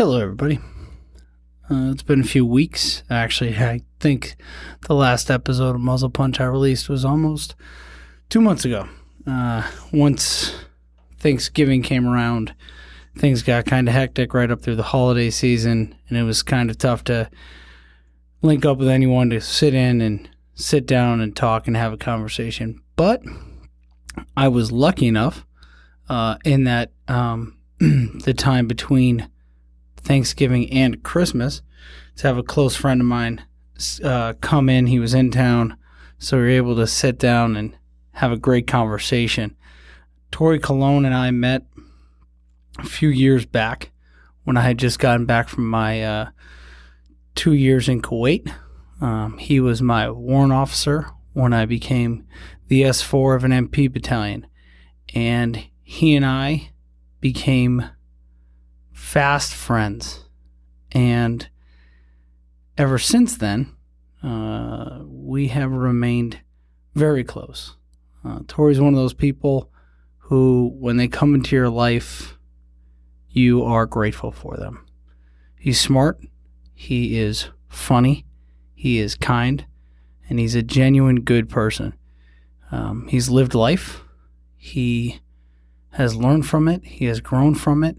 Hello, everybody. It's been a few weeks. Actually, I think the last episode of Muzzle Punch I released was almost 2 months ago. Once Thanksgiving came around, things got kind of hectic right up through the holiday season, and it was kind of tough to link up with anyone to sit down and talk and have a conversation. But I was lucky enough in that the time between Thanksgiving and Christmas to have a close friend of mine come in. He was in town, so we were able to sit down and have a great conversation. Tori Cologne and I met a few years back when I had just gotten back from my 2 years in Kuwait. He was my warrant officer when I became the S4 of an MP battalion, and he and I became fast friends, and ever since then we have remained very close. Tori's one of those people who, when they come into your life, you are grateful for them. He's smart, he is funny, he is kind, and he's a genuine good person. He's lived life, he has learned from it, he has grown from it,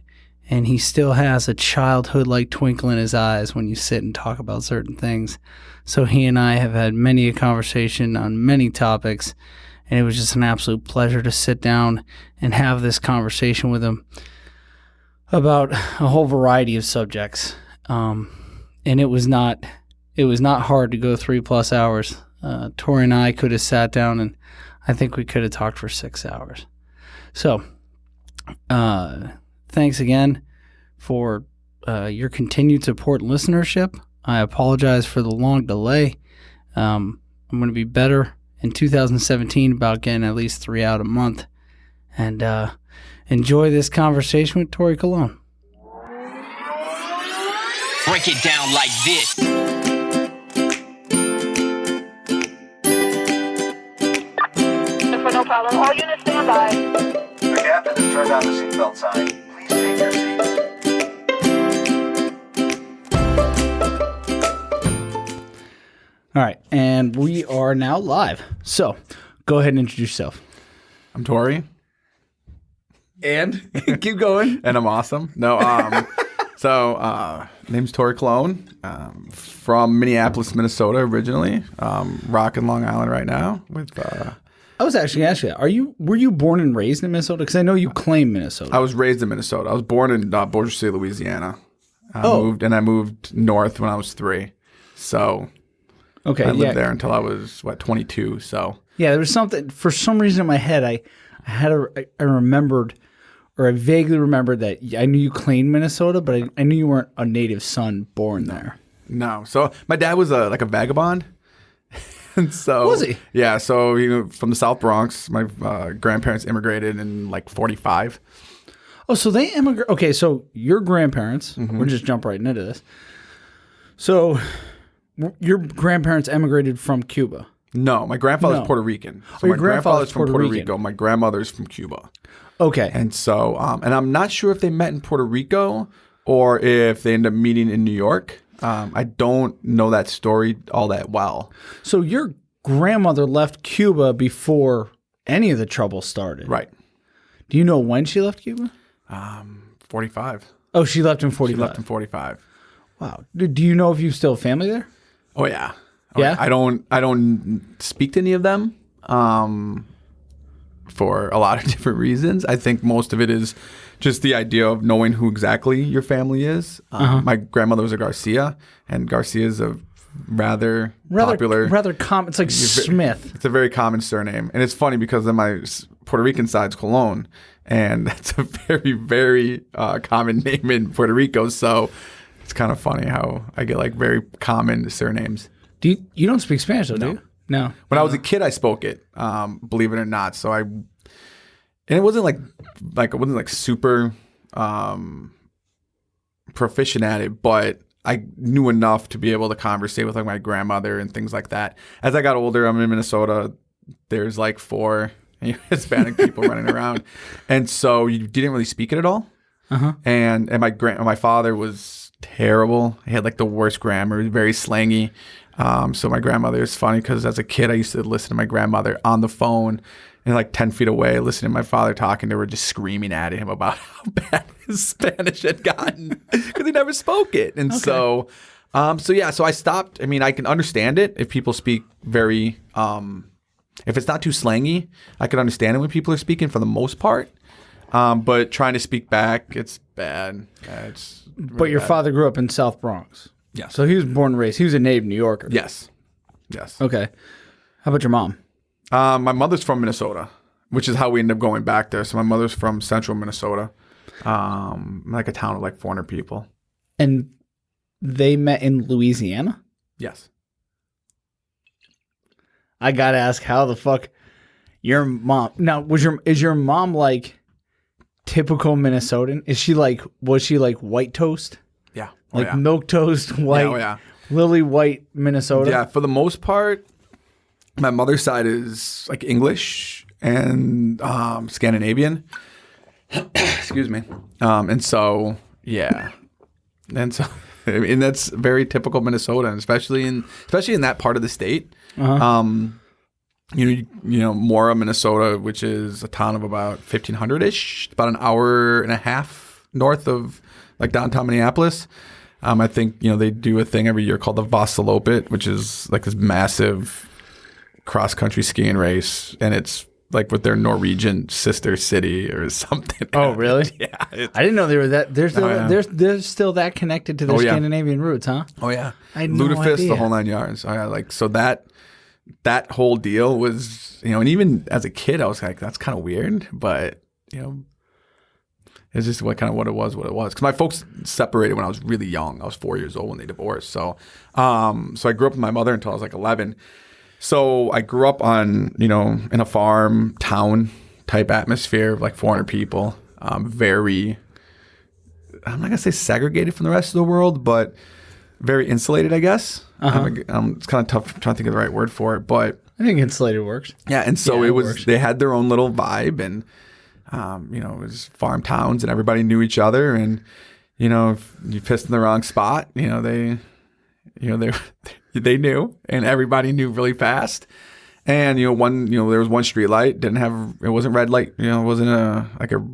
and he still has a childhood-like twinkle in his eyes when you sit and talk about certain things. So he and I have had many a conversation on many topics, and it was just an absolute pleasure to sit down and have this conversation with him about a whole variety of subjects. And it was not hard to go 3+ hours. Tori and I could have sat down, and I think we could have talked for 6 hours. So, thanks again for your continued support and listenership. I apologize for the long delay. I'm going to be better in 2017 about getting at least 3 out a month. And enjoy this conversation with Tori Cologne. Break it down like this. No problem. All units stand by. The captain has turned on the seatbelt sign. Please take your seats. All right, and we are now live. So, go ahead and introduce yourself. I'm Tori. And keep going. And I'm awesome. No, name's Tori Cologne. From Minneapolis, Minnesota originally. Rocking Long Island right now with I was actually asking that. Were you born and raised in Minnesota? Because I know you claim Minnesota. I was raised in Minnesota. I was born in Bossier City, Louisiana. I moved north when I was 3. So okay, I lived there until I was 22. So yeah, there was something for some reason in my head. I remembered, or I vaguely remembered that I knew you claimed Minnesota, but I knew you weren't a native son born there. no. So my dad was a vagabond. And so, was he? Yeah. So from the South Bronx. My grandparents immigrated in 45. Oh, so they immigrated. Okay, so your grandparents. We'll just jump right into this. So your grandparents emigrated from Cuba. No, my grandfather's Puerto Rican. So your my grandfather's from Puerto Puerto Rican. Rico. My grandmother's from Cuba. Okay. And so, and I'm not sure if they met in Puerto Rico or if they ended up meeting in New York. I don't know that story all that well. So your grandmother left Cuba before any of the trouble started. Right. Do you know when she left Cuba? 45. Oh, she left in 45. She left in 45. Wow. Do you know if you still have family there? Oh yeah. Yeah? I don't speak to any of them for a lot of different reasons. I think most of it is just the idea of knowing who exactly your family is. My grandmother was a Garcia, and Garcia is a rather popular. Rather common. It's like Smith. It's a very common surname. And it's funny because then my Puerto Rican side's Colon, and that's a very, very common name in Puerto Rico. So it's kind of funny how I get very common surnames. You don't speak Spanish though, do you? No. When I was a kid, I spoke it, believe it or not. So and it wasn't it wasn't super proficient at it, but I knew enough to be able to conversate with my grandmother and things like that. As I got older, I'm in Minnesota. There's 4 Hispanic people running around, and so you didn't really speak it at all. and my father was terrible. He had like the worst grammar. He was very slangy. So my grandmother is funny because as a kid, I used to listen to my grandmother on the phone and like 10 feet away, listening to my father talking to her, just screaming at him about how bad his Spanish had gotten because he never spoke it. And so I stopped. I mean, I can understand it if people speak very, if it's not too slangy, I can understand it when people are speaking for the most part. But trying to speak back, it's bad. It's really But your bad. father grew up in South Bronx. Yes. So he was born and raised. He was a native New Yorker. Yes. Okay. How about your mom? My mother's from Minnesota, which is how we ended up going back there. So my mother's from central Minnesota, like a town of like 400 people. And they met in Louisiana? Yes. I gotta ask, how the fuck your mom now is your mom like typical Minnesotan? Was she like white toast? Yeah. Like milk toast, white, lily white Minnesota? Yeah, for the most part, my mother's side is like English and Scandinavian. Excuse me. And so, yeah. And so, I mean, that's very typical Minnesota, and especially in that part of the state. You know, Mora, Minnesota, which is a town of about 1,500-ish, about an hour and a half north of like downtown Minneapolis. I think, you know, they do a thing every year called the Vassalopet, which is like this massive cross-country skiing race, and it's like with their Norwegian sister city or something. Oh, really? Yeah. I didn't know they were that. They're still that connected to their Scandinavian roots, huh? Oh, yeah. I had no Ludafisk, idea. the whole 9 yards. Oh, yeah, like, so that whole deal was, you know, and even as a kid, I was like, that's kind of weird, but, you know, it's just what it was. Because my folks separated when I was really young. I was 4 years old when they divorced. So I grew up with my mother until I was like 11. So I grew up on, you know, in a farm town type atmosphere of like 400 people. Very, I'm not gonna say segregated from the rest of the world, but very insulated, I guess. It's kind of tough trying to think of the right word for it, but I think insulated works. yeah. And so Yeah, it was. works. They had their own little vibe, and you know, it was farm towns, and everybody knew each other, and you know, if you pissed in the wrong spot, you know, they knew, and everybody knew really fast. And there was one street light, it wasn't red light, you know, it wasn't a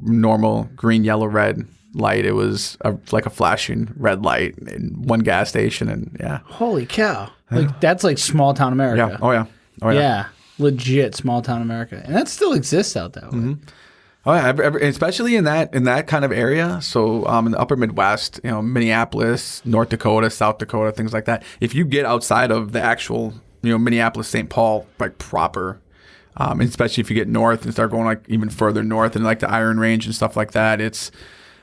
normal green, yellow, red light. It was like a flashing red light in one gas station, and yeah. Holy cow! Like that's like small town America. Yeah. Oh yeah. Yeah, legit small town America, and that still exists out that way. Oh yeah, especially in that kind of area. So in the upper Midwest, you know, Minneapolis, North Dakota, South Dakota, things like that. If you get outside of the actual, you know, Minneapolis, St. Paul, like proper, and especially if you get north and start going like even further north and like the Iron Range and stuff like that, it's,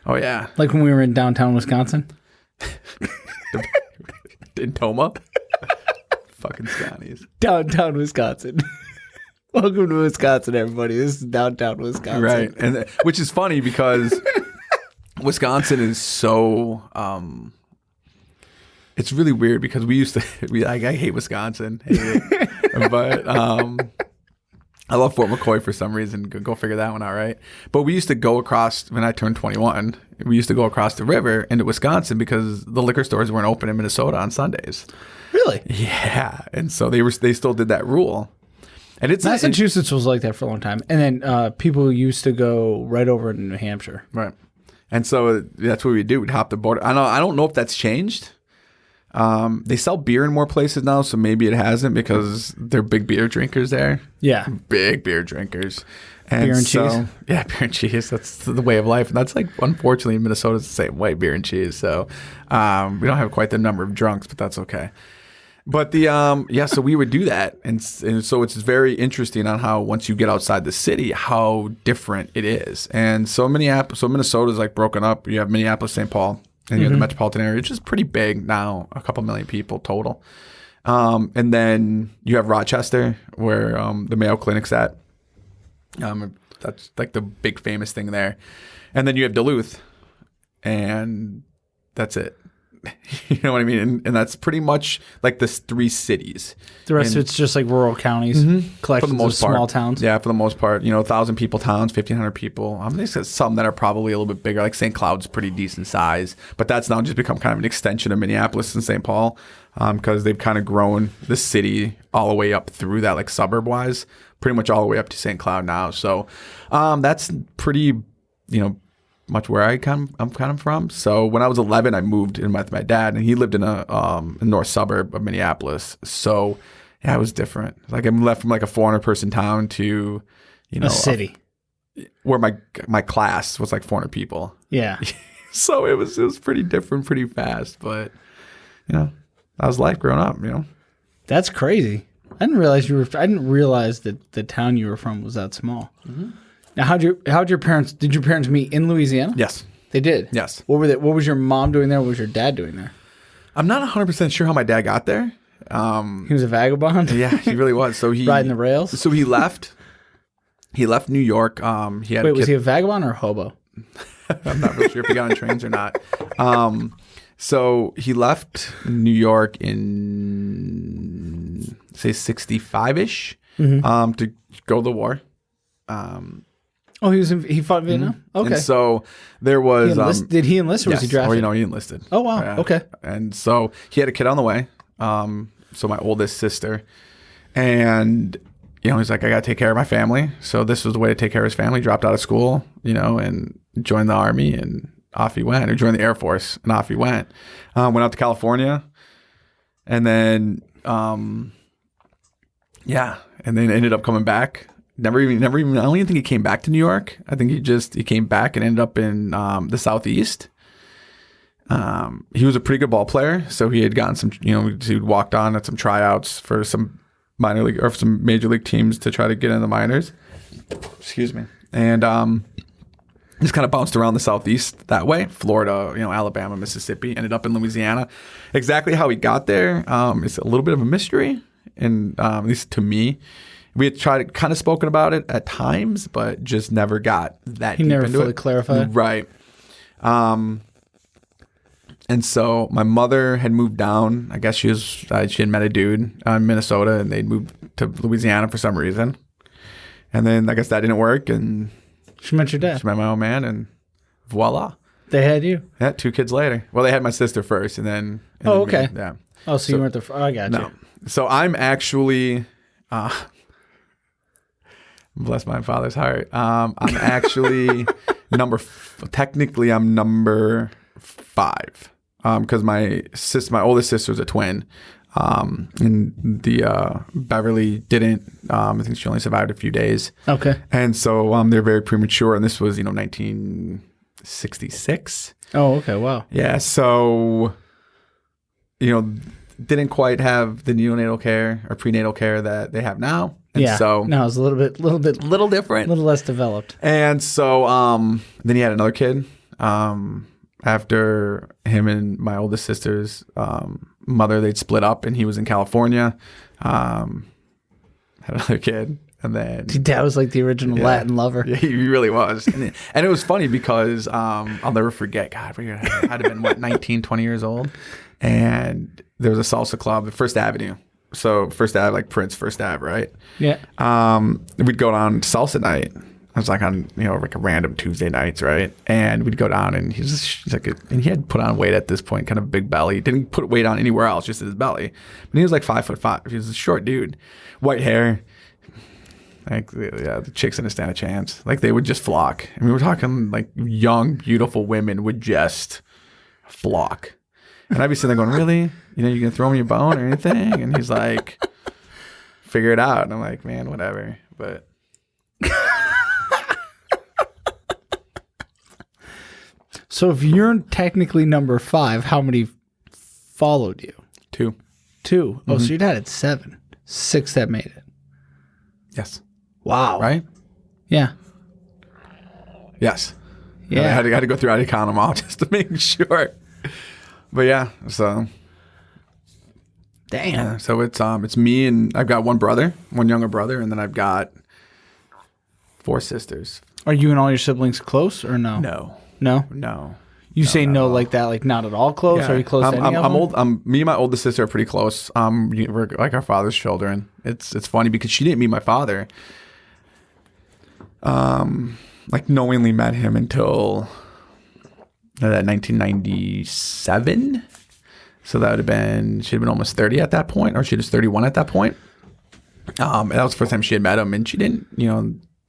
oh yeah. Like when we were in downtown Wisconsin. In Toma. Fucking Scotties. Downtown Wisconsin. Welcome to Wisconsin, everybody. This is downtown Wisconsin. Right. And which is funny because Wisconsin is so it's really weird because we used to I hate Wisconsin. But I love Fort McCoy for some reason. Go figure that one out, right? But we used to go across, when I turned 21, we used to go across the river into Wisconsin because the liquor stores weren't open in Minnesota on Sundays. Really? Yeah. And so they still did that rule. And it's Massachusetts was like that for a long time. And then people used to go right over to New Hampshire. Right. And so that's what we do. We'd hop the border. I don't know if that's changed. They sell beer in more places now, so maybe it hasn't because they're big beer drinkers there. Yeah. Big beer drinkers. Beer and cheese? Yeah, beer and cheese. That's the way of life. And that's like, unfortunately, Minnesota's the same way, beer and cheese. So we don't have quite the number of drunks, but that's okay. But so we would do that. And so it's very interesting on how once you get outside the city, how different it is. And so Minnesota's like broken up. You have Minneapolis, St. Paul, and you have the metropolitan area, which is pretty big now, a couple million people total. And then you have Rochester, where the Mayo Clinic's at. That's like the big famous thing there. And then you have Duluth, and that's it. You know what I mean? And that's pretty much like the 3 cities. The rest of it's just like rural counties, collections For the most of part. small towns. Yeah, for the most part. 1,000 people towns, 1,500 people. There's some that are probably a little bit bigger. Like St. Cloud's pretty decent size. But that's now just become kind of an extension of Minneapolis and St. Paul because they've kind of grown the city all the way up through that, like suburb-wise, pretty much all the way up to St. Cloud now. So that's pretty, much where I'm kind of from. So when I was 11, I moved in with my dad, and he lived in a north suburb of Minneapolis. So yeah, it was different. Like I left from like a 400-person town to, A city. where my class was like 400 people. Yeah. So it was pretty different, pretty fast. But that was life growing up. That's crazy. I didn't realize that the town you were from was that small. Mm-hmm. Now, how'd your parents? Did your parents meet in Louisiana? Yes. They did. Yes. What was your mom doing there? What was your dad doing there? I'm not 100% sure how my dad got there. He was a vagabond. Yeah, he really was. So he riding the rails. So he left. He left New York. He had was he a vagabond or a hobo? I'm not really sure if he got on trains or not. So he left New York in say 65-ish to go to the war. He fought in Vietnam? Okay. And so there was did he enlist or was he drafted? He enlisted. Oh wow. Okay. And so he had a kid on the way. So my oldest sister. And he's like, I gotta take care of my family. So this was the way to take care of his family. Dropped out of school, and joined the army, and off he went. Or joined the Air Force, and off he went. Went out to California. And then and then ended up coming back. Never even. I don't even think he came back to New York. I think he came back and ended up in the Southeast. He was a pretty good ball player, so he had gotten some. He walked on at some tryouts for some minor league or some major league teams to try to get in the minors. Excuse me, and just kind of bounced around the Southeast that way. Florida, Alabama, Mississippi. Ended up in Louisiana. Exactly how he got there is a little bit of a mystery, and at least to me. We had kind of spoken about it at times, but just never got that deep into it. He never fully clarified. Right. And so my mother had moved down. I guess she had met a dude in Minnesota, and they'd moved to Louisiana for some reason. And then I guess that didn't work, and she met your dad. She met my old man, and voila. They had you. Yeah, 2 kids later. Well, they had my sister first, and then. Okay. Me. Yeah. Oh, so you weren't I got you. No. So I'm actually. Bless my father's heart. I'm actually technically I'm number 5 because my oldest sister's a twin, and the Beverly didn't. I think she only survived a few days. Okay. And so they're very premature, and this was 1966. Oh, okay. Wow. Yeah. So didn't quite have the neonatal care or prenatal care that they have now. And so no, it's a little different, a little less developed. And so then he had another kid after him and my oldest sister's mother. They'd split up, and he was in California. Had another kid, and then Dad was like the original Latin lover. Yeah, he really was. And it was funny because I'll never forget. God, I'd have been 19, 20 years old, and there was a salsa club at First Avenue. So First Ave, like Prince First Ave, right? Yeah. We'd go down salsa night. I was like on, like a random Tuesday nights, right? And we'd go down, and he's like, and he had put on weight at this point, kind of big belly. Didn't put weight on anywhere else, just his belly. But he was like 5'5". He was a short dude, white hair. Like, yeah, the chicks didn't stand a chance. Like, they would just flock. And we were talking like young, beautiful women would just flock. And I'd be sitting there going, really? You going to throw me a bone or anything? And he's like, figure it out. And I'm like, man, whatever. But. So if you're technically number 5, how many followed you? 2. 2. Oh, so your dad had 7. 6 that made it. Yes. Wow. Right? Yeah. Yes. Yeah. And I had to go through and count them all just to make sure. But yeah, so. Damn. Yeah, so it's me, and I've got one younger brother, and then I've got 4 sisters. Are you and all your siblings close or no? No. No? No. You say no like that, like not at all close? Yeah. Are you close to any of them? I'm old. Me and my oldest sister are pretty close. We're like our father's children. It's funny because she didn't meet my father. Like knowingly met him until 1997. So that would have been, she'd been almost 30 at that point, or she was 31 at that point. And that was the first time she had met him, and she didn't,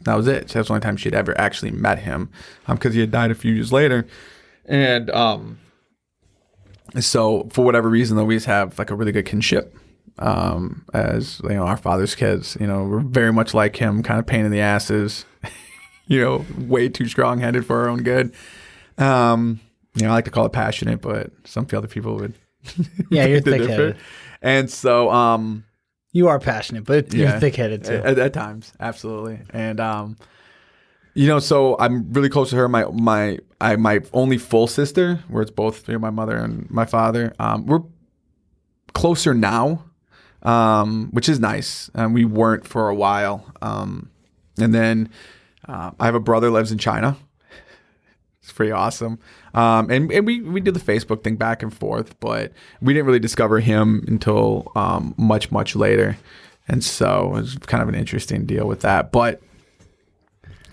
that was it. So that was the only time she'd ever actually met him, because he had died a few years later. And so for whatever reason, though, we just have like a really good kinship. As our father's kids, we're very much like him, kind of pain in the asses, way too strong-headed for our own good. I like to call it passionate, but some other people would. Yeah, you're thick-headed. And so, you are passionate, but you're thick-headed too. At times, absolutely. And so I'm really close to her. My only full sister, where it's both my mother and my father. We're closer now, which is nice. And we weren't for a while. And then I have a brother lives in China. It's pretty awesome. And we did the Facebook thing back and forth, but we didn't really discover him until much, much later. And so it was kind of an interesting deal with that. But,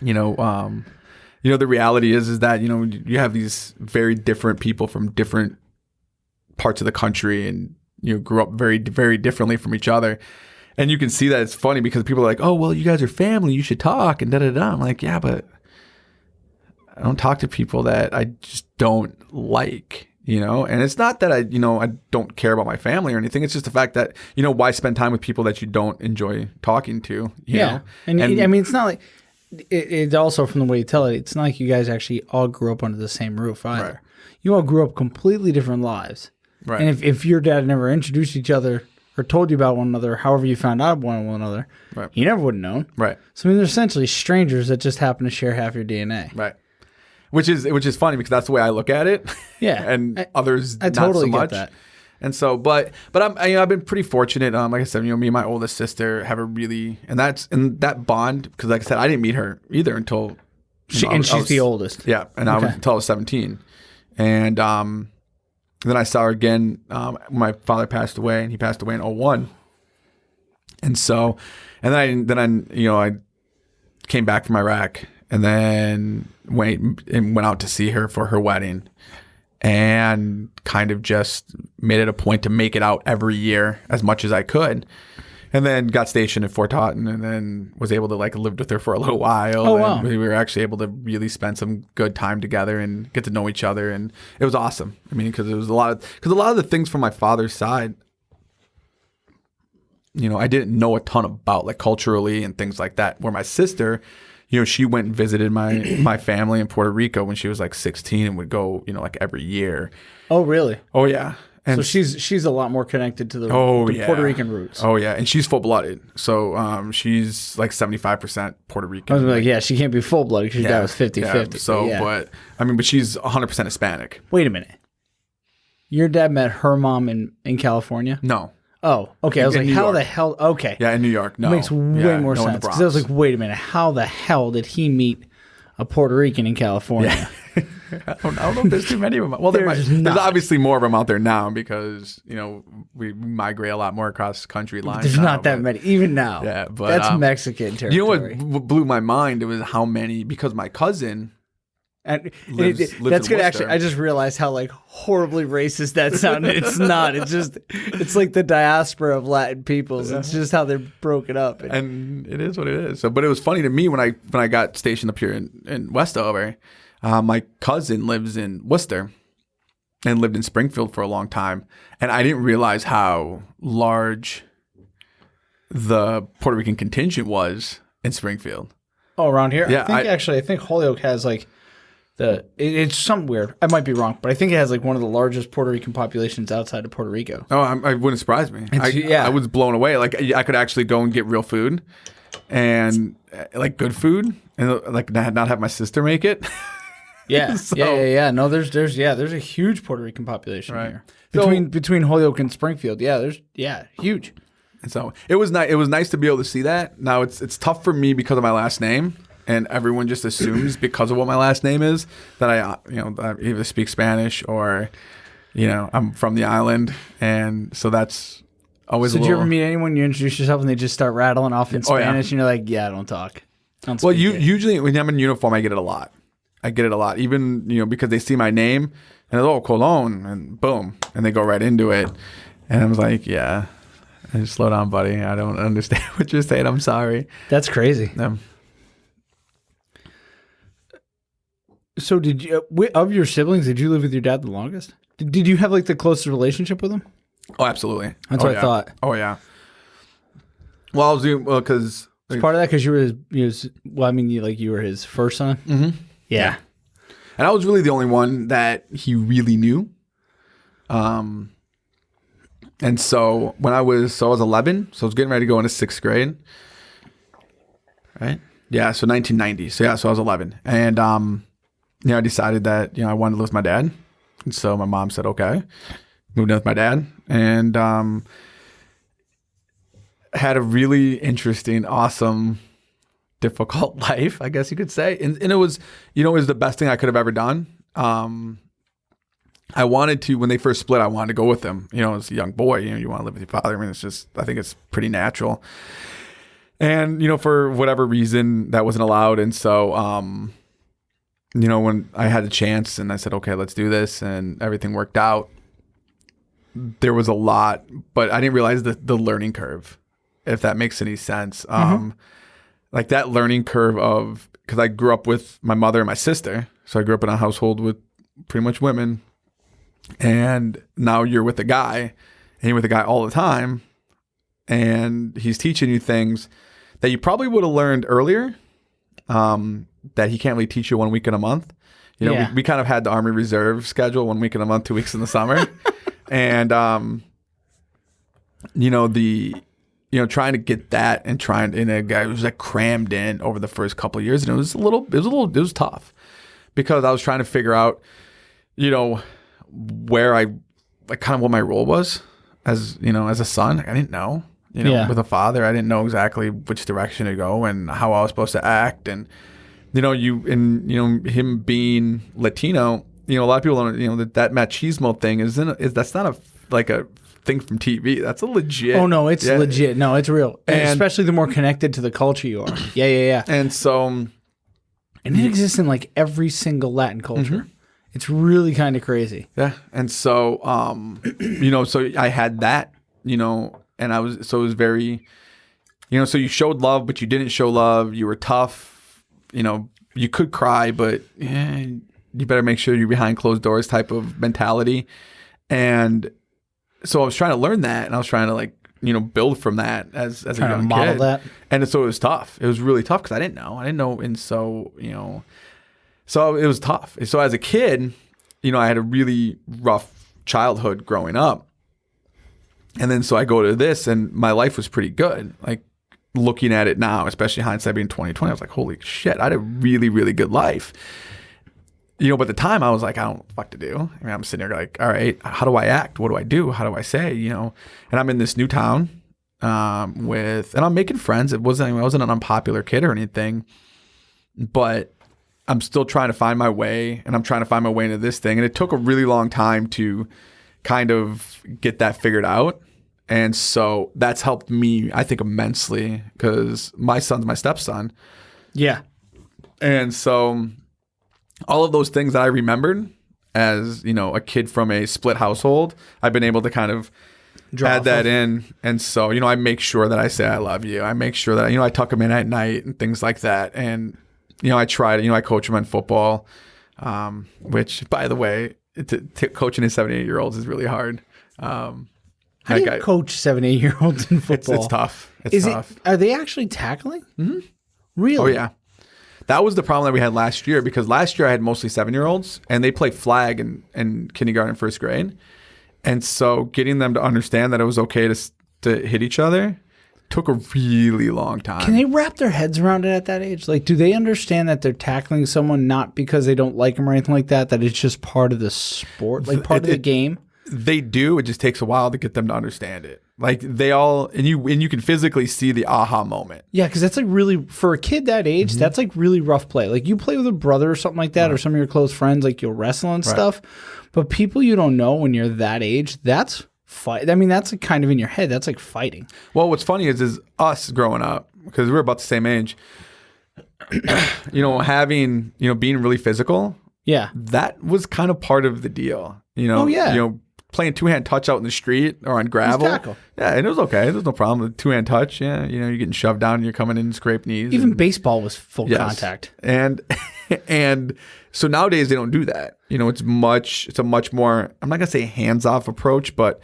the reality is that, you have these very different people from different parts of the country, and grew up very, very differently from each other. And you can see that it's funny because people are like, oh, well, you guys are family, you should talk, and da-da-da. I'm like, yeah, but I don't talk to people that I just don't like, and it's not that I don't care about my family or anything. It's just the fact that, why spend time with people that you don't enjoy talking to, you know? And I mean, it's not like, it also, from the way you tell it, it's not like you guys actually all grew up under the same roof either. Right. You all grew up completely different lives. Right. And if your dad never introduced each other or told you about one another, however you found out about one another, right, you never would have known. Right. So, I mean, they're essentially strangers that just happen to share half your DNA. Right. Which is funny because that's the way I look at it. Yeah. And others I totally not so much. get that. And so, but I've been pretty fortunate. Like I said, me and my oldest sister have a really, and that bond, because like I said, I didn't meet her either until she's the oldest. Yeah, and I was until I was 17, and then I saw her again. My father passed away, and he passed away in 2001. And so, and then I came back from Iraq, and then went out to see her for her wedding. And kind of just made it a point to make it out every year as much as I could. And then got stationed at Fort Totten, and then was able to live with her for a little while. Oh, and wow. we were actually able to really spend some good time together and get to know each other. And it was awesome. I mean, because a lot of the things from my father's side, I didn't know a ton about, like culturally and things like that. Where my sister, she went and visited my family in Puerto Rico when she was like 16 and would go, like every year. Oh, really? Oh, yeah. And so she's a lot more connected to the yeah. Puerto Rican roots. Oh, yeah. And she's full-blooded. So she's like 75% Puerto Rican. I was like, yeah, she can't be full-blooded because your dad was 50-50. Yeah. So, but she's 100% Hispanic. Wait a minute. Your dad met her mom in California? No. Oh, okay. I was like, how the hell? Okay. Yeah, in New York. No. Makes way more sense. Because I was like, wait a minute. How the hell did he meet a Puerto Rican in California? Yeah. I don't know if there's too many of them. Well, there's obviously more of them out there now because, we migrate a lot more across country lines. There's not that many, even now. Yeah, but that's Mexican territory. You know what blew my mind? It was how many, because my cousin and lives that's in gonna actually. I just realized how horribly racist that sounded. It's not. It's like the diaspora of Latin peoples. It's just how they're broken up. And it is what it is. So, but it was funny to me when I got stationed up here in Westover. My cousin lives in Worcester and lived in Springfield for a long time, and I didn't realize how large the Puerto Rican contingent was in Springfield. Oh, around here? Yeah, I think Holyoke has it's something weird. I might be wrong, but I think it has one of the largest Puerto Rican populations outside of Puerto Rico. Oh, I wouldn't surprise me. I was blown away. I could actually go and get real food and good food and not have my sister make it. Yeah. So, yeah. No, there's a huge Puerto Rican population right. here. Between Holyoke and Springfield. Yeah, huge. And so it was nice to be able to see that. Now it's tough for me because of my last name. and everyone just assumes because of what my last name is that I either speak Spanish or, I'm from the island, and so that's always. So did you ever meet anyone, you introduce yourself and they just start rattling off in Spanish, and you're like, yeah, I don't talk. Well, usually when I'm in uniform, I get it a lot. Even because they see my name and they're, Colon, and boom, and they go right into it, and I was like, yeah. Slow down, buddy. I don't understand what you're saying. I'm sorry. That's crazy. Yeah. So did you, of your siblings, did you live with your dad the longest? Did you have like the closest relationship with him? Oh, absolutely. That's what I thought. Oh, yeah. Well, I was doing, because. Part of that because you were you were his first son? Mm-hmm. Yeah. And I was really the only one that he really knew. And so when I was 11, so I was getting ready to go into 6th grade. Right? Yeah, so 1990. So I was 11. And, I decided that, I wanted to live with my dad. And so my mom said, okay. Moved in with my dad. And had a really interesting, awesome, difficult life, I guess you could say. And it was, it was the best thing I could have ever done. I wanted to, when they first split, I wanted to go with them. As a young boy, you want to live with your father. I mean, I think it's pretty natural. And, for whatever reason, that wasn't allowed. And so, when I had the chance and I said, okay, let's do this, and everything worked out, there was a lot, but I didn't realize the learning curve, if that makes any sense. Like that learning curve of, because I grew up with my mother and my sister. So I grew up in a household with pretty much women. And now you're with a guy, and you're with a guy all the time, and he's teaching you things that you probably would have learned earlier, that he can't really teach you 1 week in a month. We kind of had the Army Reserve schedule, 1 week in a month, 2 weeks in the summer. And, trying to get that and a guy who was like crammed in over the first couple of years. And it was tough because I was trying to figure out, where kind of what my role was as a son. I didn't know, with a father, I didn't know exactly which direction to go and how I was supposed to act. And, him being Latino, a lot of people don't, that machismo thing that's not a thing from TV. That's a legit. Oh no, it's legit. No, it's real. And especially the more connected to the culture you are. Yeah. And so, and it exists in like every single Latin culture. Mm-hmm. It's really kind of crazy. Yeah. And so, so I had that, and it was very, so you showed love, but you didn't show love. You were tough, you could cry, but you better make sure you're behind closed doors type of mentality. And so I was trying to learn that, and I was trying to build from that as a young model kid. That. And so it was tough. It was really tough because I didn't know. And so, so it was tough. So as a kid, I had a really rough childhood growing up. And then so I go to this, and my life was pretty good. Like looking at it now, especially hindsight being 2020, I was like, holy shit, I had a really, really good life. But at the time I was like, I don't know what to do. I mean, I'm sitting there like, all right, how do I act? What do I do? How do I say? And I'm in this new town and I'm making friends. I wasn't an unpopular kid or anything, but I'm still trying to find my way, and I'm trying to find my way into this thing. And it took a really long time to kind of get that figured out. And so that's helped me, I think, immensely, because my son's my stepson. Yeah. And so all of those things that I remembered as, a kid from a split household, I've been able to kind of add that in. And so, I make sure that I say I love you. I make sure that, I tuck him in at night and things like that. And, I try to, I coach him in football, which, by the way, coaching his 7, 8-year-olds is really hard. How do you coach 7, 8-year-olds in football? It's tough. It's tough. Are they actually tackling? Mm-hmm. Really? Oh, yeah. That was the problem that we had last year, because last year I had mostly 7-year-olds, and they play flag in kindergarten and first grade. And so getting them to understand that it was okay to hit each other took a really long time. Can they wrap their heads around it at that age? Like, do they understand that they're tackling someone not because they don't like them or anything like that, that it's just part of the sport, like part of the game? They do. It just takes a while to get them to understand it. Like they all, and you can physically see the aha moment. Yeah, because that's like really, for a kid that age, that's like really rough play. Like you play with a brother or something like that, or some of your close friends, like you'll wrestle and stuff. But people you don't know when you're that age, that's fight. I mean, that's like kind of in your head. That's like fighting. Well, what's funny is us growing up, because we're about the same age, having, being really physical. Yeah. That was kind of part of the deal. Oh, yeah. Playing two-hand touch out in the street or on gravel. Tackle. Yeah, and it was okay. There's no problem with two-hand touch. Yeah, you're getting shoved down and you're coming in and scrape knees. Even baseball was full contact. And so nowadays they don't do that. It's a much more, I'm not gonna say hands-off approach, but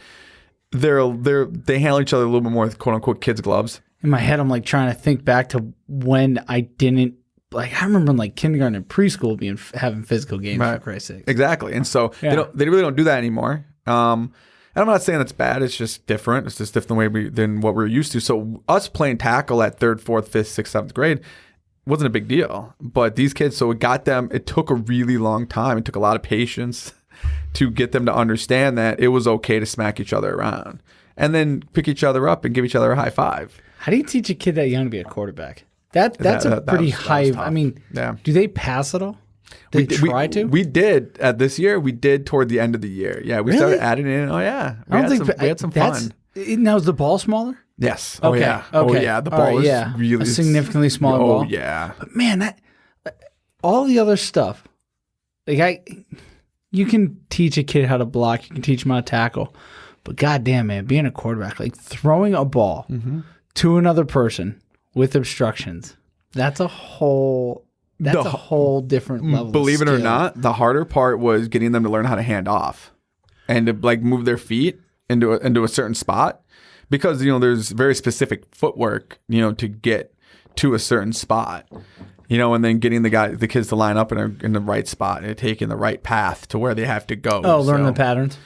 they handle each other a little bit more with quote unquote kids' gloves. In my head, I'm like trying to think back to when I didn't. Like I remember in like kindergarten and preschool having physical games for Christ's sake. Exactly. And so they really don't do that anymore. And I'm not saying that's bad. It's just different. It's just different way than what we're used to. So us playing tackle at 3rd, 4th, 5th, 6th, 7th grade wasn't a big deal. But these kids, so it took a really long time. It took a lot of patience to get them to understand that it was okay to smack each other around and then pick each other up and give each other a high five. How do you teach a kid that young to be a quarterback? That's a pretty high. I mean, do they pass at all? Did they try to? We did this year. We did toward the end of the year. Yeah, we started adding in. Oh yeah, we had some fun. Now is the ball smaller? Yes. Okay. Oh yeah. Okay. Oh yeah. The ball is really a significantly smaller ball. Oh yeah. But man, all the other stuff, you can teach a kid how to block. You can teach them how to tackle. But goddamn, man, being a quarterback, like throwing a ball to another person with obstructions, that's a whole different level. Believe it or not, the harder part was getting them to learn how to hand off and to like move their feet into a certain spot, because there's very specific footwork to get to a certain spot, and then getting the kids to line up in the right spot and taking the right path to where they have to go. Oh, learn the patterns.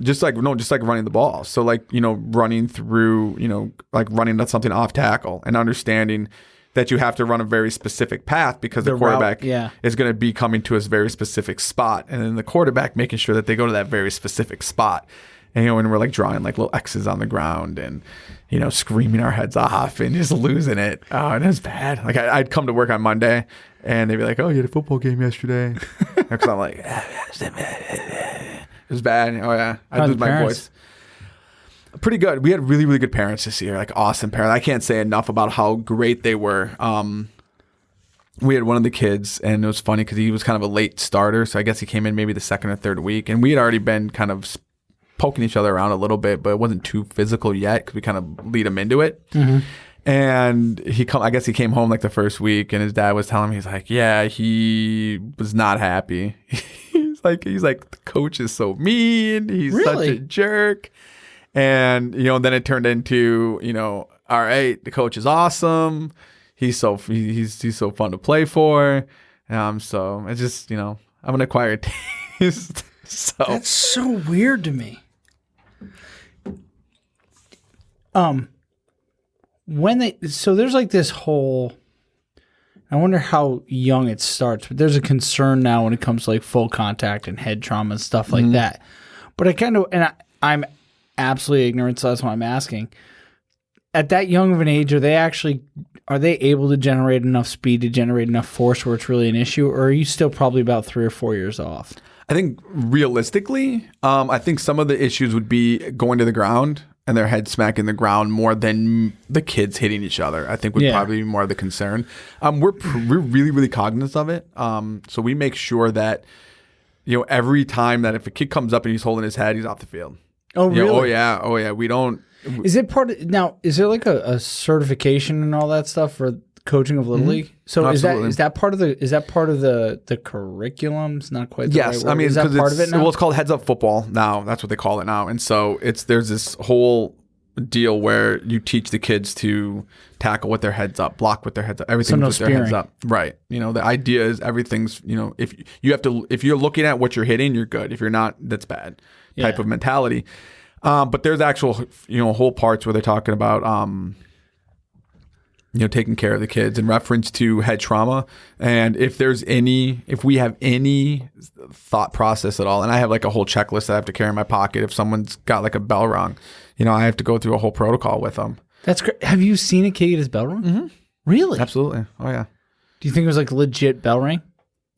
Just like running the ball. So like, running through, like running something off tackle and understanding that you have to run a very specific path because the quarterback is going to be coming to a very specific spot. And then the quarterback making sure that they go to that very specific spot. And, and we're like drawing like little X's on the ground and, screaming our heads off and just losing it. Oh, and it was bad. Like I'd come to work on Monday and they'd be like, oh, you had a football game yesterday. Because I'm like, it was bad. Oh yeah. I lose my voice. Pretty good. We had really, really good parents this year, like awesome parents. I can't say enough about how great they were. We had one of the kids, and it was funny because he was kind of a late starter, so I guess he came in maybe the 2nd or 3rd week, and we had already been kind of poking each other around a little bit, but it wasn't too physical yet because we kind of lead him into it. And I guess he came home like the first week, and his dad was telling me, he's like, yeah, he was not happy. he's like, the coach is so mean. He's such a jerk. And, then it turned into, all right, the coach is awesome. He's so fun to play for. So it's just, I'm an acquired taste. So that's so weird to me. So there's like this whole, I wonder how young it starts, but there's a concern now when it comes to like full contact and head trauma and stuff like that. But I'm absolutely ignorant, so that's why I'm asking. At that young of an age, are they able to generate enough speed to generate enough force where it's really an issue, or are you still probably about 3 or 4 years off? I think realistically, I think some of the issues would be going to the ground and their head smacking the ground more than the kids hitting each other. I think would probably be more of the concern. We're really, really cognizant of it. So we make sure that, every time that if a kid comes up and he's holding his head, he's off the field. Oh, really? Oh, yeah. We don't. Is it is there like a certification and all that stuff for coaching of Little League? So Absolutely. is that part of the curriculum? It's not quite the right word. I mean, is that part of it now? Well, it's called Heads Up Football now. That's what they call it now. And so there's this whole deal where you teach the kids to tackle with their heads up, block with their heads up, everything with their heads up. Right. The idea is everything's, if you're looking at what you're hitting, you're good. If you're not, that's bad type of mentality. But there's actual, whole parts where they're talking about taking care of the kids in reference to head trauma. And if we have any thought process at all, and I have like a whole checklist that I have to carry in my pocket. If someone's got like a bell rung, I have to go through a whole protocol with them. That's great. Have you seen a kid get his bell rung? Mm-hmm. Really? Absolutely. Oh yeah. Do you think it was like legit bell ring?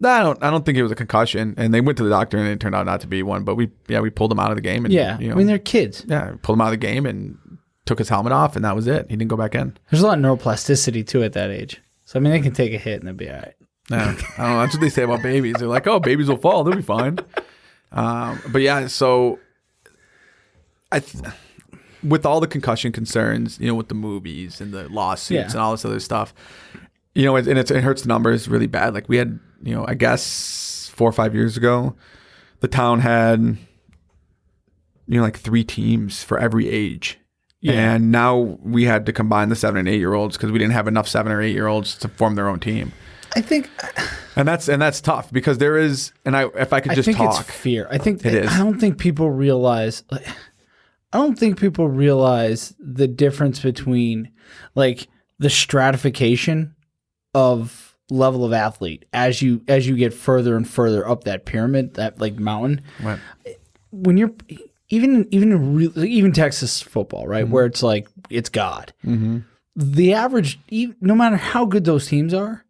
No, I don't think it was a concussion. And they went to the doctor and it turned out not to be one. But we pulled him out of the game. And, I mean, they're kids. Yeah, pulled him out of the game and took his helmet off, and that was it. He didn't go back in. There's a lot of neuroplasticity too at that age. So I mean, they can take a hit and they'll be all right. Yeah, I don't know. That's what they say about babies. They're like, oh, babies will fall. They'll be fine. But yeah, so with all the concussion concerns, with the movies and the lawsuits and all this other stuff, it hurts the numbers really bad. Like we had, I guess 4 or 5 years ago, the town had, like 3 teams for every age. Yeah. And now we had to combine the 7 and 8 year olds because we didn't have enough 7 or 8 year olds to form their own team. I think, and that's tough because there is, if I could just talk, it's fear. I think it is. I don't think people realize. I don't think people realize the difference between like the stratification of level of athlete as you get further and further up that pyramid, that like mountain. Right. When you're even Texas football, right, where it's like it's God. Mm-hmm. The average, no matter how good those teams are,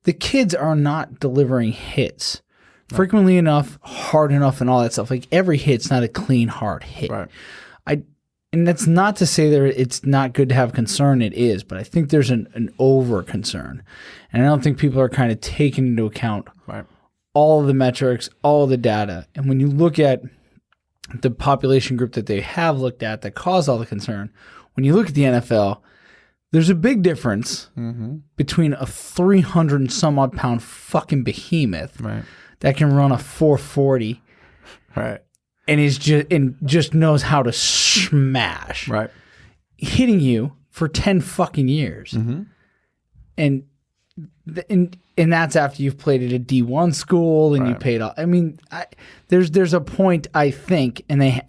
the kids are not delivering hits frequently enough, hard enough, and all that stuff. Like every hit's not a clean, hard hit. Right. And that's not to say that it's not good to have concern. It is, but I think there's an over concern, and I don't think people are kind of taking into account all of the metrics, all of the data. And when you look at the population group that they have looked at that caused all the concern, when you look at the NFL, there's a big difference between a 300 and some odd pound fucking behemoth that can run a 440 and just knows how to smash hitting you for 10 fucking years. And that's after you've played at a D1 school and you paid off. I mean, there's a point, I think, and they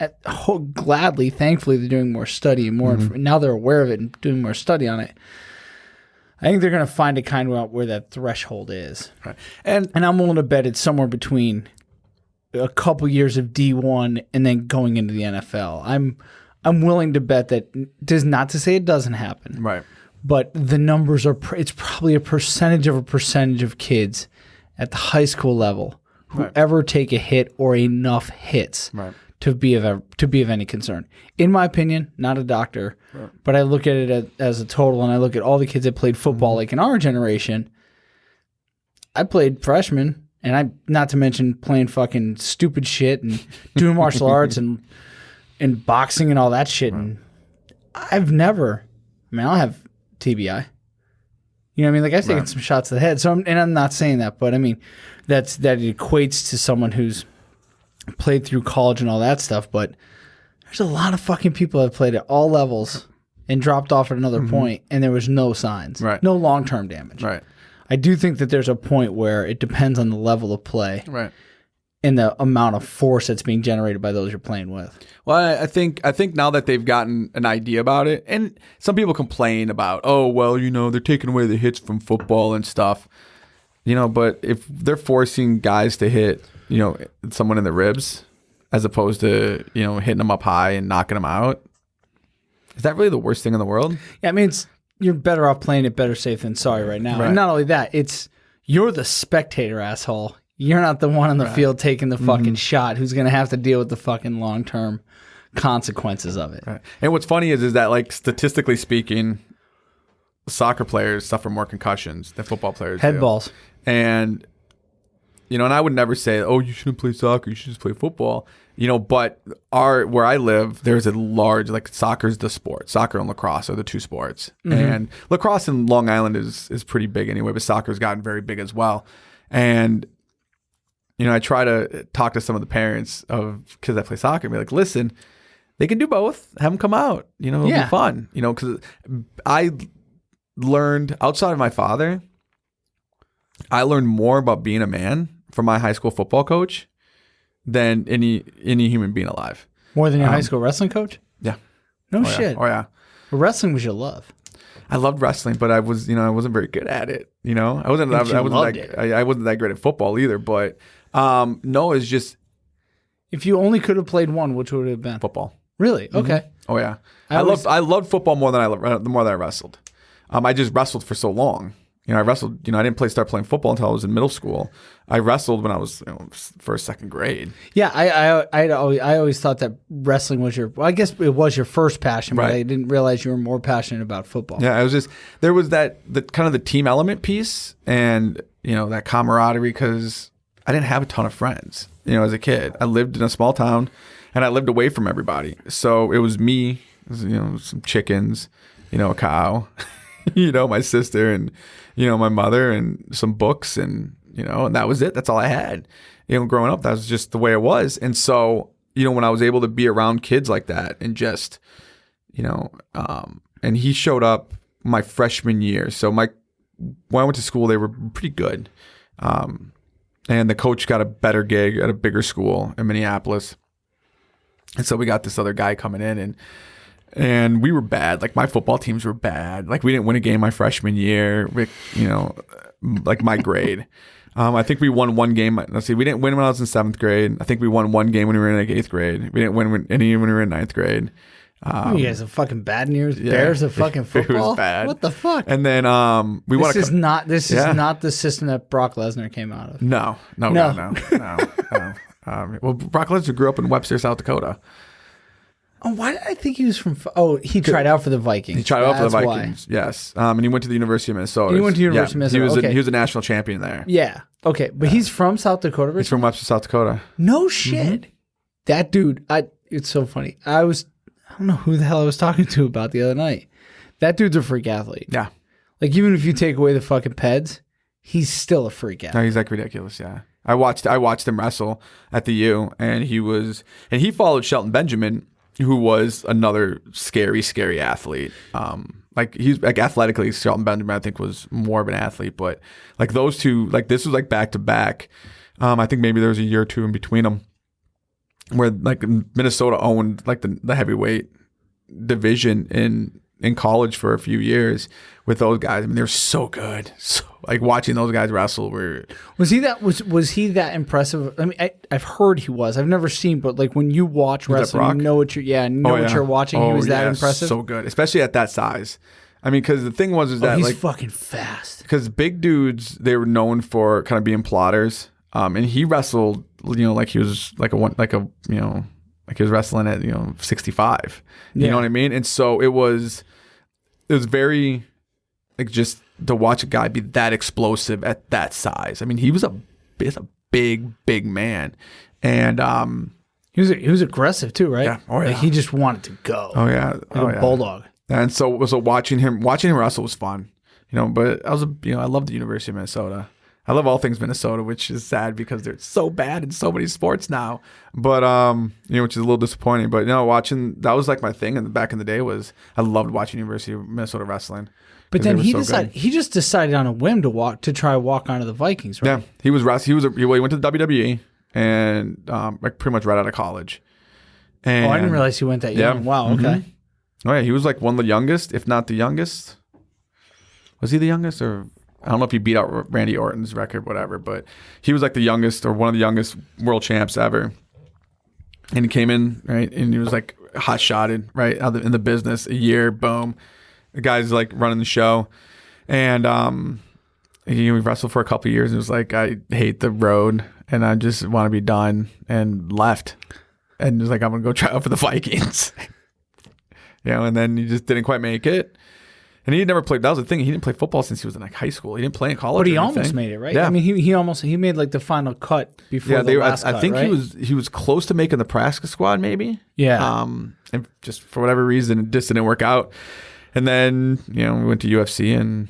gladly, thankfully, they're doing more study and more. Now they're aware of it and doing more study on it. I think they're going to find a kind of where that threshold is. Right. And I'm willing to bet it's somewhere between a couple years of D1 and then going into the NFL. I'm willing to bet that. Does not to say it doesn't happen. Right. But the numbers are, it's probably a percentage of kids at the high school level who ever take a hit or enough hits to be of any concern. In my opinion, not a doctor, but I look at it as a total, and I look at all the kids that played football, like in our generation. I played freshman, and not to mention playing fucking stupid shit and doing martial arts and boxing and all that shit. And I've never, I'll have TBI. You know what I mean? Like I've taken some shots to the head. So I'm not saying that, but I mean that equates to someone who's played through college and all that stuff. But there's a lot of fucking people that have played at all levels and dropped off at another point, and there was no signs, no long-term damage. Right. I do think that there's a point where it depends on the level of play, and the amount of force that's being generated by those you're playing with. Well, I think now that they've gotten an idea about it, and some people complain about, oh, well, they're taking away the hits from football and stuff, but if they're forcing guys to hit, someone in the ribs as opposed to, hitting them up high and knocking them out, is that really the worst thing in the world? Yeah, I mean, you're better off playing it better safe than sorry right now. And not only that, you're the spectator, asshole. You're not the one on the field taking the fucking shot who's going to have to deal with the fucking long-term consequences of it. Right. And what's funny is that, like, statistically speaking, soccer players suffer more concussions than football players do. Head balls. And, and I would never say, oh, you shouldn't play soccer, you should just play football. But where I live, there's a large, like, soccer's the sport. Soccer and lacrosse are the two sports. And lacrosse in Long Island is pretty big anyway, but soccer's gotten very big as well. And I try to talk to some of the parents of kids that play soccer and be like, listen, they can do both. Have them come out. It'll be fun. Because I learned, outside of my father, I learned more about being a man from my high school football coach than any human being alive. More than your high school wrestling coach? Yeah. No shit. Oh, yeah. Wrestling was your love. I loved wrestling, but I wasn't very good at it. I wasn't that great at football either. But no, it's just If you only could have played one, which would it have been? football. Really? Okay. Oh yeah, I loved football more than I wrestled. I just wrestled for so long. I wrestled. I didn't start playing football until I was in middle school. I wrestled when I was first, second grade. Yeah, I always thought that wrestling was I guess it was your first passion, but Right. I didn't realize you were more passionate about football. Yeah, it was just there was the kind of the team element piece, and that camaraderie because I didn't have a ton of friends. As a kid, I lived in a small town, and I lived away from everybody. So it was me, some chickens, a cow, my sister, and my mother, and some books, and and that was it. That's all I had. Growing up, that was just the way it was. And so when I was able to be around kids like that, and just and he showed up my freshman year. So when I went to school, they were pretty good. And the coach got a better gig at a bigger school in Minneapolis. And so we got this other guy coming in, and we were bad. Like, my football teams were bad. Like, we didn't win a game my freshman year, like my grade. I think we won one game. Let's see, we didn't win when I was in 7th grade. I think we won one game when we were in like 8th grade. We didn't win any when we were in 9th grade. You guys are fucking bad in yours. Bears of fucking football. It was bad. What the fuck? And then we won. This is not the system that Brock Lesnar came out of. No. Well, Brock Lesnar grew up in Webster, South Dakota. Oh, why did I think he was from? He tried out for the Vikings. He tried out for the That's Vikings. Yes, and he went to the University of Minnesota. He went to University of Minnesota. He was a national champion there. Yeah. Okay, but he's from South Dakota. He's from Webster, South Dakota. No shit. That dude. It's so funny. I don't know who the hell I was talking to about the other night. That dude's a freak athlete. Yeah. Like, even if you take away the fucking peds, he's still a freak athlete. No, he's like ridiculous. Yeah. I watched him wrestle at the U, and he followed Shelton Benjamin, who was another scary athlete. He's like athletically, Shelton Benjamin I think was more of an athlete, but like those two, like this was like back to back. I think maybe there was a year or two in between them, where like Minnesota owned like the heavyweight division in college for a few years with those guys. I mean, they're so good. So like watching those guys wrestle was he that impressive? I mean, I've heard he was. I've never seen, but like when you watch wrestling, you know what you're watching. He was that impressive. So good, especially at that size. I mean, because the thing was that he's like fucking fast. Because big dudes, they were known for kind of being plotters. And he wrestled, like he was like he was wrestling at 65. You know what I mean? And so it was very like just to watch a guy be that explosive at that size. I mean, he's a big man, and he was aggressive too, right? Yeah. Oh yeah. Like, he just wanted to go. Oh yeah. Like a bulldog. And so watching him wrestle was fun, But I love the University of Minnesota. I love all things Minnesota, which is sad because they're so bad in so many sports now. But which is a little disappointing. But watching, that was like my thing. And back in the day I loved watching University of Minnesota wrestling. But then he just decided on a whim to try walk onto the Vikings, right? Yeah, he was wrestling. He went to the WWE and like pretty much right out of college. And, I didn't realize he went that young. Wow. Okay. Oh yeah, he was like one of the youngest, if not the youngest. Was he the youngest, or I don't know if he beat out Randy Orton's record, whatever, but he was like the youngest or one of the youngest world champs ever. And he came in, right, and he was like hot shotted, right, out in the business, a year, boom. The guy's like running the show. And he wrestled for a couple of years and was like, I hate the road and I just want to be done, and left. And was like, I'm going to go try out for the Vikings. And then he just didn't quite make it. And he had never played. That was the thing. He didn't play football since he was in like high school. He didn't play in college. But he almost made it, right? Yeah. I mean, he made like the final cut before the last cut, I think right? he was close to making the practice squad, maybe. Yeah. And just for whatever reason, it just didn't work out. And then we went to UFC, and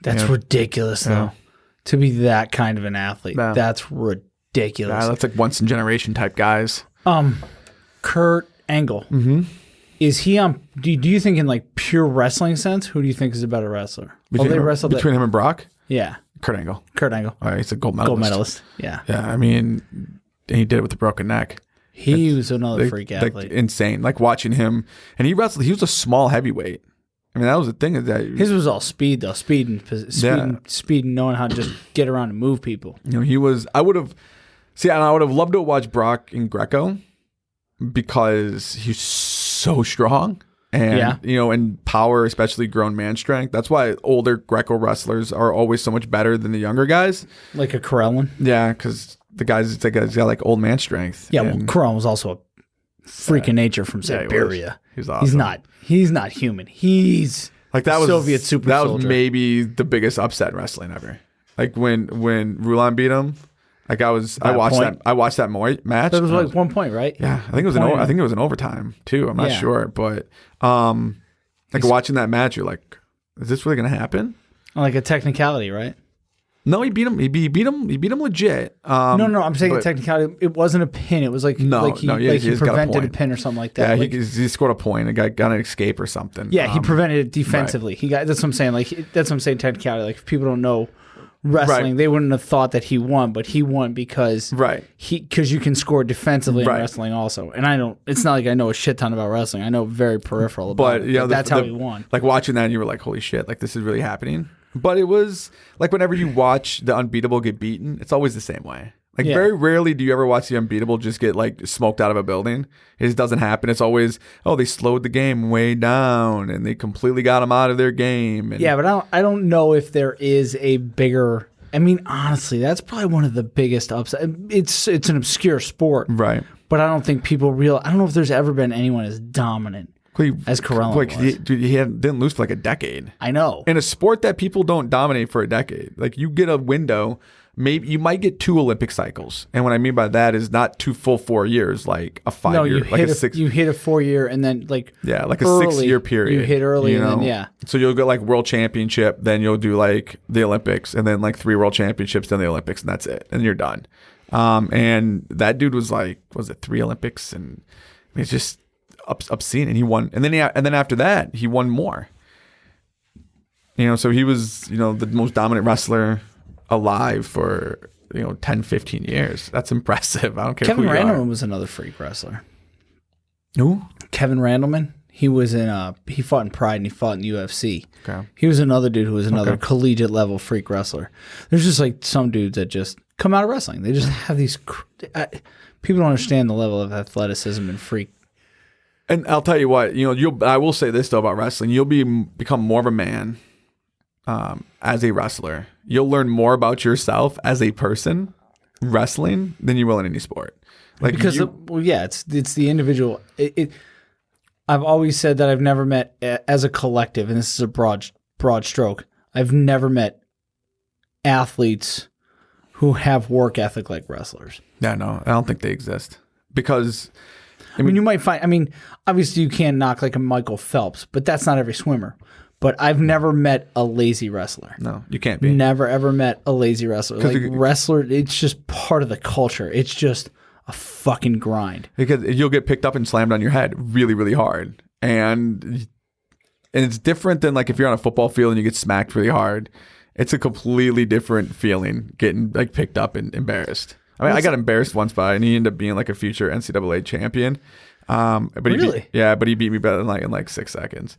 that's ridiculous, though, to be that kind of an athlete. Yeah. That's ridiculous. Yeah, that's like once in generation type guys. Kurt Angle. Mm-hmm. Is he on? Do you think in like pure wrestling sense, who do you think is a better wrestler? Between him and Brock? Yeah. Kurt Angle. Oh, he's a gold medalist. Yeah. Yeah, I mean, he did it with a broken neck. He was another freak athlete. Like, insane. Like watching him, and he wrestled. He was a small heavyweight, I mean, that was the thing is that His was all speed though, speed and knowing how to just get around and move people. he was. I would have loved to watch Brock in Greco because he's so strong. And, and power, especially grown man strength. That's why older Greco wrestlers are always so much better than the younger guys. Like a Carellin? Yeah, because the guy's he's got like old man strength. Yeah, well, Carellin was also a freak of nature from Siberia. He's awesome. He's not human. He's like that was Soviet super That was soldier. maybe the biggest upset in wrestling ever. Like when Rulon beat him. Like I watched that match. That was like 1 point, right? Yeah, I think it was an overtime too. I'm not sure, but watching that match, you're like, is this really gonna happen? Like a technicality, right? No, he beat him. He beat him legit. No. I'm saying a technicality. It wasn't a pin. It was like he prevented a pin or something like that. Yeah, he scored a point. A guy got an escape or something. Yeah, he prevented it defensively. Right. That's what I'm saying. That's what I'm saying. Technicality. Like if people don't know wrestling, they wouldn't have thought that he won, but he won because because you can score defensively in wrestling also. And I don't. It's not like I know a shit ton about wrestling. I know very peripheral about it. But that's how he won. Like watching that, and you were like, "Holy shit! Like this is really happening." But it was like whenever you watch the Unbeatable get beaten, it's always the same way. Like very rarely do you ever watch the Unbeatable just get like smoked out of a building. It just doesn't happen. It's always, they slowed the game way down and they completely got them out of their game. And but I don't know if there is a bigger. I mean, honestly, that's probably one of the biggest upsets. It's an obscure sport, right? But I don't think people I don't know if there's ever been anyone as dominant as Carellin was. He didn't lose for like a decade. I know. In a sport that people don't dominate for a decade, like you get a window. Maybe you might get 2 Olympic cycles, and what I mean by that is not 2 full 4 years, like a 5 year, like a 6. You hit a 4 year, and then like a 6 year period. You hit early, and then So you'll get like world championship, then you'll do like the Olympics, and then like 3 world championships, then the Olympics, and that's it, and you're done. And that dude was like, was it 3 Olympics, and it's just obscene, and he won, and then after that he won more. So he was the most dominant wrestler alive for 10, 15 years. That's impressive. I don't care. Kevin Randleman was another freak wrestler. Who? Kevin Randleman. He was he fought in Pride and he fought in UFC. Okay. He was another dude who was another collegiate level freak wrestler. There's just like some dudes that just come out of wrestling. They just have these people don't understand the level of athleticism and freak. And I'll tell you what, I will say this though about wrestling, you'll become more of a man as a wrestler. You'll learn more about yourself as a person wrestling than you will in any sport. Like because it's the individual. I've always said that I've never met as a collective, and this is a broad stroke. I've never met athletes who have work ethic like wrestlers. Yeah, no, I don't think they exist because. I mean, you might find. I mean, obviously you can't knock like a Michael Phelps, but that's not every swimmer. But I've never met a lazy wrestler. No, you can't be. Never ever met a lazy wrestler. Like wrestler, it's just part of the culture. It's just a fucking grind. Because you'll get picked up and slammed on your head really, really hard. And it's different than like if you're on a football field and you get smacked really hard. It's a completely different feeling getting like picked up and embarrassed. I mean, I got embarrassed once and he ended up being like a future NCAA champion. But really? But he beat me better than in like 6 seconds.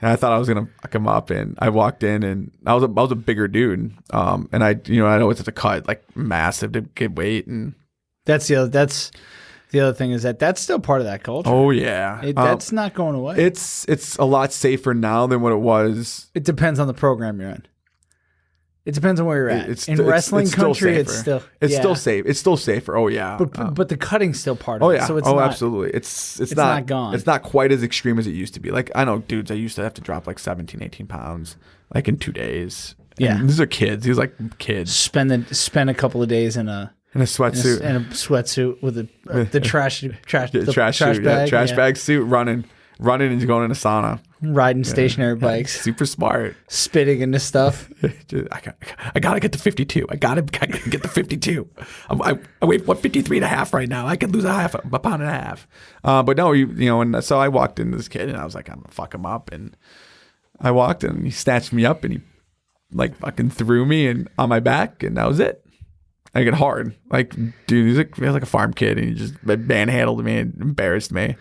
And I thought I was gonna fuck him up, and I walked in, and I was a bigger dude, and I know it's a cut like massive to get weight, and that's the other thing is that's still part of that culture. Oh yeah, that's not going away. It's a lot safer now than what it was. It depends on the program you're in. It depends on where you're at. In wrestling country, it's still safe. It's still safer. Oh yeah, but the cutting's still part of it. Yeah. So it's absolutely. It's not gone. It's not quite as extreme as it used to be. Like I know dudes I used to have to drop like 17, 18 pounds like in 2 days. Yeah, and these are kids. These are like kids. Spend a couple of days in a sweatsuit. In a sweatsuit with the trash bag suit running and going in a sauna. Riding stationary bikes. Super smart. Spitting into stuff. I gotta get to 52. I gotta get to 52. I weigh 153 and a half right now. I could lose a pound and a half. But no, and so I walked into this kid and I was like, I'm gonna fuck him up. And I walked and he snatched me up and he like fucking threw me and on my back and that was it. I get hard. Like, dude, he was like a farm kid and he just manhandled me and embarrassed me.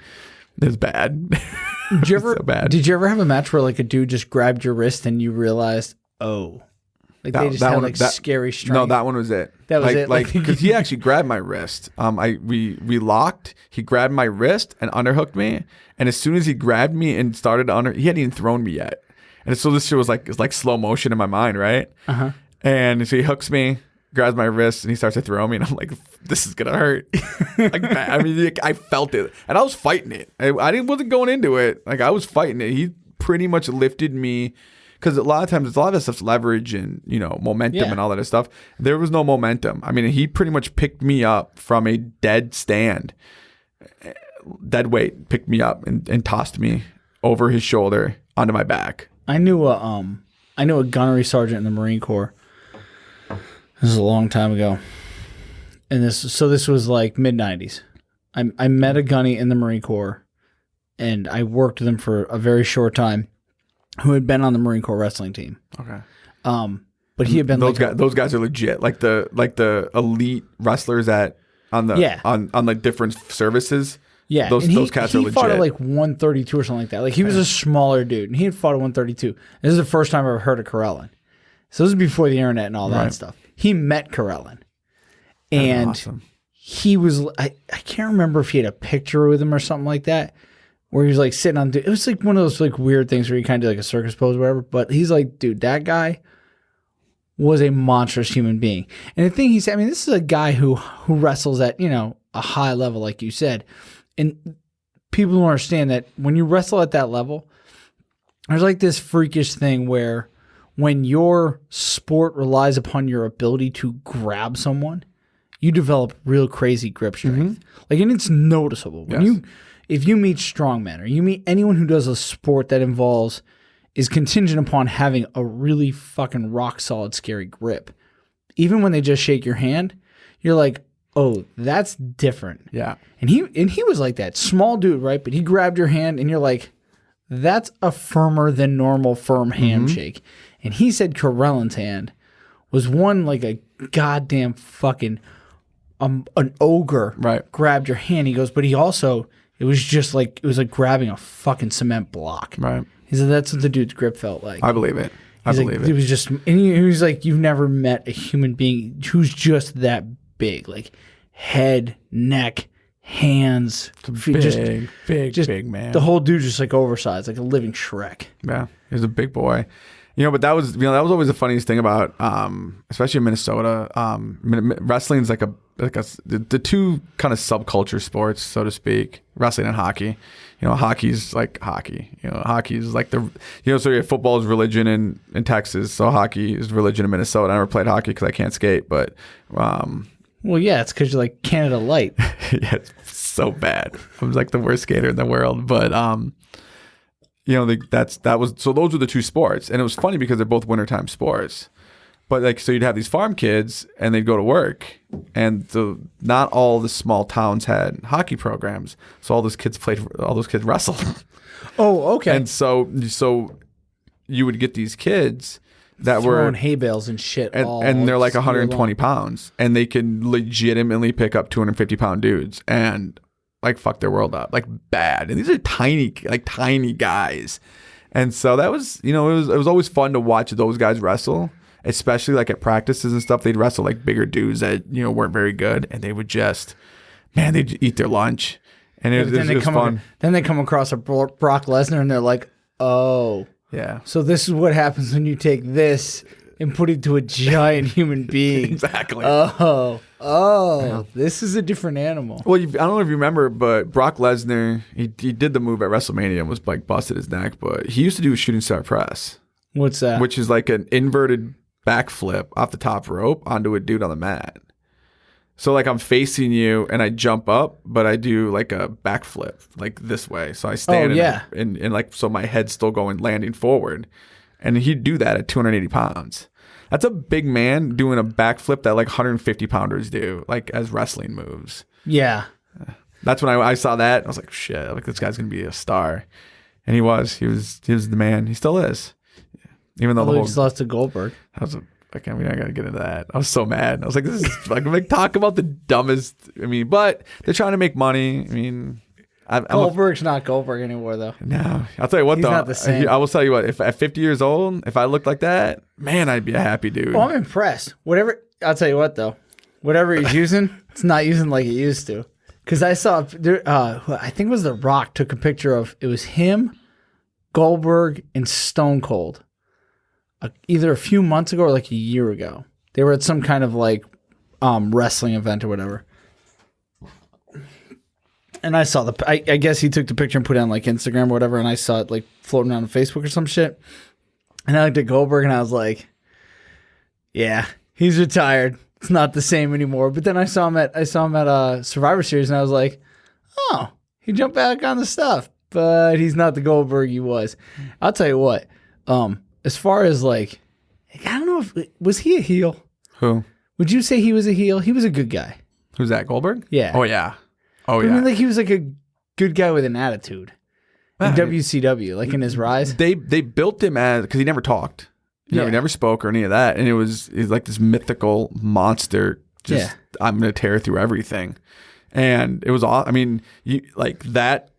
It's bad. Did you ever So bad. Did you ever have a match where like a dude just grabbed your wrist and you realized, oh, like they just had like scary strength? No, that one was it. That was like, it? Like, because he actually grabbed my wrist. We locked. He grabbed my wrist and underhooked me. And as soon as he grabbed me and started to he hadn't even thrown me yet. And so this shit was like, it's like slow motion in my mind, right? Uh-huh. And so he hooks me, grabs my wrist, and he starts to throw me. And I'm like, this is gonna hurt. Like, I mean, I felt it, and I was fighting it. Wasn't going into it. Like, I was fighting it. He pretty much lifted me, because a lot of times, a lot of this stuff's leverage and momentum and all that stuff. There was no momentum. I mean, he pretty much picked me up from a dead stand, dead weight, picked me up and tossed me over his shoulder onto my back. I knew a gunnery sergeant in the Marine Corps. This is a long time ago. And this was like mid-90s. I met a gunny in the Marine Corps, and I worked with him for a very short time, who had been on the Marine Corps wrestling team. Okay. But he had been those guys are legit. Like the elite wrestlers on like different services. Yeah, those cats are legit. He fought at like 132 or something like that. Like, he was a smaller dude, and he had fought at 132. This is the first time I ever heard of Karelin. So this is before the internet and all that stuff. He met Karelin. And awesome. He was, I can't remember if he had a picture with him or something like that, where he was like sitting on, it was like one of those like weird things where you kind of do like a circus pose or whatever. But he's like, dude, that guy was a monstrous human being. And the thing he said, I mean, this is a guy who wrestles at, a high level, like you said. And people don't understand that when you wrestle at that level, there's like this freakish thing where when your sport relies upon your ability to grab someone, you develop real crazy grip strength. Mm-hmm. Like, and it's noticeable. When if you meet strongmen or you meet anyone who does a sport that is contingent upon having a really fucking rock solid, scary grip, even when they just shake your hand, you're like, oh, that's different. Yeah. And he was like that. Small dude, right? But he grabbed your hand and you're like, that's a firmer than normal firm handshake. Mm-hmm. And he said Karelin's hand was one like a goddamn fucking an ogre grabbed your hand. He goes, but he also, it was like grabbing a fucking cement block. Right. He said that's what the dude's grip felt like. I believe it. It was just, and he was like, you've never met a human being who's just that big, like head, neck, hands, big man. The whole dude just like oversized, like a living Shrek. Yeah, he was a big boy. But that was always the funniest thing about, especially in Minnesota. Wrestling is like the two kind of subculture sports, so to speak. Wrestling and hockey. Hockey's like hockey. Hockey's like so football is religion in Texas, so hockey is religion in Minnesota. I never played hockey because I can't skate, but well, yeah, it's because you're like Canada Light. Yeah, it's so bad. I was like the worst skater in the world, but those were the two sports, and it was funny because they're both wintertime sports. But like, so you'd have these farm kids, and they'd go to work, and not all the small towns had hockey programs, so all those kids wrestled. Oh, okay. And so you would get these kids that throwing hay bales and shit, and they're like 120 pounds, and they can legitimately pick up 250-pound dudes and like fuck their world up, like bad. And these are tiny guys, and so that was it was always fun to watch those guys wrestle. Especially like at practices and stuff, they'd wrestle like bigger dudes that weren't very good, and they would just, they'd eat their lunch, and it was fun. Then they come across a Brock Lesnar, and they're like, oh, yeah. So this is what happens when you take this and put it to a giant human being. Exactly. Oh, this is a different animal. Well, I don't know if you remember, but Brock Lesnar, he did the move at WrestleMania and was like busted his neck, but he used to do a shooting star press. What's that? Which is like an inverted backflip off the top rope onto a dude on the mat. So like I'm facing you and I jump up, but I do like a backflip like this way. So I stand and like, so my head's still landing forward, and he'd do that at 280 pounds. That's a big man doing a backflip that like 150 pounders do, like as wrestling moves. Yeah. That's when I saw that. I was like, shit, like this guy's going to be a star. And he was the man. He still is. Even though he just lost to Goldberg. We're not gonna get into that. I was so mad. I was like, this is like talk about the dumbest. I mean, but they're trying to make money. I mean, Goldberg's not Goldberg anymore, though. No, I'll tell you what, He's though. not the same. I will tell you what. If at 50 years old, if I looked like that, man, I'd be a happy dude. Well, I'm impressed. I'll tell you what, though. Whatever he's using, it's not using like it used to. Because I saw, I think it was The Rock took a picture of, it was him, Goldberg, and Stone Cold. Either a few months ago or like a year ago. They were at some kind of like wrestling event or whatever. And I saw I guess he took the picture and put it on like Instagram or whatever, and I saw it like floating around on Facebook or some shit. And I looked at Goldberg and I was like, yeah, he's retired. It's not the same anymore. But then I saw him at Survivor Series and I was like, oh, he jumped back on the stuff, but he's not the Goldberg he was. I'll tell you what, as far as like, I don't know was he a heel? Who? Would you say he was a heel? He was a good guy. Who's that, Goldberg? Yeah. Oh, yeah. Oh, yeah. I mean, like he was like a good guy with an attitude in WCW, like in his rise. They built him as, because he never talked. He never spoke or any of that. And he's like this mythical monster. Just, I'm going to tear through everything. And it was awesome. I mean, like that,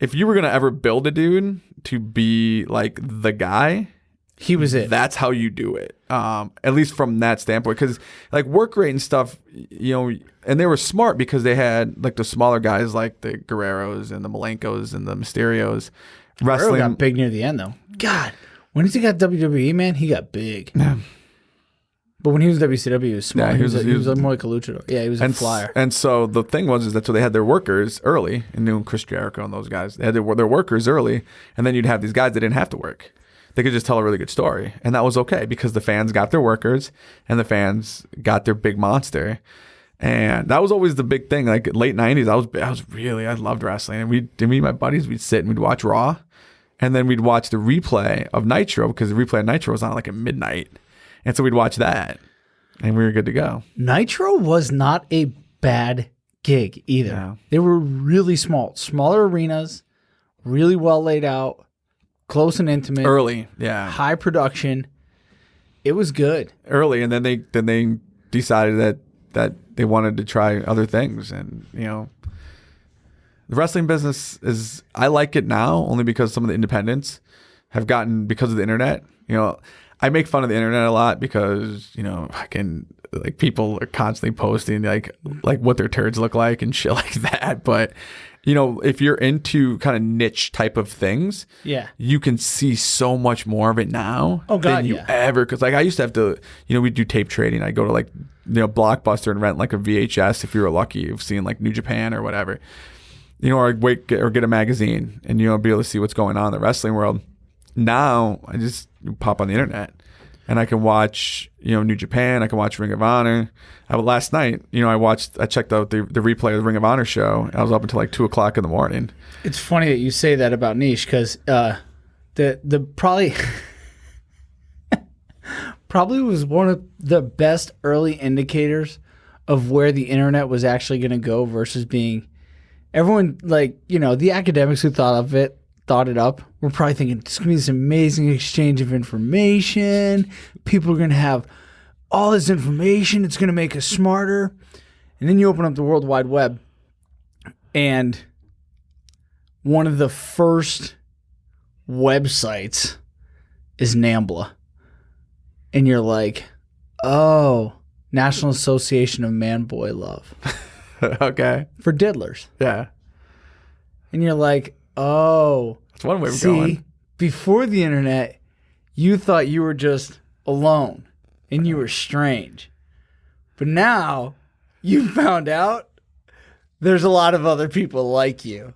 if you were going to ever build a dude to be like the guy, he was it. That's how you do it. At least from that standpoint. Because like work rate and stuff, and they were smart because they had like the smaller guys like the Guerreros and the Malenkos and the Mysterios. Guerrero got big near the end though. God, when he got WWE, man, he got big. Yeah. But when he was WCW, he was small. Yeah, he was more like a luchador. Yeah, he was a flyer. And so the thing was that so they had their workers early, and knew Chris Jericho and those guys. They had their workers early, and then you'd have these guys that didn't have to work. They could just tell a really good story, and that was okay because the fans got their workers, and the fans got their big monster, and that was always the big thing. Like late '90s, I loved wrestling, and me and my buddies, we'd sit and we'd watch Raw, and then we'd watch the replay of Nitro because the replay of Nitro was on like at midnight. And so we'd watch that, and we were good to go. Nitro was not a bad gig either. No. They were really smaller arenas, really well laid out, close and intimate. Early, yeah. High production. It was good. Early, and then they decided that they wanted to try other things. And, the wrestling business is, I like it now only because some of the independents have gotten, because of the internet, I make fun of the internet a lot because, people are constantly posting like what their turds look like and shit like that. But, if you're into kind of niche type of things, you can see so much more of it now than you ever. Because I used to have to, we do tape trading. I go to Blockbuster and rent like a VHS if you were lucky of seeing like New Japan or whatever, or get a magazine and, be able to see what's going on in the wrestling world. Now I just pop on the internet and I can watch, New Japan. I can watch Ring of Honor. Last night, I checked out the replay of the Ring of Honor show. I was up until like 2:00 in the morning. It's funny that you say that about niche because the probably was one of the best early indicators of where the internet was actually going to go versus being everyone the academics who thought it up, we're probably thinking it's going to be this amazing exchange of information. People are going to have all this information. It's going to make us smarter. And then you open up the World Wide Web, and one of the first websites is NAMBLA. And you're like, oh, National Association of Man-Boy Love. Okay. For diddlers. Yeah. And you're like, oh. That's one way of going. Before the internet, you thought you were just alone and you were strange. But now you found out there's a lot of other people like you.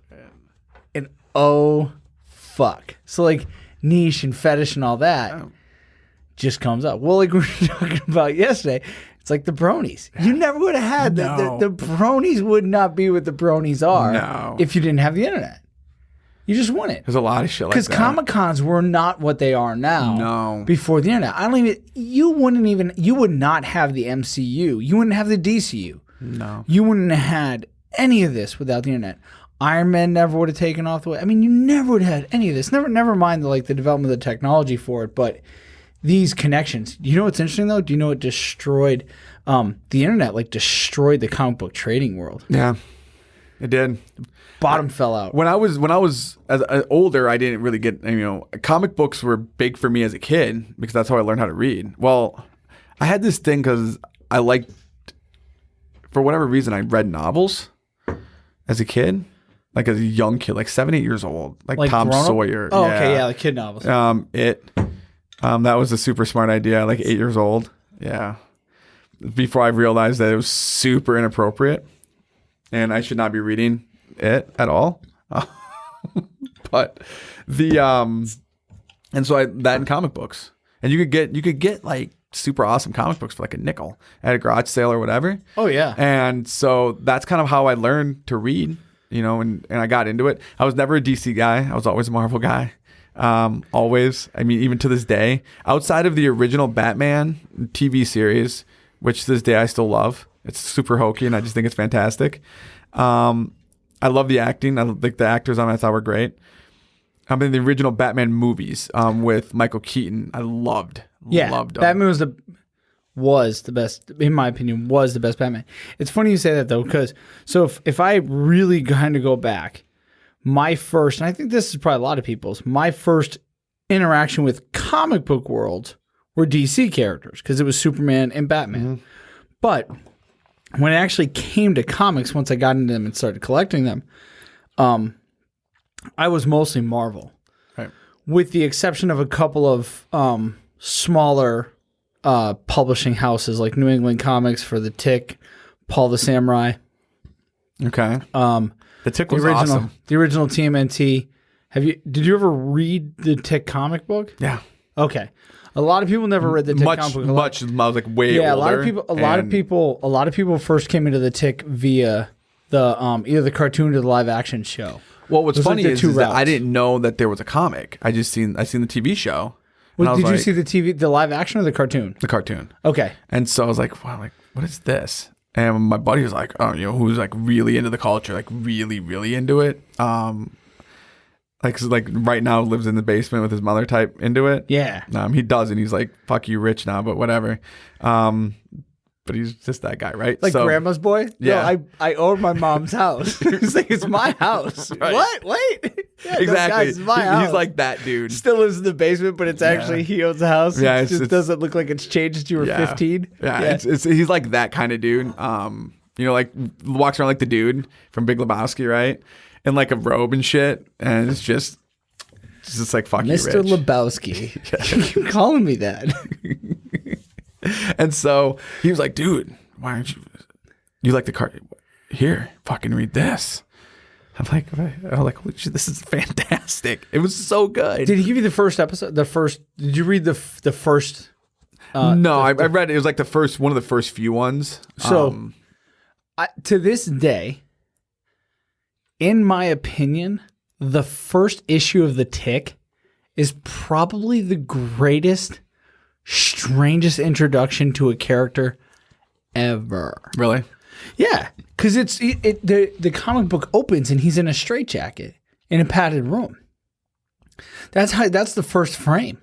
And oh, fuck. So like niche and fetish and all that just comes up. Well, like we were talking about yesterday, it's like the bronies. You never would have had the bronies would not be what the bronies are if you didn't have the internet. You just wouldn't. There's a lot of shit like that. Because Comic-Cons were not what they are now before the internet. You would not have the MCU. You wouldn't have the DCU. No. You wouldn't have had any of this without the internet. Iron Man never would have taken off the way. You never would have had any of this. Never mind the development of the technology for it, but these connections. You know what's interesting though? Do you know it destroyed the internet? Destroyed the comic book trading world. Yeah. It did. Bottom fell out. When I was older, I didn't really get, comic books were big for me as a kid because that's how I learned how to read. Well, I had this thing because I liked, for whatever reason, I read novels as a kid, like as a young kid, like 7, 8 years old, like Tom Sawyer. Oh, okay, yeah, like kid novels. That was a super smart idea. Like 8 years old. Yeah. Before I realized that it was super inappropriate and I should not be reading it at all. But and so that in comic books, and you could get like super awesome comic books for like a nickel at a garage sale or whatever. Oh yeah. And so that's kind of how I learned to read, and I got into it. I was never a DC guy. I was always a Marvel guy. Always. I mean, even to this day, outside of the original Batman TV series, which to this day I still love. It's super hokey and I just think it's fantastic. I love the acting. I like the actors on it. I thought were great. I mean, the original Batman movies with Michael Keaton, I loved. Yeah, loved them. Batman was the best, in my opinion, was the best Batman. It's funny you say that though, because if I really kind of go back, my first, and I think this is probably a lot of people's, my first interaction with comic book worlds were DC characters because it was Superman and Batman. Mm-hmm. But when it actually came to comics, once I got into them and started collecting them, I was mostly Marvel, right, with the exception of a couple of smaller publishing houses like New England Comics for the Tick, Paul the Samurai. Okay. The Tick was awesome. The original TMNT. Did you ever read the Tick comic book? Yeah. Okay. A lot of people never read the Tick comic book. I was like way older. Yeah, a lot of people first came into the Tick via the either the cartoon or the live action show. Well, what's funny is that I didn't know that there was a comic. I seen the TV show. Well, did you see the live action or the cartoon? The cartoon. Okay. And so I was like, wow, like what is this? And my buddy was like, oh, who's like really into the culture, like really, really into it. Like right now lives in the basement with his mother type into it. Yeah. He doesn't. He's like, fuck you, rich now, but whatever. But he's just that guy, right? Like grandma's boy? Yeah. No, I own my mom's house. He's like, it's my house. Right. What? Wait. Yeah, exactly. No, guys, it's my house. He's like that dude. Still lives in the basement, but it's actually he owns the house. Yeah, it just doesn't look like it's changed since you were 15. Yeah. He's like that kind of dude. Like walks around like the dude from Big Lebowski, right? In like a robe and shit. And it's just like fuck Mr. you, Rich. Lebowski. You keep calling me that. And so he was like, dude, why aren't you like the card? Here, fucking read this. I'm like, holy shit, this is fantastic. It was so good. Did he give you the first episode? Did you read the first? No, I read it. It was like one of the first few ones. So to this day, in my opinion, the first issue of The Tick is probably the greatest, strangest introduction to a character ever. Really? Yeah, because the comic book opens and he's in a straitjacket in a padded room. That's the first frame,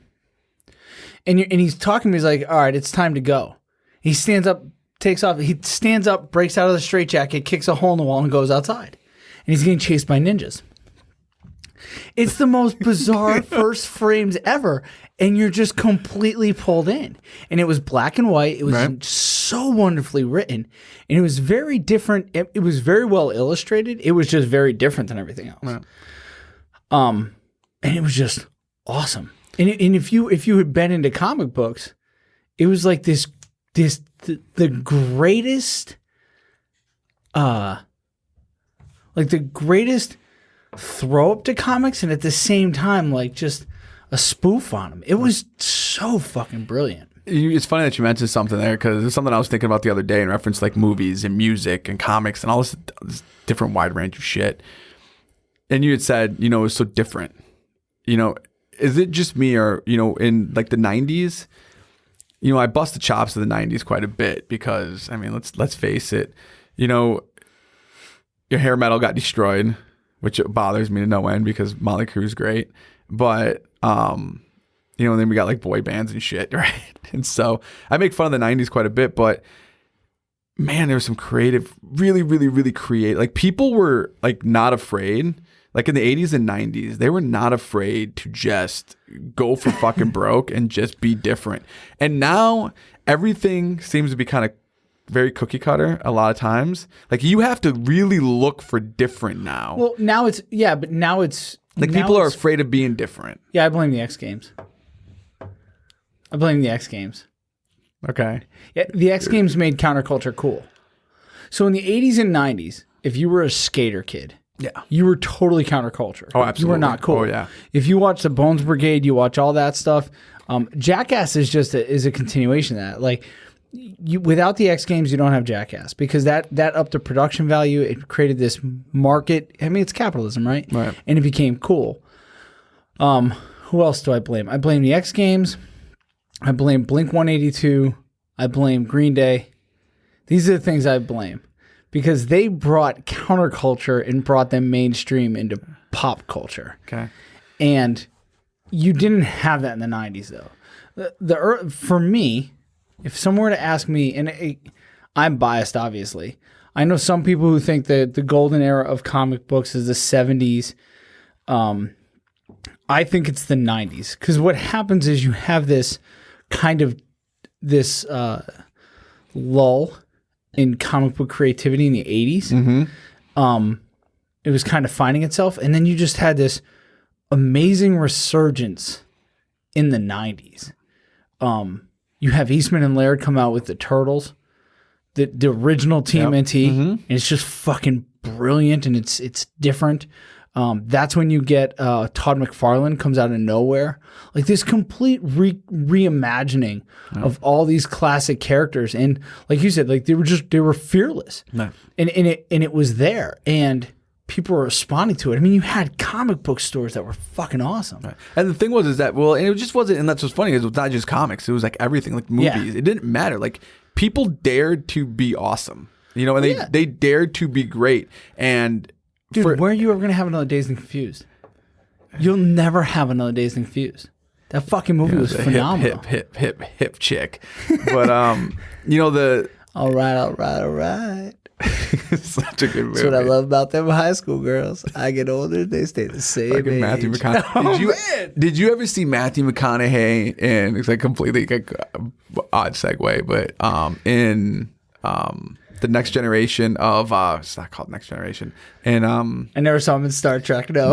and he's talking to me. He's like, "All right, it's time to go." He stands up, takes off. He stands up, breaks out of the straitjacket, kicks a hole in the wall, and goes outside. And he's getting chased by ninjas. It's the most bizarre first frames ever, and you're just completely pulled in. And it was black and white. It was so wonderfully written, and it was very different. It was very well illustrated. It was just very different than everything else. Right. And it was just awesome. And if you had been into comic books, it was like the greatest, throw up to comics, and at the same time, like just a spoof on them. It was so fucking brilliant. It's funny that you mentioned something there because it's something I was thinking about the other day in reference to like movies and music and comics and all this different wide range of shit. And you had said, it was so different. Is it just me or, in like the 90s, I bust the chops of the 90s quite a bit because, I mean, let's face it, your hair metal got destroyed, which bothers me to no end because Motley Crue's great. But, and then we got like boy bands and shit, right? And so I make fun of the 90s quite a bit, but man, there was some creative, really, really, really creative. Like people were like not afraid. Like in the 80s and 90s, they were not afraid to just go for fucking broke and just be different. And now everything seems to be kind of very cookie cutter a lot of times. Like you have to really look for different now. Well, now it's but now it's like now people are it's- afraid of being different. Yeah, I blame the X Games. I blame the X Games. Okay. Yeah, the X Games made counterculture cool. So in the 80s and 90s, if you were a skater kid, you were totally counterculture. Oh, absolutely. You were not cool. Oh, yeah. If you watch the Bones Brigade, you watch all that stuff. Jackass is just a continuation of that. Like, without the X Games, you don't have Jackass because that upped the production value. It created this market. I mean, it's capitalism, right? Right. And it became cool. Who else do I blame? I blame the X Games. I blame Blink-182. I blame Green Day. These are the things I blame because they brought counterculture and brought them mainstream into pop culture. Okay. And you didn't have that in the 90s, though. For me, if someone were to ask me, and I'm biased, obviously. I know some people who think that the golden era of comic books is the 70s. I think it's the 90s. Because what happens is you have this kind of lull in comic book creativity in the 80s. Mm-hmm. It was kind of finding itself. And then you just had this amazing resurgence in the 90s. You have Eastman and Laird come out with the Turtles, the original TMNT, and it's just fucking brilliant and it's different. That's when you get Todd McFarlane comes out of nowhere, like this complete reimagining of all these classic characters, and like you said, like they were fearless, and it was there, and people were responding to it. I mean, you had comic book stores that were fucking awesome. Right. And the thing was that and it just wasn't, and that's what's funny, is it was not just comics. It was like everything, like movies. It didn't matter. Like people dared to be awesome, you know, and they dared to be great. And dude, where are you ever gonna have another Dazed and Confused? You'll never have another Dazed and Confused. That fucking movie was phenomenal. Hip chick. But you know the all right. Such a good movie. That's what I love about them high school girls. I get older, they stay the same age. Matthew McConaughey. Did you ever see Matthew McConaughey in, it's like completely like odd segue, but in the Next Generation of it's not called Next Generation. And I never saw him in Star Trek. No,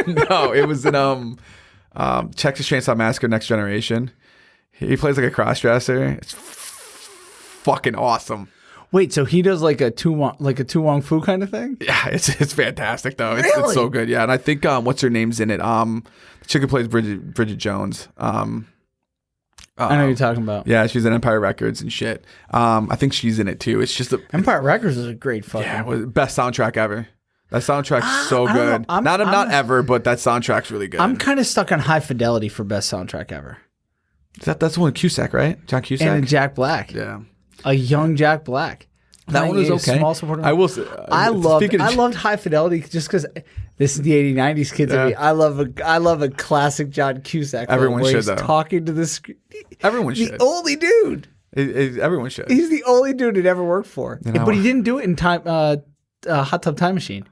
no, it was in Texas Chainsaw Massacre: Next Generation. He plays like a crossdresser. It's fucking awesome. Wait, so he does like a Tu Wong Fu kind of thing? Yeah, it's fantastic though. Really? It's so good. Yeah, and I think what's her name's in it? The chick who plays Bridget Jones. I know who you're talking about. Yeah, she's in Empire Records and shit. I think she's in it too. It's just Empire Records is a great fucking best soundtrack ever. That soundtrack's so good. Not ever, but that soundtrack's really good. I'm kind of stuck on High Fidelity for best soundtrack ever. That's the one with Cusack, right? John Cusack and Jack Black. Yeah. A young Jack Black. That one was okay. Small supporting. I will say, I loved High Fidelity just because this is the 80s, 90s kids. Yeah. I love a classic John Cusack. Everyone should, though. Talking to the screen. Everyone should. The only dude. Everyone should. He's the only dude it ever worked for. You know? But he didn't do it in Hot Tub Time Machine.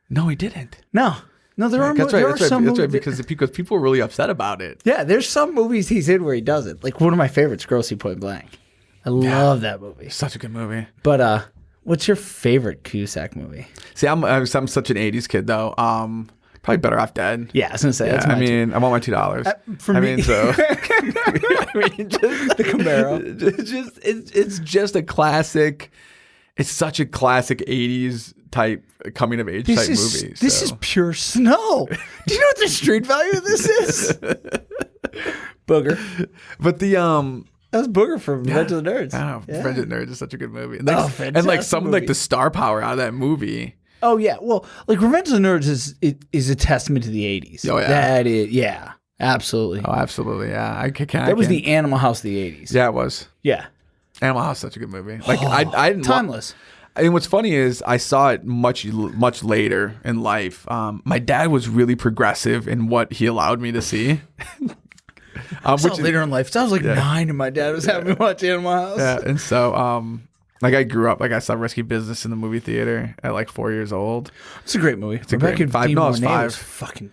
No, he didn't. No, there are some movies. That's right, because people were really upset about it. Yeah, there's some movies he's in where he does it. Like one of my favorites, Grossly Point Blank. I love that movie. Such a good movie. But what's your favorite Cusack movie? See, I'm such an 80s kid though. Probably Better Off Dead. Yeah, I was gonna say. Yeah, that's I mean, I want my $2. For me, just the Camaro. It's just a classic. It's such a classic 80s type coming of age type movie. This is pure snow. Do you know what the street value of this is? Booger. But that was Booger from Revenge of the Nerds. Oh, Revenge of the Nerds is such a good movie. And fantastic some movie. like the star power out of that movie. Oh yeah, well, like Revenge of the Nerds is a testament to the 80s. Oh yeah, that is, yeah, absolutely. Oh, absolutely, yeah. That was the Animal House of the 80s. Yeah, it was. Yeah, Animal House is such a good movie. Like I didn't timeless. And what's funny is I saw it much later in life. My dad was really progressive in what he allowed me to see. I saw it later in life. So I was like 9 and my dad was having me watch Animal House. Yeah, and so like I grew up, like I saw Risky Business in the movie theater at like 4 years old. It's a great movie. It's a great movie. No, it's 5. Was fucking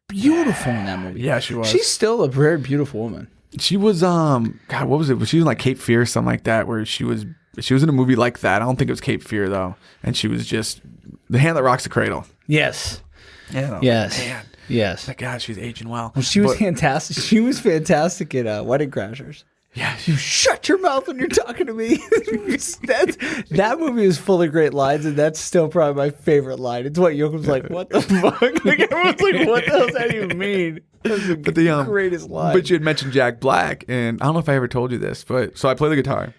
beautiful in that movie. Yeah, she was. She's still a very beautiful woman. She was God, what was it? She was in like Cape Fear or something like that, where she was in a movie like that. I don't think it was Cape Fear though. And she was just The Hand That Rocks the Cradle. Yes. Yeah. Yes. Man. Yes. Like, God, she's aging well. She was fantastic. She was fantastic in Wedding Crashers. Yeah. You shut your mouth when you're talking to me. That movie is full of great lines, and that's still probably my favorite line. It's what Yoakum's like, what the fuck? Like, everyone's like, what the hell does that even mean? That's the greatest line. But you had mentioned Jack Black, and I don't know if I ever told you this, but so I play the guitar.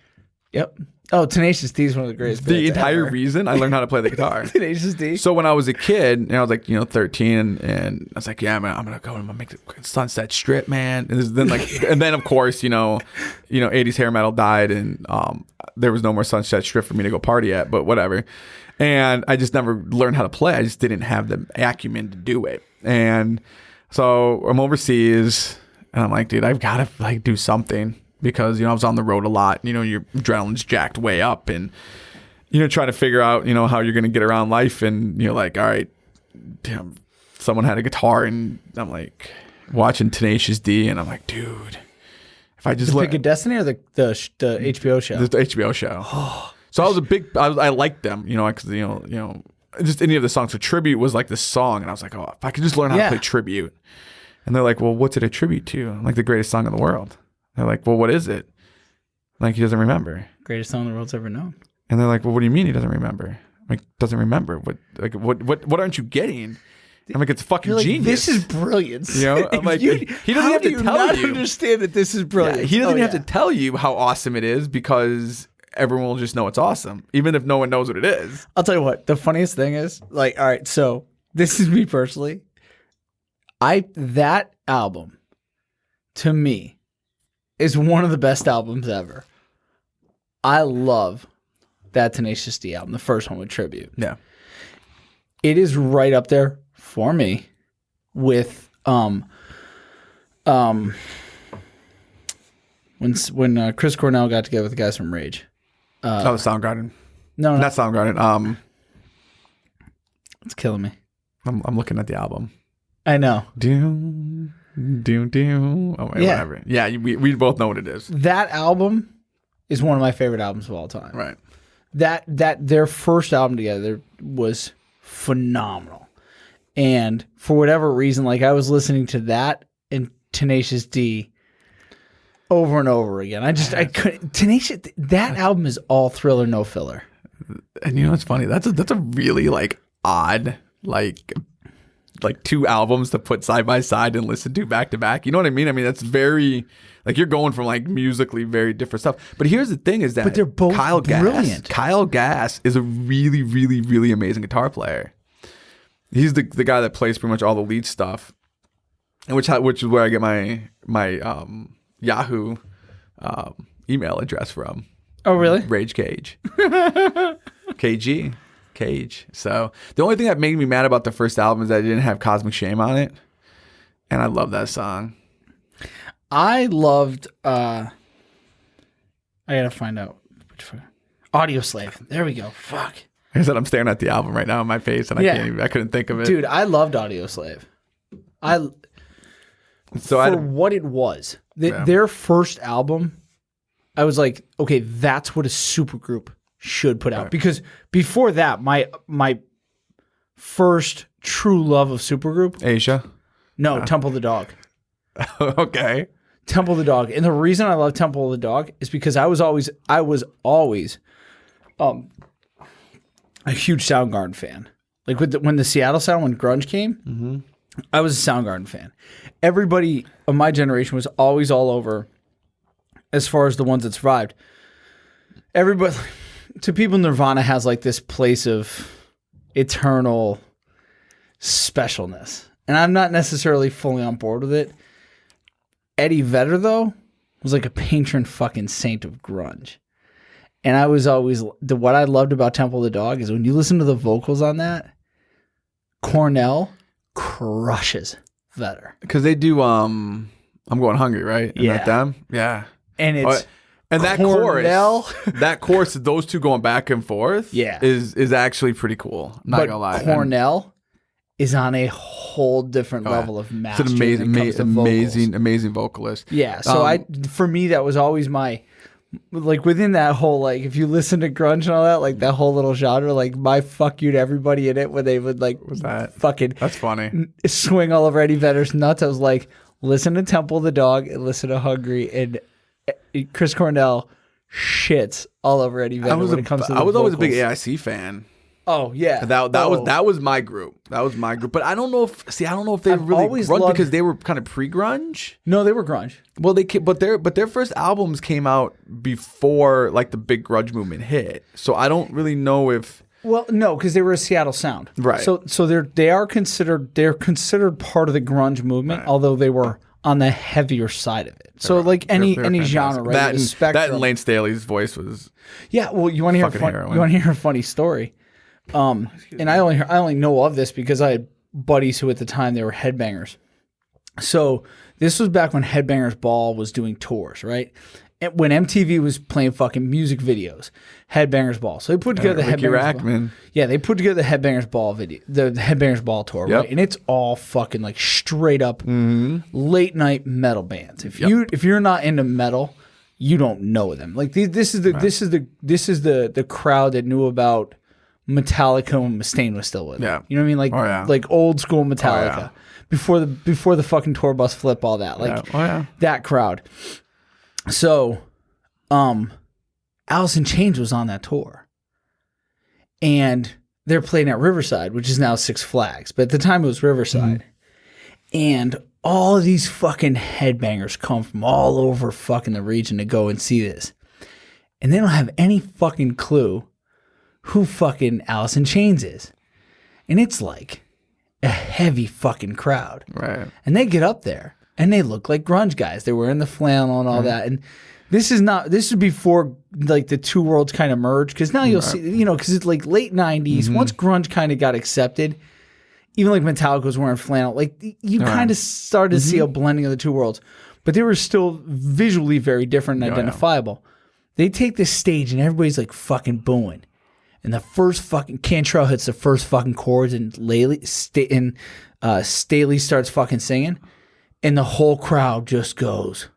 Yep. Oh, Tenacious D is one of the greatest. The entire reason I learned how to play the guitar. Tenacious D. So when I was a kid, and I was like, 13, and I was like, yeah, man, I'm gonna go and I'm gonna make the Sunset Strip, man. And then and then of course, 80s hair metal died, and there was no more Sunset Strip for me to go party at, but whatever. And I just never learned how to play. I just didn't have the acumen to do it. And so I'm overseas, and I'm like, dude, I've got to like do something. Because, I was on the road a lot, your adrenaline's jacked way up, and, trying to figure out, how you're going to get around life. And you're like, all right, damn, someone had a guitar, and I'm like watching Tenacious D, and I'm like, dude, if I just Pick a Destiny or the HBO show? The HBO show. So I was I liked them, because, just any of the songs. So Tribute was like the song, and I was like, oh, if I could just learn how to play Tribute. And they're like, well, what's it a tribute to? I'm like, the greatest song in the world. They're like, well, what is it? Like, he doesn't remember. Greatest song the world's ever known. And they're like, well, what do you mean he doesn't remember? I'm like, doesn't remember? What aren't you getting? I'm like, it's fucking genius. This is brilliance. I'm like, he doesn't have to tell you. Understand that this is brilliant. Yeah, he doesn't have to tell you how awesome it is, because everyone will just know it's awesome, even if no one knows what it is. I'll tell you what. The funniest thing is, like, all right, so this is me personally. That album, to me, is one of the best albums ever. I love that Tenacious D album, the first one with Tribute. Yeah. It is right up there for me with when Chris Cornell got together with the guys from Rage. Soundgarden. No, not Soundgarden. It's killing me. I'm looking at the album. I know. Doom. Oh, wait, whatever. Yeah, we both know what it is. That album is one of my favorite albums of all time. Right. That their first album together was phenomenal. And for whatever reason, like, I was listening to that and Tenacious D over and over again. I couldn't. Tenacious, that album is all Thriller, no filler. And what's funny? That's a really like odd like two albums to put side by side and listen to back to back. You know what I mean? I mean, that's very, like, you're going from like musically very different stuff. But here's the thing is that they're both brilliant. Kyle Gass is a really, really, really amazing guitar player. He's the guy that plays pretty much all the lead stuff, and which is where I get my Yahoo email address from. Oh, really? Rage Cage. KG. Cage. So the only thing that made me mad about the first album is that it didn't have Cosmic Shame on it, and I love that song. I loved I gotta find out which one. Audio Slave. There we go. Fuck. Like I said, I'm staring at the album right now in my face, and I couldn't think of it. Dude, I loved Audio Slave. What it was. Their first album, I was like, okay, that's what a supergroup should put out. Right. Because before that, my first true love of supergroup, Asia? No, Temple of the Dog. Okay. Temple of the Dog. And the reason I love Temple of the Dog is because I was always a huge Soundgarden fan. Like when the Seattle Sound, when grunge came, I was a Soundgarden fan. Everybody of my generation was always all over, as far as the ones that survived. Everybody, to people, Nirvana has like this place of eternal specialness. And I'm not necessarily fully on board with it. Eddie Vedder, though, was like a patron fucking saint of grunge. And I was always, what I loved about Temple of the Dog is when you listen to the vocals on that, Cornell crushes Vedder. Because they do, I'm going hungry, right? Isn't that them? Yeah. And it's and that Cornell. chorus, those two going back and forth, is actually pretty cool. I'm not gonna lie. Cornell is on a whole different level of mastery. It's an amazing vocalist. Yeah. So for me, that was always my, like, within that whole, like, if you listen to grunge and all that, like that whole little genre, like my fuck you to everybody in it when they would like fucking that's funny swing all over Eddie Vedder's nuts. I was like, listen to Temple the Dog and listen to Hungry, and Chris Cornell shits all over Eddie Vedder when it comes to the vocals. Always a big AIC fan. Oh yeah, that was my group. That was my group. But I don't know if they really grunge because they were kind of pre-grunge. No, they were grunge. Well, but their first albums came out before like the big grunge movement hit. So I don't really know if. Well, no, because they were a Seattle sound, right? So they're considered part of the grunge movement, right, although they were on the heavier side of it. So like any genre, right? That and Lane Staley's voice was. Yeah, well, you want to hear a funny story? And I only know of this because I had buddies who at the time they were headbangers. So this was back when Headbangers Ball was doing tours, right? And when MTV was playing fucking music videos, Headbangers Ball. So they put together the Headbangers Ball. Yeah, they put together the Headbangers Ball video, the Headbangers Ball tour, right? And it's all fucking like straight up late night metal bands. If you're not into metal, you don't know them. Like this is the crowd that knew about Metallica when Mustaine was still with them. You know what I mean? Like old school Metallica before the fucking tour bus flip, all that. Like that crowd. So, Alice in Chains was on that tour, and they're playing at Riverside, which is now Six Flags, but at the time it was Riverside. And all of these fucking headbangers come from all over fucking the region to go and see this, and they don't have any fucking clue who fucking Alice in Chains is. And it's like a heavy fucking crowd. Right. And they get up there and they look like grunge guys. They were in the flannel and all that. And this is before like the two worlds kind of merged. Cause now you'll see, cause it's like late 90s. Once grunge kind of got accepted, even like Metallica was wearing flannel, like you kind of started to see a blending of the two worlds, but they were still visually very different and identifiable. They take this stage and everybody's like fucking booing. And the first fucking Cantrell hits the first fucking chords, and Staley starts fucking singing, and the whole crowd just goes,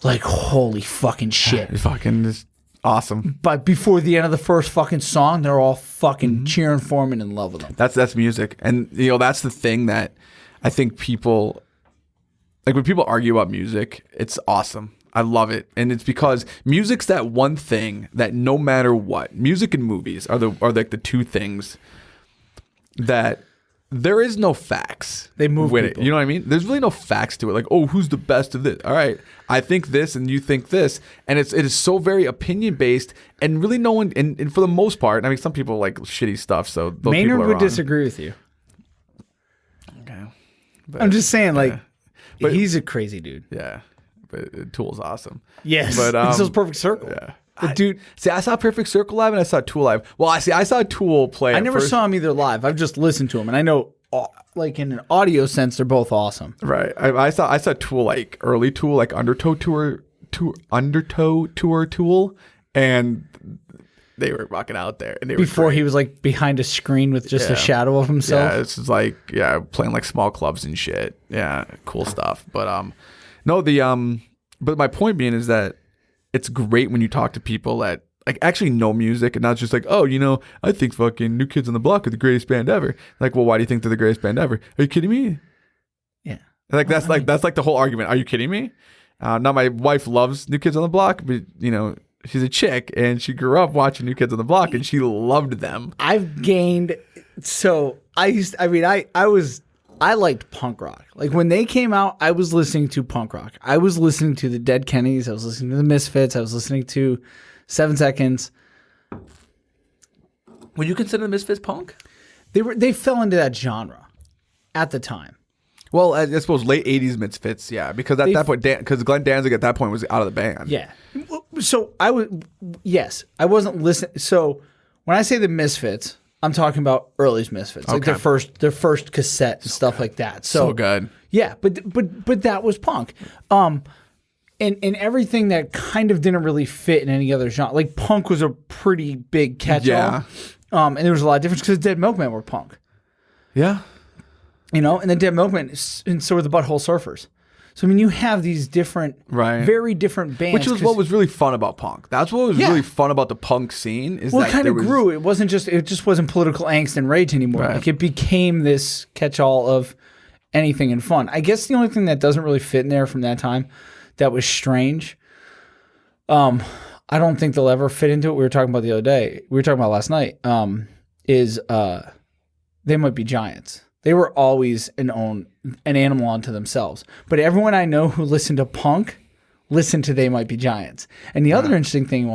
like holy fucking shit! It's fucking just awesome. But before the end of the first fucking song, they're all fucking cheering for him and in love with him. That's music, and that's the thing that I think people like when people argue about music. It's awesome. I love it. And it's because music's that one thing that no matter what, music and movies are like the two things that there is no facts. They move with people. It. You know what I mean? There's really no facts to it. Like, oh, who's the best of this? All right, I think this and you think this. And it is so very opinion based, and really no one, and for the most part, I mean, some people like shitty stuff, so those Maynard people are would wrong. Disagree with you. Okay. I'm just saying, like, but he's a crazy dude. Yeah. But Tool's awesome. Yes, but it's those Perfect Circle. Yeah, dude. See, I saw Perfect Circle live and I saw Tool live. Well, I saw Tool play. I never saw him either live. I've just listened to him, and I know, like in an audio sense, they're both awesome. Right. I saw Tool like early Tool, like Undertow tour Tool, and they were rocking out there. And before he was like behind a screen with just a shadow of himself. Yeah, it's like playing like small clubs and shit. Yeah, cool stuff. But no, but my point being is that it's great when you talk to people that like actually know music and not just like, oh, I think fucking New Kids on the Block are the greatest band ever. Like, well, why do you think they're the greatest band ever? Are you kidding me? Yeah. Like that's like the whole argument. Are you kidding me? Now my wife loves New Kids on the Block, but she's a chick and she grew up watching New Kids on the Block and she loved them. I've gained I liked punk rock. Like when they came out, I was listening to punk rock. I was listening to the Dead Kennedys. I was listening to the Misfits. I was listening to 7 Seconds. Would you consider the Misfits punk? They fell into that genre at the time. Well, I suppose late 80s Misfits, yeah. Because at that point, because Glenn Danzig at that point was out of the band. Yeah. So I wasn't listening. So when I say the Misfits, I'm talking about early Misfits, like their first cassette and stuff like that. So good. Yeah, but that was punk. And everything that kind of didn't really fit in any other genre. Like punk was a pretty big catch-all. Yeah. And there was a lot of difference because Dead Milkmen were punk. Yeah. You know, and then Dead Milkmen, and so were the Butthole Surfers. So I mean, you have these different, very different bands. Which was what was really fun about punk. That's what was really fun about the punk scene. Is that it kind of grew. It just wasn't political angst and rage anymore. Right. Like it became this catch-all of anything and fun. I guess the only thing that doesn't really fit in there from that time that was strange. I don't think they'll ever fit into it. We were talking about the other day. We were talking about last night. Is They Might Be Giants. They were always an animal unto themselves. But everyone I know who listened to punk listened to They Might Be Giants. And the other interesting thing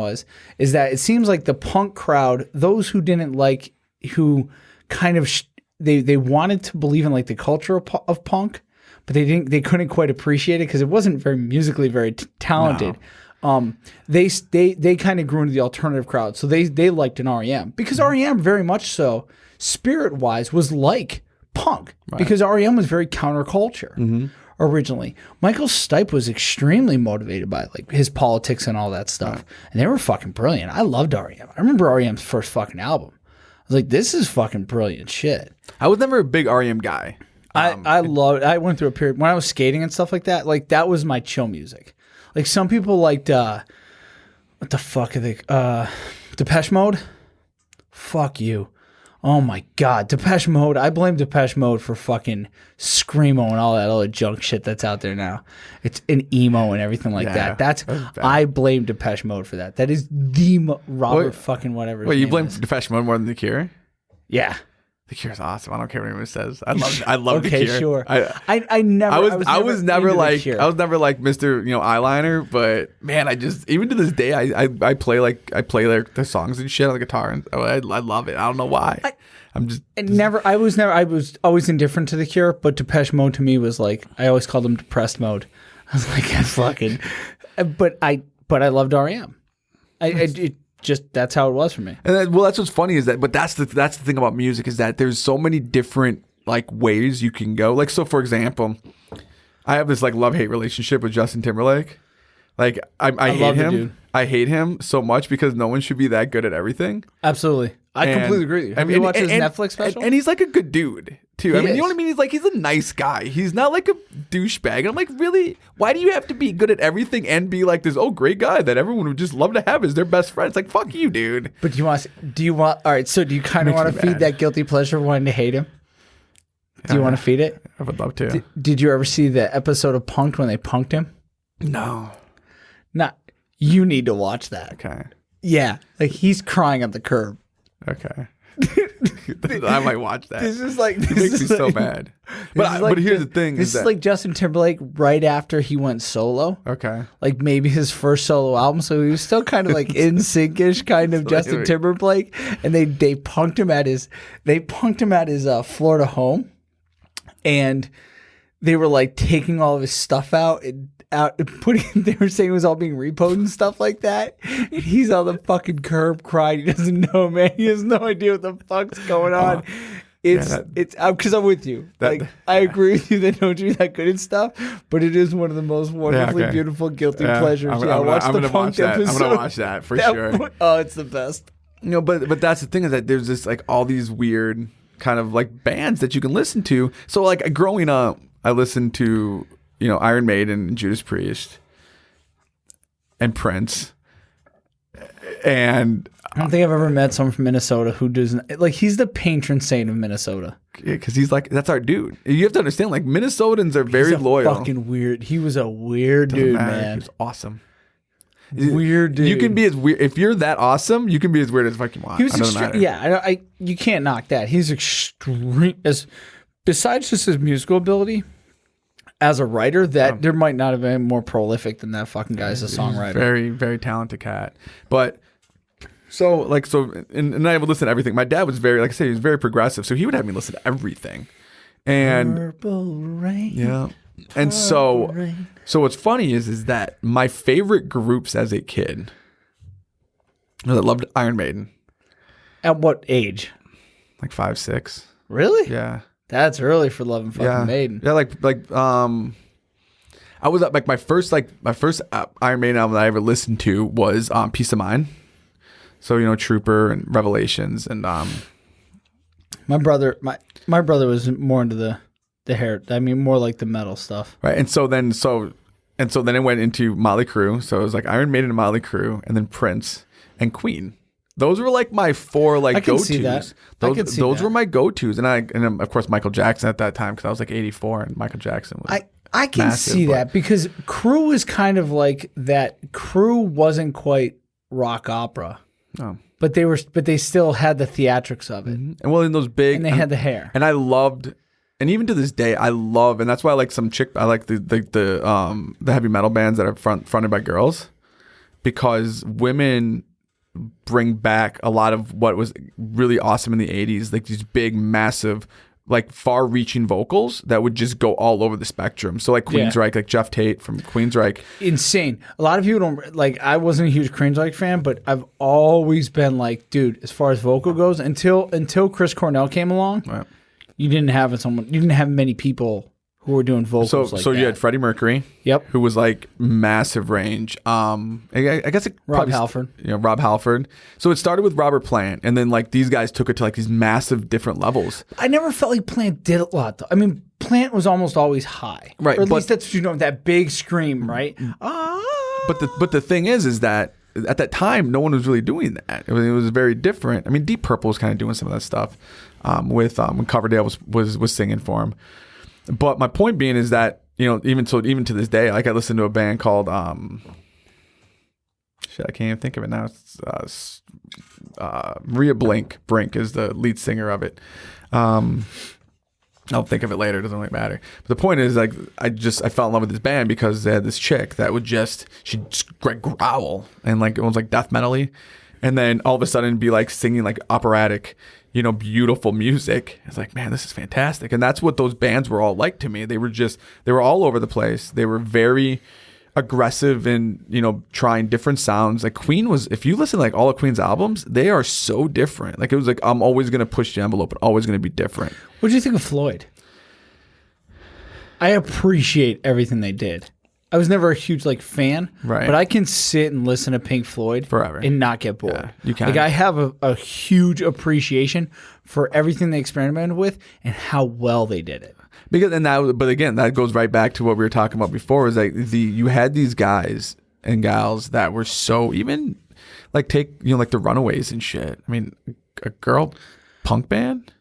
is that it seems like the punk crowd, those who didn't like, who kind of they wanted to believe in like the culture of punk, but they couldn't quite appreciate it because it wasn't very musically very talented. No. They kind of grew into the alternative crowd, so they liked an REM because REM very much so spirit wise was like punk because REM was very counterculture originally. Michael Stipe was extremely motivated by like his politics and all that stuff, and they were fucking brilliant. I loved REM. I remember REM's first fucking album. I was like, this is fucking brilliant shit. I was never a big REM guy. I went through a period when I was skating and stuff like that. Like that was my chill music. Like some people liked what the fuck are they? Depeche Mode. Fuck you. Oh my God, Depeche Mode. I blame Depeche Mode for fucking screamo and all that other junk shit that's out there now. It's an emo and everything like that. I blame Depeche Mode for that. That is the Robert fucking whatever. Wait, you blame Depeche Mode more than The Cure? Yeah. The Cure's awesome. I don't care what anyone says. I love The Cure. Okay, sure. I was never like Mr. Eyeliner, but man, I just even to this day I play their songs and shit on the guitar and I love it. I don't know why. I was always indifferent to The Cure, but Depeche Mode to me was like I always called them depressed mode. I was like but I loved REM. Just that's how it was for me. And that's what's funny is that, but that's the thing about music is that there's so many different like ways you can go. Like so, for example, I have this like love-hate relationship with Justin Timberlake. Like I hate him. Dude. I hate him so much because no one should be that good at everything. Absolutely, I completely agree with you. Have you watched his Netflix special? And he's like a good dude too. You know what I mean? He's a nice guy. He's not like a douchebag. And I'm like, really? Why do you have to be good at everything and be like this great guy that everyone would just love to have as their best friend? It's like, fuck you, dude. But do you want all right, so do you kind of want to feed that guilty pleasure of wanting to hate him? Do you want to feed it? I would love to. Did you ever see the episode of Punk'd when they punked him? No. You need to watch that. Okay. Yeah. Like he's crying on the curb. Okay. I might watch that. This is like it makes me so mad. But here's the thing: this is like Justin Timberlake right after he went solo. Okay, like maybe his first solo album, so he was still kind of like in sync-ish kind of Justin Timberlake, and they punked him at his Florida home, and they were like taking all of his stuff out and putting. They were saying it was all being repoed and stuff like that. And he's on the fucking curb crying. He doesn't know, man. He has no idea what the fuck's going on. It's because I'm with you. I agree with you that don't do that good and stuff, but it is one of the most wonderfully beautiful guilty pleasures. I'm gonna watch that for sure. Oh, it's the best. But that's the thing is that there's this like all these weird kind of like bands that you can listen to. So like growing up, I listened to Iron Maiden, Judas Priest, and Prince, and I don't think I've ever met someone from Minnesota who doesn't like. He's the patron saint of Minnesota. Yeah, because he's like that's our dude. You have to understand, like Minnesotans are very loyal. Fucking weird. He was a weird dude, man. He was awesome. Weird dude. You can be as weird if you're that awesome. You can be as weird as fucking want. He was extreme. Yeah, you can't knock that. He's extreme. Besides just his musical ability. As a writer, there might not have been more prolific than that fucking guy as a songwriter. Very, very talented cat. But and I would listen to everything. My dad was very, like I said, he was very progressive, so he would have me listen to everything. And Purple Rain. Yeah. And so what's funny is that my favorite groups as a kid, I loved Iron Maiden. At what age? like 5, 6. Really? Yeah. That's early for Love and Fucking Maiden. Yeah, I was like my first Iron Maiden album that I ever listened to was Peace of Mind. So Trooper and Revelations and my brother was more into the hair. I mean, more like the metal stuff. Right, and so then it went into Motley Crue. So it was like Iron Maiden and Motley Crue, and then Prince and Queen. Those were like my 4 like go-tos. See that. Those were my go-tos, and of course Michael Jackson at that time because I was like 84, and Michael Jackson was. I can massive, see that because Crue is kind of like that. Crue wasn't quite rock opera. Oh. But they still had the theatrics of it. And well, in those big, and they had the hair. And I loved, and even to this day, I love, and that's why I like I like the heavy metal bands that are fronted by girls, because women bring back a lot of what was really awesome in the 80s, like these big, massive, like far-reaching vocals that would just go all over the spectrum. So like Queensryche, like Jeff Tate from Queensryche. Insane. A lot of people don't like. I wasn't a huge Queensryche fan, but I've always been like, dude, as far as vocal goes, until Chris Cornell came along, Right. You didn't have many people who were doing vocals. So you had Freddie Mercury, yep, who was like massive range. I guess Rob Halford. Rob Halford. So it started with Robert Plant, and then like these guys took it to like these massive different levels. I never felt like Plant did a lot though. I mean, Plant was almost always high, right? Or at least that's that big scream, right? But the thing is that at that time, no one was really doing that. It was very different. I mean, Deep Purple was kind of doing some of that stuff with when Coverdale was singing for him. But my point being is that even to this day, like I listened to a band called shit, I can't even think of it now. It's Maria Brink is the lead singer of it. I'll think of it later. It doesn't really matter. But the point is, like, I fell in love with this band because they had this chick that would she'd just growl and like it was like death metal-y, and then all of a sudden be like singing like operatic, beautiful music. It's like, man, this is fantastic. And that's what those bands were all like to me. They were all over the place. They were very aggressive in, trying different sounds. Like Queen was, if you listen to like all of Queen's albums, they are so different. Like it was like, I'm always going to push the envelope and always going to be different. What do you think of Floyd? I appreciate everything they did. I was never a huge fan, right? But I can sit and listen to Pink Floyd forever and not get bored. Yeah, you can. Like I have a huge appreciation for everything they experimented with and how well they did it. But again, that goes right back to what we were talking about before. Is like you had these guys and gals that were so even like like the Runaways and shit. I mean, a girl punk band.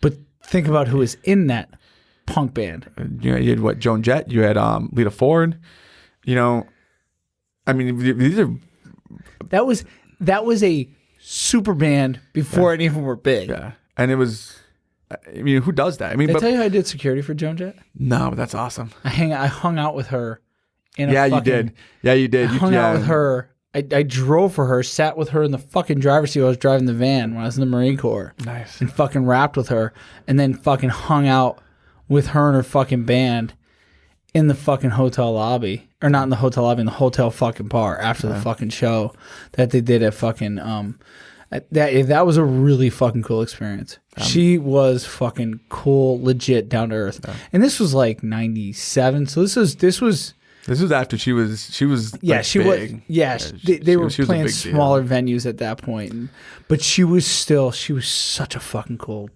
But think about who was in that punk band. You had what, Joan Jett, you had Lita Ford, I mean, these are that was a super band before any of them were big. Yeah. And it was, I mean, who does that? I mean, did I tell you I did security for Joan Jett? No, but that's awesome. I hung out with her you did. Yeah, you did. I hung out with her. I drove for her, sat with her in the fucking driver's seat while I was driving the van when I was in the Marine Corps. Nice. And fucking rapped with her and then fucking hung out with her and her fucking band in the fucking hotel lobby. Or not in the hotel lobby, in the hotel fucking bar after the fucking show that they did at fucking that was a really fucking cool experience. She was fucking cool, legit, down to earth. Yeah. And this was like 97, so this was after she was yeah, like she big. was yeah, they were playing smaller venues at that point. But she was such a fucking cool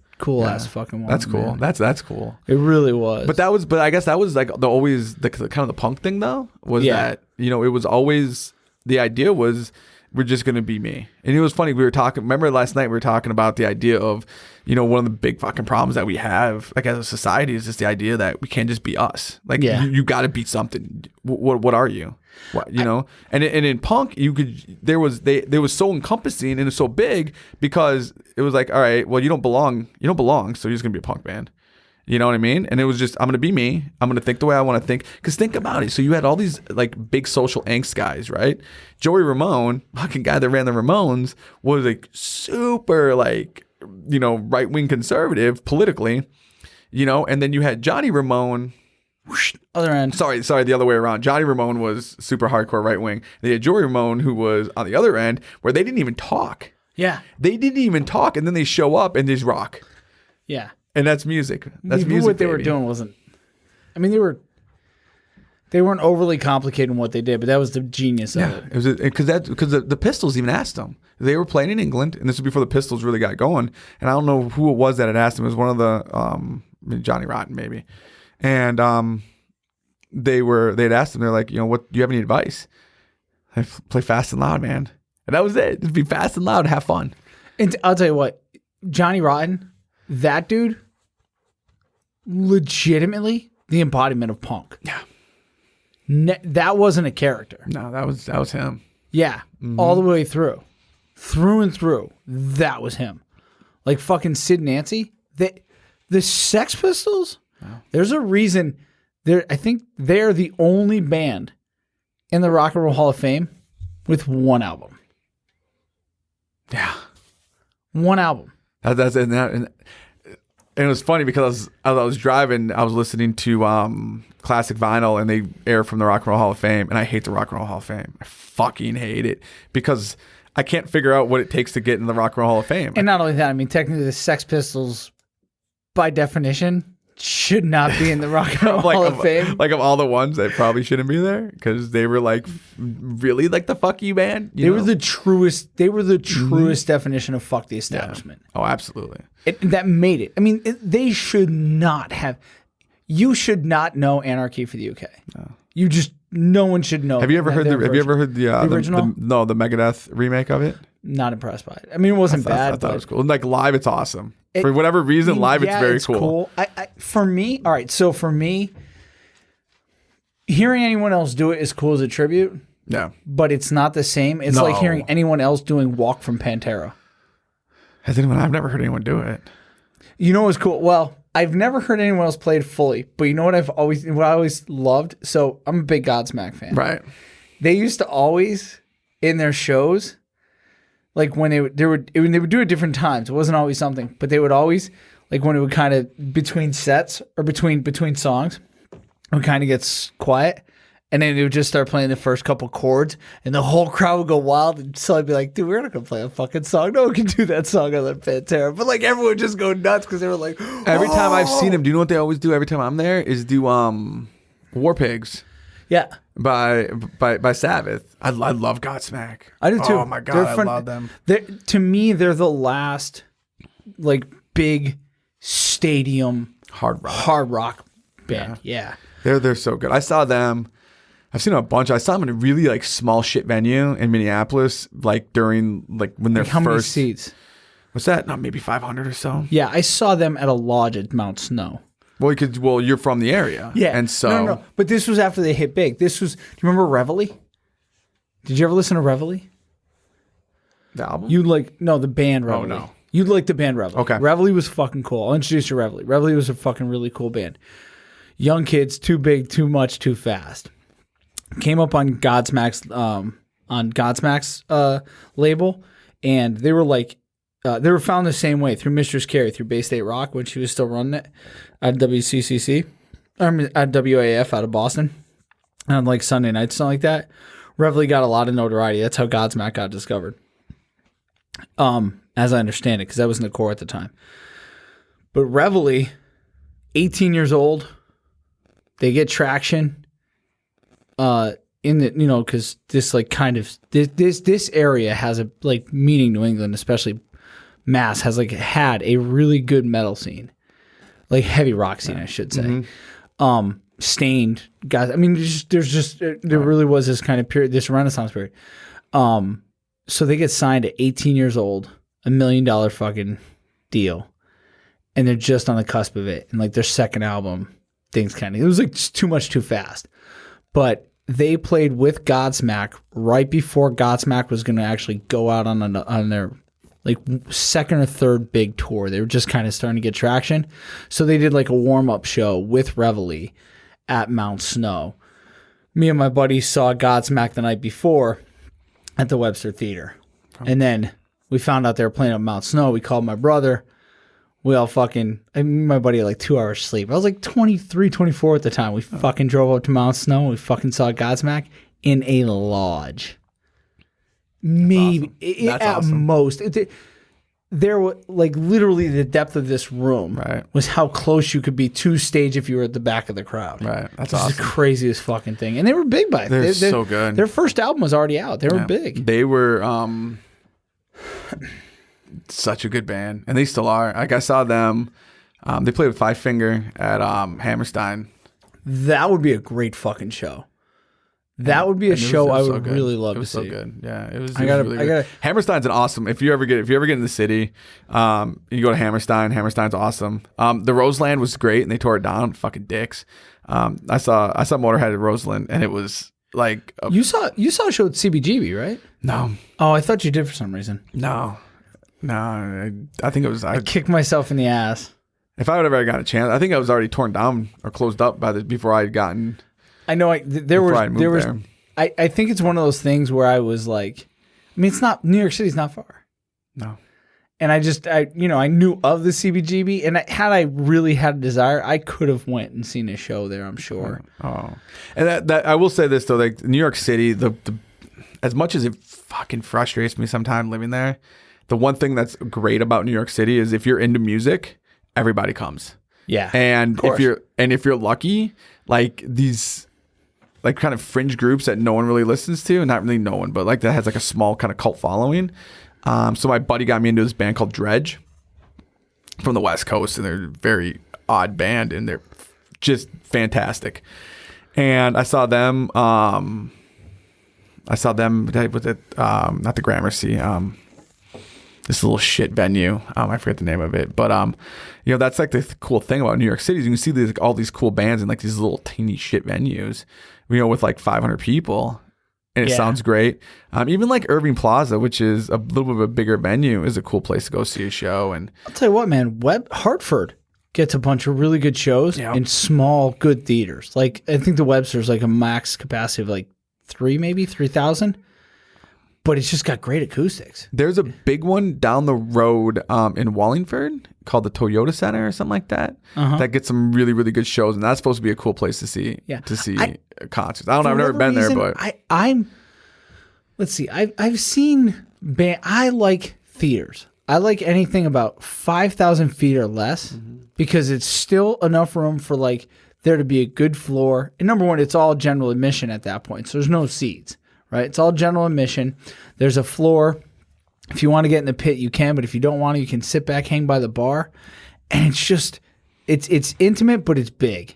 ass fucking woman. That's cool. Man. That's cool. It really was. But I guess that was like the kind of the punk thing though, was that, it was always, the idea was we're just going to be me. And it was funny. We were talking, remember last night we were talking about the idea of, one of the big fucking problems that we have like as a society is just the idea that we can't just be us. Like you got to be something. What are you? What, and in punk there was so encompassing and it was so big because it was like, all right, well, you don't belong, so you're just gonna be a punk band. You know what I mean? And it was just, I'm gonna be me. I'm gonna think the way I want to think. Because think about it. So you had all these like big social angst guys, right? Joey Ramone, fucking guy that ran the Ramones, was like super like right wing conservative politically, and then you had Johnny Ramone. Other end. Sorry, the other way around. Johnny Ramone was super hardcore right wing. They had Joey Ramone, who was on the other end, where they didn't even talk. Yeah. They didn't even talk, and then they show up and just rock. Yeah. And that's music. That's Maybe music. what they were baby. doing wasn't. I mean, they weren't overly complicated in what they did, but that was the genius of it. It was because the Pistols even asked them. They were playing in England, and this was before the Pistols really got going. And I don't know who it was that had asked them. It was one of the Johnny Rotten maybe, and they'd asked them. They're like, what? Do you have any advice? I play fast and loud, man. And that was it. Just be fast and loud, have fun. And I'll tell you what, Johnny Rotten, that dude, legitimately the embodiment of punk. Yeah. That wasn't a character. No, that was him. Yeah, all the way through and through. That was him. Like fucking Sid and Nancy. The Sex Pistols. Wow. There's a reason. I think they're the only band in the Rock and Roll Hall of Fame with one album. Yeah, one album. That's it. And it was funny because as I was driving, I was listening to classic vinyl, and they air from the Rock and Roll Hall of Fame, and I hate the Rock and Roll Hall of Fame. I fucking hate it because I can't figure out what it takes to get in the Rock and Roll Hall of Fame. And not only that, I mean, technically the Sex Pistols, by definition, should not be in the Rock and Roll Hall of Fame. Like of all the ones that probably shouldn't be there because they were like really like the fuck you band. They were the truest. They were the truest definition of fuck the establishment. Yeah. Oh, absolutely. That made it. I mean, they should not have. You should not know Anarchy for the UK. No. No one should know. Have you ever heard the original? The Megadeth remake of it? Not impressed by it. I mean, it wasn't bad. I thought it was cool. Like live, it's awesome. For whatever reason, live it's very cool. For me, all right. So for me, hearing anyone else do it is cool as a tribute. Yeah, but it's not the same. It's like hearing anyone else doing "Walk" from Pantera. I've never heard anyone do it. You know what's cool? Well, I've never heard anyone else play it fully, but you know what I always loved? So I'm a big Godsmack fan. Right. They used to always, in their shows, like when they would do it different times. It wasn't always something, but they would always, like when it would kind of, between sets or between songs, it would kind of get quiet. And then they would just start playing the first couple chords, and the whole crowd would go wild. And so I'd be like, dude, we're not going to play a fucking song. No one can do that song on the Pantera. But like everyone would just go nuts because they were like, every time I've seen them, do you know what they always do every time I'm there? Is do War Pigs. Yeah. By Sabbath. I love Godsmack. I do too. Oh my God, I love them. To me, they're the last like big stadium hard rock band. Yeah. They're so good. I saw them. I've seen them a bunch. I saw them in a really like small shit venue in Minneapolis, like during like when they're how many seats? What's that? Not maybe 500 or so. Yeah, I saw them at a lodge at Mount Snow. Well, you're from the area. Yeah, and so no. But this was after they hit big. This was. Do you remember Reveille? Did you ever listen to Reveille? The album? The band Reveille. Oh no. You'd like the band Reveille. Okay. Reveille was fucking cool. I'll introduce you to Reveille. Reveille was a fucking really cool band. Young kids, too big, too much, too fast. Came up on Godsmack's label, and they were like they were found the same way through Mistress Carey, through Bay State Rock when she was still running it at WCCC, at WAF out of Boston, on like Sunday nights, something like that. Reveille got a lot of notoriety. That's how Godsmack got discovered, as I understand it, because I was in the core at the time. But Reveille, 18 years old, they get traction. In the, because this like kind of this area has a like meaning New England, especially Mass, has like had a really good metal scene, like heavy rock scene, I should say. Mm-hmm. Stained guys. I mean, there really was this kind of period, this Renaissance period. So they get signed at 18 years old, $1 million fucking deal, and they're just on the cusp of it. And like their second album, it was like just too much too fast, but they played with Godsmack right before Godsmack was going to actually go out on their like second or third big tour. They were just kind of starting to get traction. So they did like a warm-up show with Reveille at Mount Snow. Me and my buddy saw Godsmack the night before at the Webster Theater. And then we found out they were playing at Mount Snow. We called my brother. We all my buddy had like 2 hours sleep. I was like 23, 24 at the time. We fucking drove up to Mount Snow. We fucking saw Godsmack in a lodge. maybe awesome. That's at awesome. most. There were like literally the depth of this room Right. was how close you could be to stage if you were at the back of the crowd. Right. That's This is awesome. the craziest fucking thing. And they were big by They're so good. Their first album was already out. They were Yeah. big. They were such a good band, and they still are. Like I saw them. They played with Five Finger at Hammerstein. That would be a great fucking show. That would be a And it show was I so would good. really love It to was so see. good. Yeah, it was. I gotta- really I good. gotta- Hammerstein's an awesome. If you ever get in the city, you go to Hammerstein. Hammerstein's awesome. The Roseland was great, and they tore it down. Fucking dicks. I saw Motorhead at Roseland, and it was like You saw a show at CBGB, right? no. Oh, I thought you did for some reason. I think it was. I kicked myself in the ass. If I would have ever gotten a chance, I think I was already torn down or closed up before I had gotten. I know. There Before I was. moved There was. there. I think it's one of those things where I was like, I mean, it's not New York City's not far, No. and I knew of the CBGB, and had I really had a desire, I could have went and seen a show there. I'm sure. Oh, and that I will say this though, like New York City, the as much as it fucking frustrates me sometimes living there, the one thing that's great about New York City is if you're into music, everybody comes. Yeah, And course. if you're lucky, like these like kind of fringe groups that no one really listens to, and not really no one, but like that has like a small kind of cult following. So my buddy got me into this band called Dredge from the West Coast, and they're a very odd band, and they're just fantastic. And I saw them with it, not the Gramercy, this little shit venue. I forget the name of it, but that's like the cool thing about New York City is you can see all these cool bands in like these little teeny shit venues, with like 500 people, and it Yeah. sounds great. Even like Irving Plaza, which is a little bit of a bigger venue, is a cool place to go see a show. And I'll tell you what, man. Hartford gets a bunch of really good shows Yeah. in small, good theaters. Like I think the Webster's like a max capacity of like 3,000, but it's just got great acoustics. there's a big one down the road in Wallingford called the Toyota Center or something like that. That gets some really, really good shows, and that's supposed to be a cool place to see. Yeah. Concerts. I don't know. I've never been there, but let's see. I've seen I like theaters. I like anything about 5,000 feet or less because it's still enough room for like there to be a good floor. And number one, it's all general admission at that point, so there's no seats, right? It's all general admission. There's a floor. If you want to get in the pit, you can, but if you don't want to, you can sit back, hang by the bar, and it's just it's intimate, but it's big.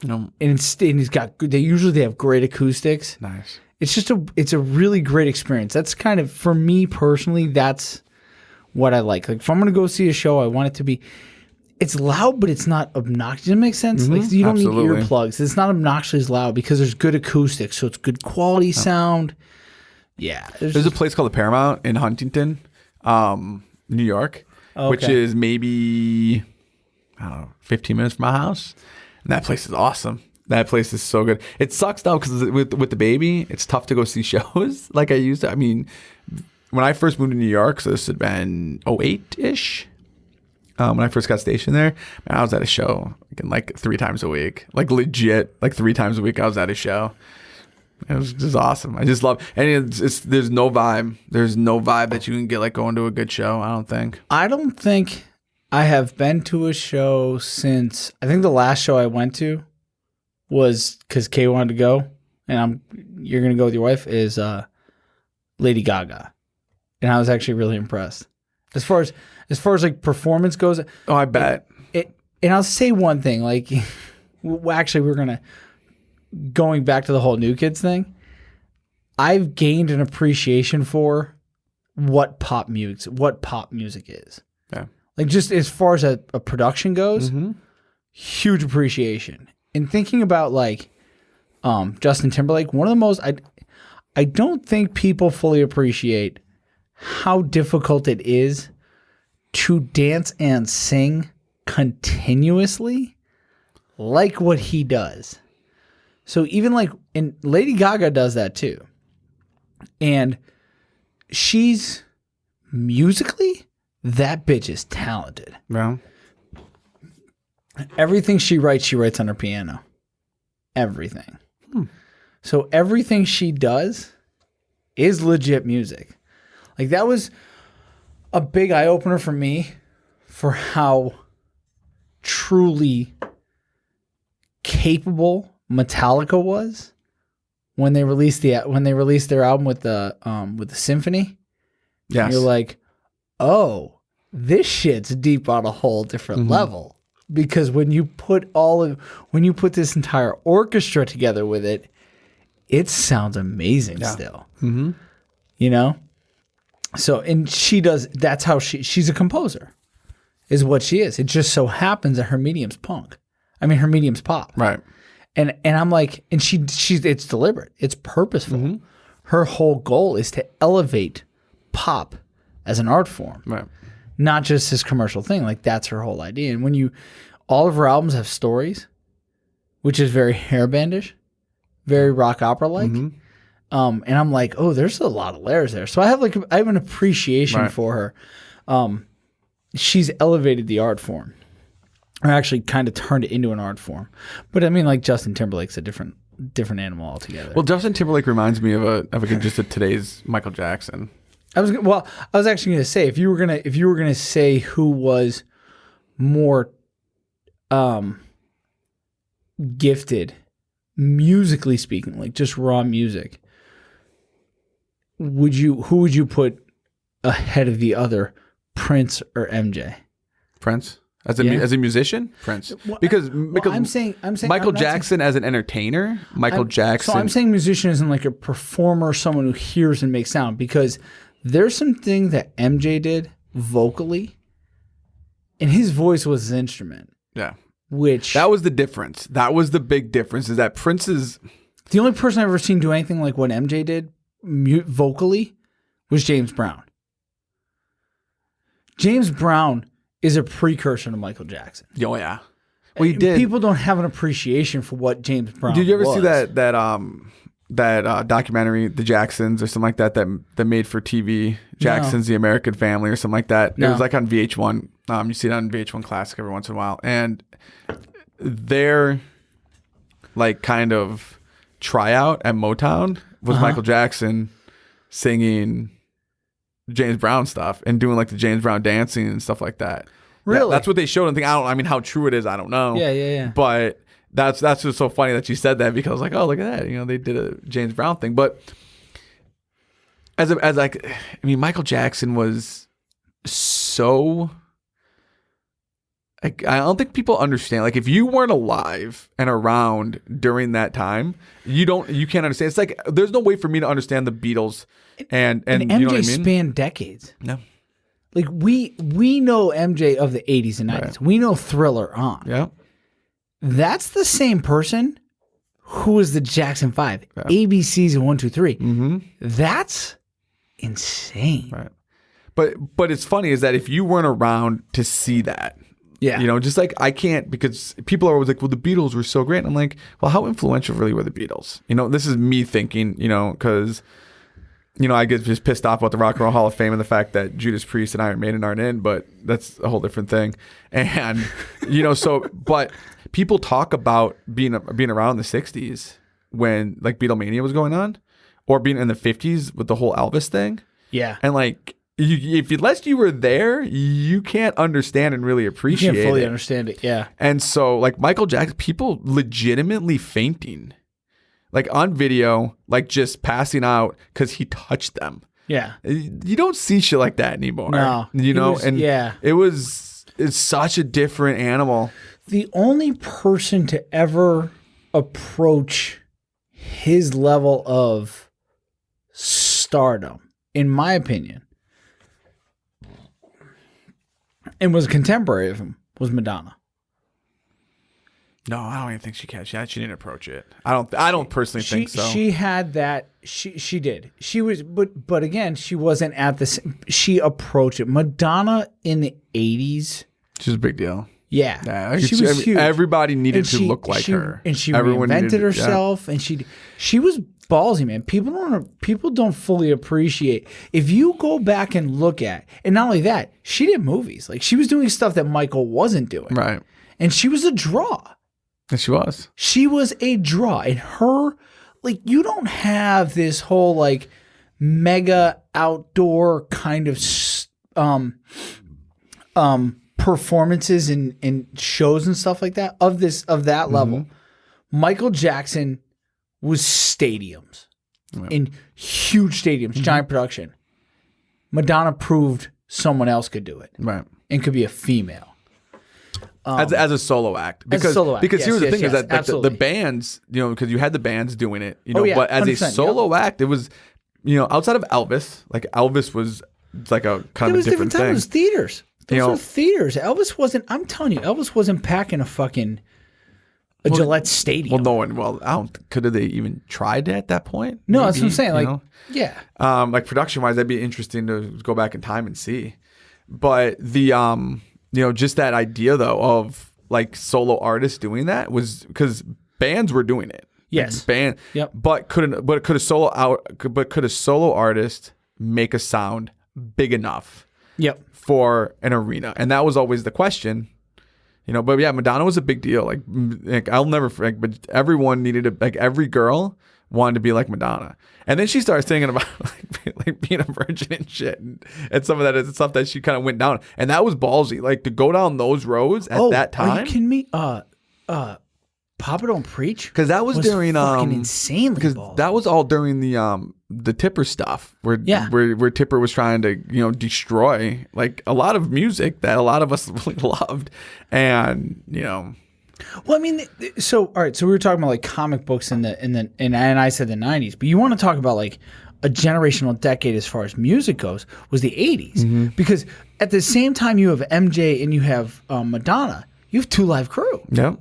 And he's got good. They have great acoustics. nice. It's just it's a really great experience. That's kind of, for me personally, that's what I like. Like if I'm gonna go see a show, I want it to be, it's loud, but it's not obnoxious. Does it make sense? Like you don't absolutely. need earplugs. It's not obnoxiously loud because there's good acoustics, so it's good quality sound. Yeah, There's a place called the Paramount in Huntington, New York, which Okay. is maybe 15 minutes from my house, and that place is awesome. That place is so good. It sucks though because with the baby, it's tough to go see shows like I used to. I mean, when I first moved to New York, so this had been 08-ish. When I first got stationed there, man, I was at a show like 3 times a week, like legit, like 3 times a week. I was at a show. It was just awesome. I just love, and there's no vibe. There's no vibe that you can get like going to a good show. I don't think. I don't think I have been to a show since, I think the last show I went to was because Kay wanted to go, and you're gonna go with your wife, is Lady Gaga, and I was actually really impressed. As far as like performance goes, Oh, I bet. and I'll say one thing, like actually we're going back to the whole New Kids thing. I've gained an appreciation for what pop music is. Yeah. Like just as far as a production goes, huge appreciation. And thinking about like Justin Timberlake, one of the most, I don't think people fully appreciate how difficult it is to dance and sing continuously like what he does. So even like, and Lady Gaga does that too. And she's musically, that bitch is talented. Yeah. Everything she writes on her piano. Everything. So everything she does is legit music. Like that was a big eye opener for me for how truly capable Metallica was when they released their album with the symphony. Yes. You're like, oh, this shit's deep on a whole different level. Because when you put this entire orchestra together with it, it sounds amazing still. Mm-hmm. You know? So, and that's how she's a composer, is what she is. It just so happens that her medium's her medium's pop. Right. And I'm like, and it's deliberate. It's purposeful. Her whole goal is to elevate pop as an art form. Right. Not just this commercial thing. Like that's her whole idea. And all of her albums have stories, which is very hairbandish, very rock opera like. And I'm like, oh, there's a lot of layers there. So I have an appreciation for her. She's elevated the art form, or actually kind of turned it into an art form. But I mean, like Justin Timberlake's a different animal altogether. Well, Justin Timberlake reminds me of just a today's Michael Jackson. I was actually going to say if you were gonna say who was more gifted musically speaking, like just raw music, who would you put ahead of the other, Prince or MJ? Prince as a musician, Prince. Because I'm saying Michael Jackson as an entertainer, Jackson. So I'm saying musician isn't like a performer, someone who hears and makes sound, because there's something that MJ did vocally, and his voice was his instrument. Yeah. That was the difference. That was the big difference, is that Prince's... The only person I've ever seen do anything like what MJ did vocally was James Brown. James Brown is a precursor to Michael Jackson. Oh, yeah. Well, he did. People don't have an appreciation for what James Brown Did you ever was. see that documentary, The Jacksons, or something like that made for TV, Jacksons, The American Family, or something like that? No. It was like on VH1. You see it on VH1 Classic every once in a while. And their like kind of tryout at Motown was Michael Jackson singing James Brown stuff and doing like the James Brown dancing and stuff like that. Really? That's what they showed. And I mean, how true it is, I don't know. Yeah. But that's just so funny that you said that, because like, oh, look at that. You know, they did a James Brown thing. But Michael Jackson was so... I don't think people understand. Like, if you weren't alive and around during that time, you can't understand. It's like there's no way for me to understand the Beatles and MJ you know what I mean? spanned decades. No. Like we know MJ of the 80s and 90s. Right. We know Thriller on. Yeah. That's the same person who was the Jackson 5, ABCs and 1, 2, 3. Mm-hmm. That's insane. Right. But it's funny is that if you weren't around to see that, Yeah. you know, just like I can't, because people are always like, well, the Beatles were so great. And I'm like, well, how influential really were the Beatles? You know, this is me thinking, you know, because, you know, I get just pissed off about the Rock and Roll Hall of Fame and the fact that Judas Priest and Iron Maiden aren't in, but that's a whole different thing. And, you know, but people talk about being around in the 60s when like Beatlemania was going on, or being in the 50s with the whole Elvis thing. Yeah. And like, unless you were there, you can't understand and really appreciate it. You can't fully understand it, yeah. And so, like, Michael Jackson, people legitimately fainting, like, on video, like, just passing out because he touched them. Yeah. You don't see shit like that anymore. No. You know? It's such a different animal. The only person to ever approach his level of stardom, in my opinion, and was contemporary of him, was Madonna. No, I don't even think she can. She didn't approach it. I don't personally think so. She had that. She did. She was, but again, she wasn't at the same. She approached it. Madonna in the 80s. She's a big deal. Yeah, she was huge. Everybody needed to look like her, and she Everyone reinvented herself, and she was ballsy, man. People don't fully appreciate. If you go back and look at, and not only that, she did movies. Like, she was doing stuff that Michael wasn't doing, right? And she was a draw. And she was. She was a draw, and her, like, you don't have this whole like mega outdoor kind of performances and shows and stuff like that of that level. Michael Jackson was stadiums, in huge stadiums, giant production. Madonna proved someone else could do it, Right. and could be a female. As a solo act, because Yes, here's the thing yes, is that like, absolutely. the bands, because you had the bands doing it, yeah, but as a 100%, solo act, it was, outside of Elvis, like Elvis was like a kind of a different time. thing. It was theaters. Those know- were theaters. Elvis wasn't. I'm telling you, Elvis wasn't packing a Gillette Stadium. Could have they even tried it at that point? No, that's what I'm Maybe, saying. you Like, know? yeah. Like production wise, that'd be interesting to go back in time and see. But the just that idea though of like solo artists doing that was because bands were doing it. Yes. Yep. But could a solo artist make a sound big enough Yep. for an arena? And that was always the question. But yeah, Madonna was a big deal. Like I'll never forget, but everyone needed to, like every girl wanted to be like Madonna. And then she started singing about like being a virgin and shit. And some of that is stuff that she kind of went down. And that was ballsy. Like to go down those roads at that time. Are you kidding me? Papa Don't Preach? Because that was during fucking insanely because ballsy. that was all during the Tipper stuff where Tipper was trying to destroy like a lot of music that a lot of us really loved, and Well, I mean, so all right. So we were talking about like comic books and I said the 90s, but you want to talk about like a generational decade as far as music goes was the 80s, because at the same time you have MJ and you have Madonna, you have Two Live Crew. Yep.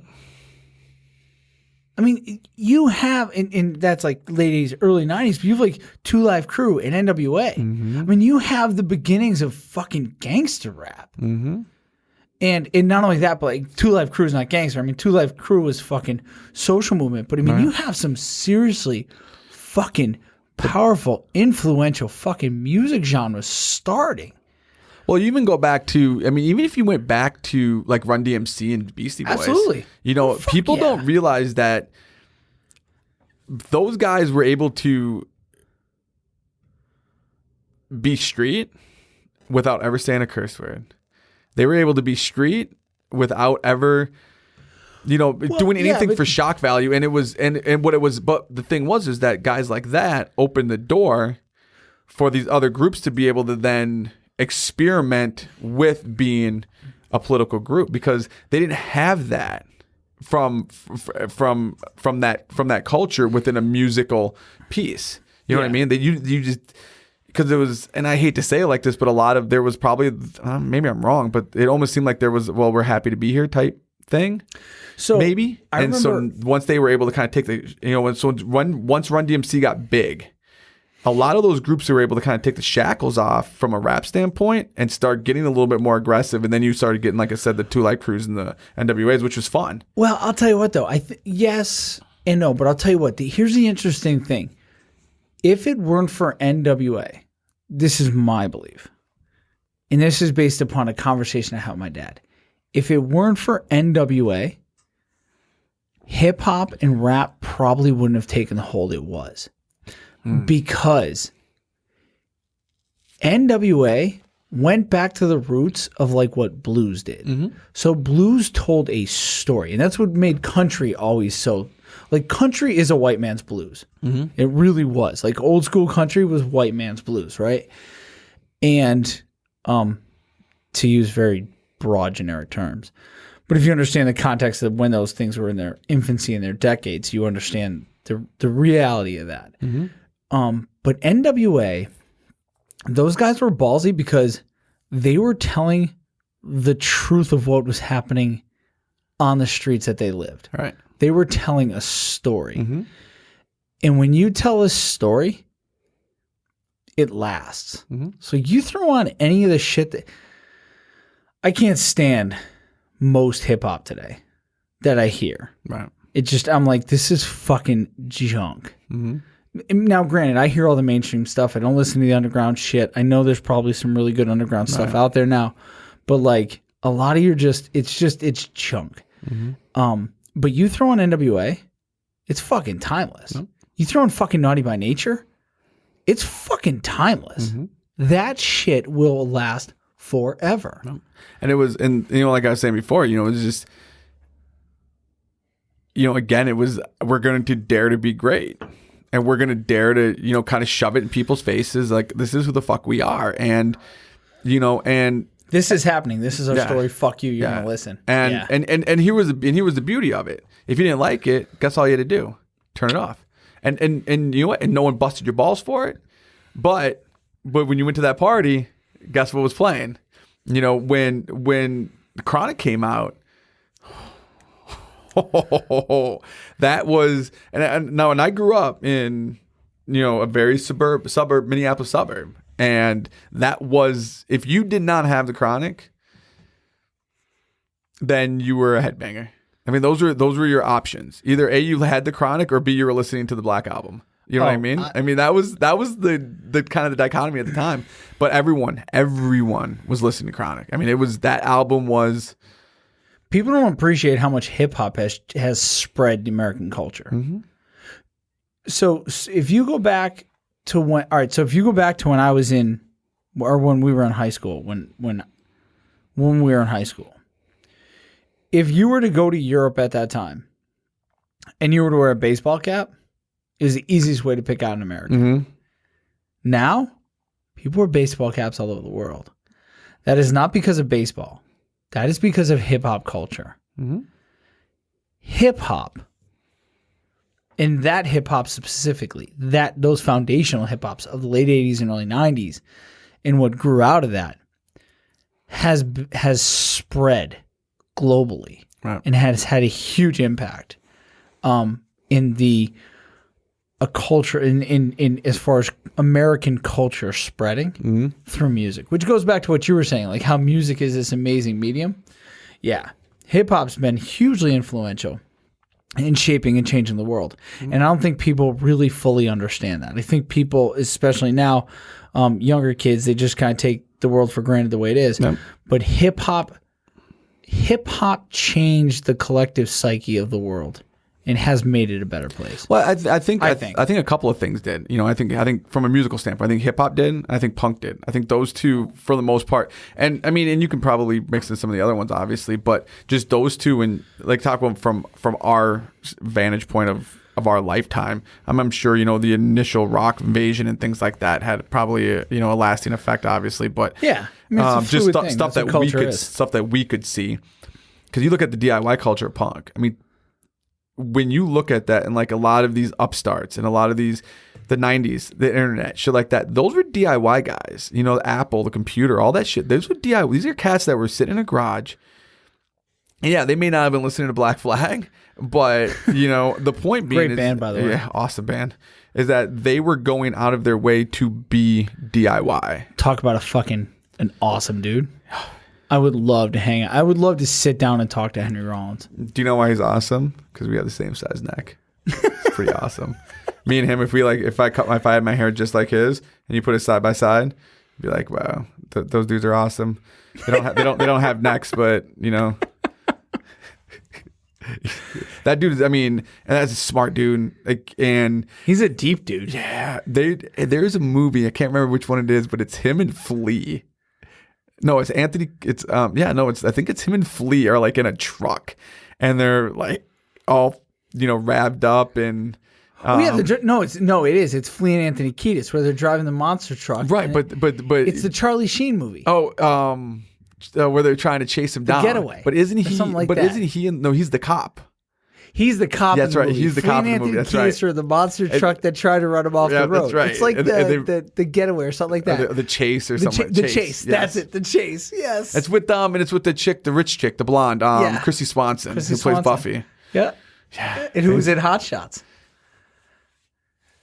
I mean, you have, and that's like late 80s, early 90s, but you have like Two Live Crew and NWA. I mean, you have the beginnings of fucking gangster rap. And not only that, but like Two Live Crew is not gangster. I mean, Two Live Crew was fucking social movement. But I mean, you have some seriously fucking powerful, influential fucking music genres starting. Well, you even go back to, I mean, even if you went back to like Run DMC and Beastie Boys, Absolutely. People don't realize that those guys were able to be street without ever saying a curse word. They were able to be street without ever, doing anything for shock value. And it was, and what it was, but the thing was, is that guys like that opened the door for these other groups to be able to then experiment with being a political group, because they didn't have that from that culture within a musical piece. You know what I mean? That you just, because it was, and I hate to say it like this, but there was probably, maybe I'm wrong, but it almost seemed like there was, well, we're happy to be here type thing. So maybe. I and remember, so once they were able to kind of take once Run DMC got big, a lot of those groups were able to kind of take the shackles off from a rap standpoint and start getting a little bit more aggressive. And then you started getting, like I said, the Two Live Crews and the NWAs, which was fun. well, I'll tell you what though. Yes and no, but I'll tell you what. Here's the interesting thing. If it weren't for NWA, this is my belief, and this is based upon a conversation I had with my dad. If it weren't for NWA, hip hop and rap probably wouldn't have taken the hold it was. Because NWA went back to the roots of like what blues did. So blues told a story, and that's what made country always so. Like country is a white man's blues. It really was. Like old school country was white man's blues, right? And to use very broad generic terms. But if you understand the context of when those things were in their infancy and their decades, you understand the reality of that. But NWA, those guys were ballsy because they were telling the truth of what was happening on the streets that they lived. Right. They were telling a story. And when you tell a story, it lasts. So you throw on any of the shit that I can't stand most hip hop today that I hear. Right. It just, I'm like, this is fucking junk. Now, granted, I hear all the mainstream stuff. I don't listen to the underground shit. I know there's probably some really good underground stuff out there now, but like a lot of it's junk. But you throw on NWA, it's fucking timeless. You throw in fucking Naughty by Nature, it's fucking timeless. That shit will last forever. And it was, and like I was saying before, it was just, again, it was, we're going to dare to be great. And we're going to dare to, kind of shove it in people's faces. Like, this is who the fuck we are. And, and this is happening. This is our story. Fuck you. You're going to listen. And here was the beauty of it. If you didn't like it, guess all you had to do? Turn it off. And you know what? And no one busted your balls for it. But when you went to that party, guess what was playing? When Chronic came out, that was, and I grew up in, a very suburb, Minneapolis suburb. And that was, if you did not have the Chronic, then you were a headbanger. I mean, those were your options. Either A, you had the Chronic, or B, you were listening to the Black Album. You know what I mean? I mean, that was the kind of the dichotomy at the time. But everyone was listening to Chronic. I mean, that album was. People don't appreciate how much hip hop has spread the American culture. So if you go back to when I was in, or when we were in high school, when we were in high school, if you were to go to Europe at that time, and you were to wear a baseball cap, it was the easiest way to pick out an American. Now, people wear baseball caps all over the world. That is not because of baseball. That is because of hip-hop culture. Hip-hop, and that hip-hop specifically, those foundational hip-hops of the late 80s and early 90s, and what grew out of that, has spread globally, and has had a huge impact in a culture, in as far as American culture spreading through music, which goes back to what you were saying, like how music is this amazing medium. Yeah. Hip hop's been hugely influential in shaping and changing the world. And I don't think people really fully understand that. I think people, especially now, younger kids, they just kind of take the world for granted the way it is. But hip hop changed the collective psyche of the world and has made it a better place. Well, I think a couple of things did. I think from a musical standpoint, I think hip hop did, and I think punk did. I think those two, for the most part, and I mean, and you can probably mix in some of the other ones, obviously, but just those two, and like talk about from our vantage point of our lifetime, I'm sure the initial rock invasion and things like that had probably a lasting effect, obviously, but yeah, I mean, it's a just stuff that we could see, because you look at the DIY culture of punk. I mean, when you look at that, and like a lot of these upstarts and a lot of these, the 90s, the internet, shit like that, those were DIY guys. Apple, the computer, all that shit. Those were DIY. These are cats that were sitting in a garage. And yeah, they may not have been listening to Black Flag, but the point being, great band, by the way. Yeah, awesome band, is that they were going out of their way to be DIY. Talk about an awesome dude. I would love to hang out. I would love to sit down and talk to Henry Rollins. Do you know why he's awesome? Because we have the same size neck. It's pretty awesome. Me and him, if I had my hair just like his, and you put it side by side, be like, wow, those dudes are awesome. They don't have necks, but that dude is, and that's a smart dude. And he's a deep dude. Yeah, there's a movie, I can't remember which one it is, but it's him and Flea. No, it's Anthony. I think it's him and Flea are like in a truck, and they're like all revved up and. It is. It's Flea and Anthony Kiedis where they're driving the monster truck. Right, but it's the Charlie Sheen movie. Where they're trying to chase him down. Getaway. But isn't he? Something like that. Isn't he? No, he's the cop. He's the cop. Yeah, that's right. Movie. He's the cop in the movie. That's right. Or the monster truck that tried to run him off the road. That's right. It's like the getaway or something like that. The chase or something. The chase. Yes. That's it. The chase. Yes. It's with and it's with the chick, the rich chick, the blonde, Chrissy Swanson, who plays Buffy. Yeah. Yeah. And who's in Hot Shots?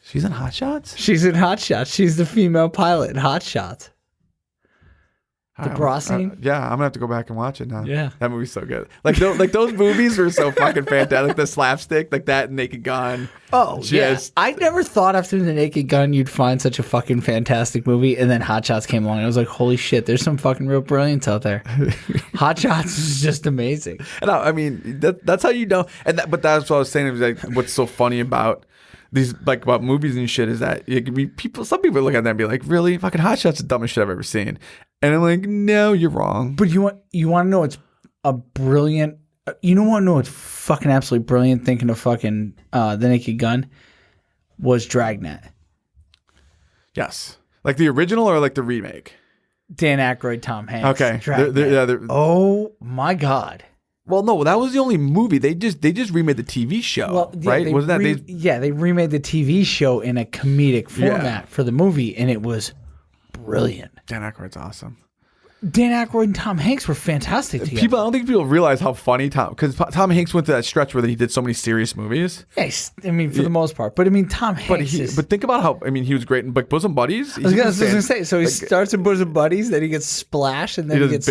She's in Hot Shots? She's in Hot Shots. She's the female pilot in Hot Shots. The bra scene? Yeah, I'm going to have to go back and watch it now. Yeah. That movie's so good. Like those movies were so fucking fantastic. Like the slapstick, like that Naked Gun. Oh, yeah. I never thought after The Naked Gun you'd find such a fucking fantastic movie, and then Hot Shots came along. And I was like, holy shit, there's some fucking real brilliance out there. Hot Shots is just amazing. And that's how you know. But that's what I was saying. It was like, what's so funny about these like about movies and shit is that some people look at that and be like, really, fucking Hot Shot's the dumbest shit I've ever seen, and I'm like, no, you're wrong. But you want to know it's a brilliant. You don't want to know it's fucking absolutely brilliant. Thinking of fucking The Naked Gun was Dragnet. Yes, like the original or like the remake. Dan Aykroyd, Tom Hanks. Okay, Dragnet. Oh my God. Well, no, that was the only movie. They just remade the TV show, right? Wasn't that they remade the TV show in a comedic format for the movie, and it was brilliant. Dan Aykroyd's awesome. Dan Aykroyd and Tom Hanks were fantastic together. I don't think people realize how funny because Tom Hanks went through that stretch where he did so many serious movies. Yes, I mean for the most part, but I mean Tom Hanks. But think about how he was great in like Bosom Buddies. I was gonna say, so he starts in Bosom Buddies, then he gets Splash, and then he gets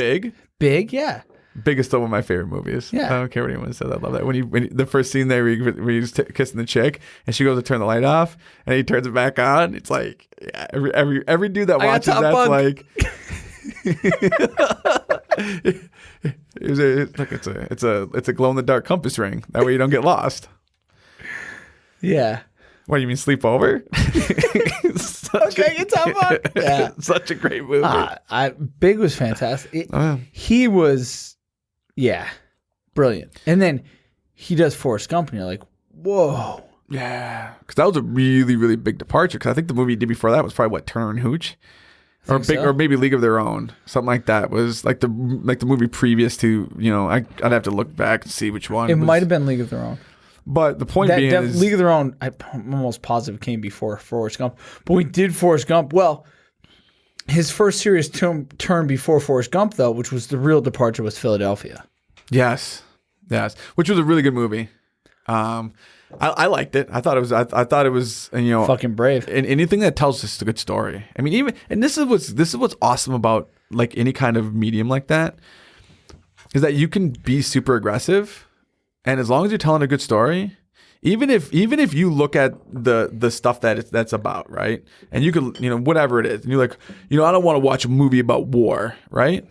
Big, yeah. Big is still one of my favorite movies. Yeah. I don't care what anyone says. I love that. When the first scene there where he's kissing the chick and she goes to turn the light off and he turns it back on. It's like every dude that watches that's like. It's a glow in the dark compass ring. That way you don't get lost. Yeah. What do you mean sleep over? Okay, it's on fun. Yeah. Such a great movie. Big was fantastic. He was. Yeah, brilliant. And then he does Forrest Gump, and you're like, whoa. Yeah, because that was a really, really big departure. Because I think the movie he did before that was probably Turner and Hooch, or maybe League of Their Own, something like that. Was like the movie previous to I'd have to look back and see which one. It might have been League of Their Own. But the point being is League of Their Own. I'm almost positive came before Forrest Gump, but we did Forrest Gump. Well, his first serious turn before Forrest Gump, though, which was the real departure, was Philadelphia. Yes, which was a really good movie. I liked it. I thought it was fucking brave. And anything that tells us a good story. I mean, this is what's awesome about like any kind of medium like that is that you can be super aggressive, and as long as you're telling a good story. Even if you look at the stuff that's about, right? And you could, whatever it is, and you're like, I don't want to watch a movie about war, right?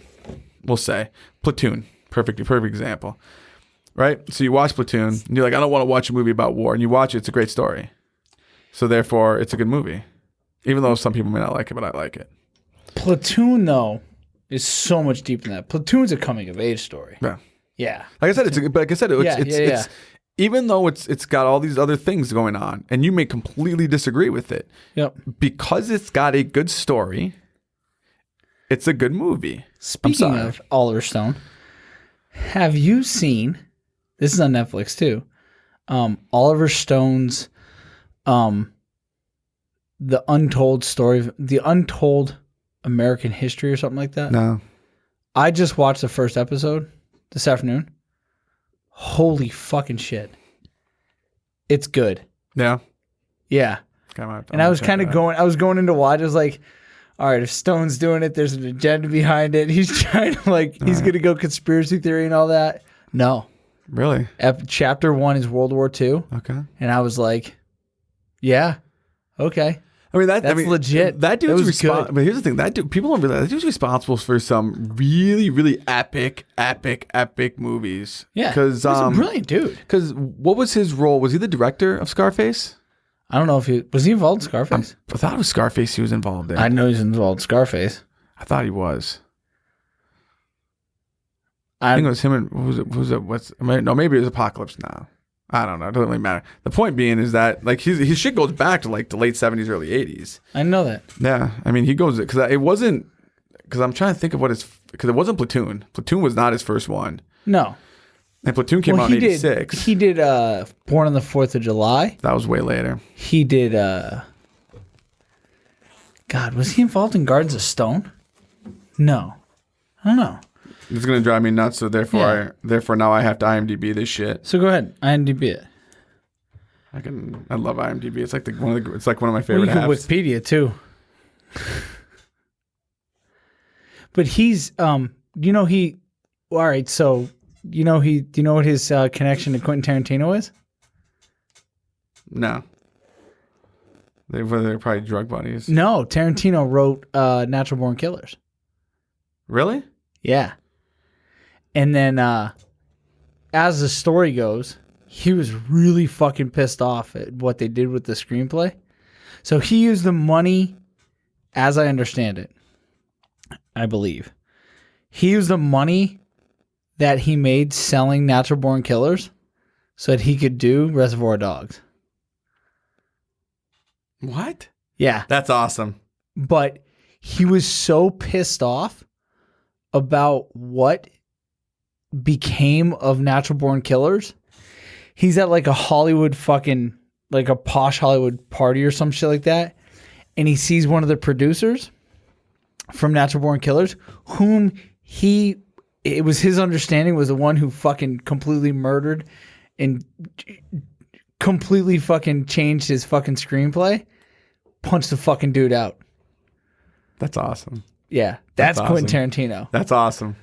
We'll say Platoon, perfect example, right? So you watch Platoon, and you're like, I don't want to watch a movie about war, and you watch it, it's a great story, so therefore it's a good movie, even though some people may not like it, but I like it. Platoon though is so much deeper than that. Platoon's a coming of age story. Yeah. Like I said, it's even though it's got all these other things going on, and you may completely disagree with it, because it's got a good story, it's a good movie. Speaking of Oliver Stone, have you seen, this is on Netflix too, Oliver Stone's The Untold Story, The Untold American History or something like that? No. I just watched the first episode this afternoon. Holy fucking shit. It's good. Yeah. Yeah. And I was kind of going into watch. I was like, all right, if Stone's doing it, there's an agenda behind it. He's trying to he's going to go conspiracy theory and all that. No. Really? Chapter 1 is World War II. Okay. And I was like, yeah, okay. I mean, that's legit. That dude's responsible. But here's the thing: people don't realize that dude's responsible for some really, really epic movies. Yeah, because he's a brilliant dude. Because what was his role? Was he the director of Scarface? I don't know if he was involved in Scarface. I thought it was Scarface he was involved in. I know he's involved in Scarface. I thought he was. I think it was him and maybe it was Apocalypse Now. I don't know. It doesn't really matter. The point being is that his shit goes back to the late 70s, early 80s. I know that. Yeah, I mean he goes because I'm trying to think of because it wasn't Platoon. Platoon was not his first one. No. And Platoon came out in 86. He did Born on the 4th of July. That was way later. He did God, was he involved in Gardens of Stone? No. I don't know. It's gonna drive me nuts, so therefore now I have to IMDb this shit. So go ahead, IMDb it. I love IMDb. It's like one of my favorite apps. Wikipedia too. But he's all right. So do you know what his connection to Quentin Tarantino is? No. They're probably drug buddies. No, Tarantino wrote Natural Born Killers. Really? Yeah. And then, as the story goes, he was really fucking pissed off at what they did with the screenplay. So he used the money, as I understand it, I believe. He used the money that he made selling Natural Born Killers so that he could do Reservoir Dogs. What? Yeah. That's awesome. But he was so pissed off about what became of Natural Born Killers. He's at like a Hollywood fucking, like a posh Hollywood party or some shit like that. And he sees one of the producers from Natural Born Killers, whom it was his understanding was the one who fucking completely murdered and completely fucking changed his fucking screenplay, punched the fucking dude out. That's awesome. Yeah, that's awesome. Quentin Tarantino. That's awesome.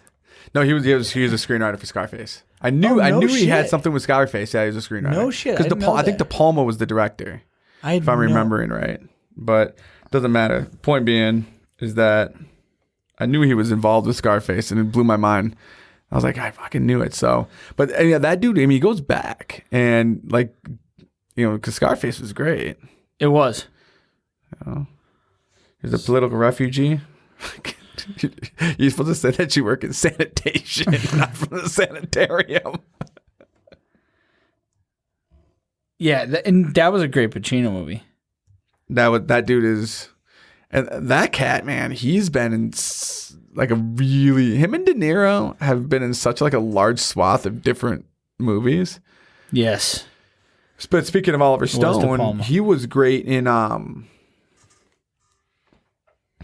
No, he was a screenwriter for Scarface. I knew he had something with Scarface. Yeah, he was a screenwriter. No shit. Because I think De Palma was the director, if I'm remembering right. But it doesn't matter. Point being is that I knew he was involved with Scarface, and it blew my mind. I was like, I fucking knew it. So, but yeah, that dude. I mean, he goes back and like, because Scarface was great. It was. He's a political refugee. You're supposed to say that you work in sanitation, not from the sanitarium. Yeah, and that was a great Pacino movie. That dude is, and that cat, man, he's been in like him and De Niro have been in such like a large swath of different movies. Yes. But speaking of Oliver Stone, he was great in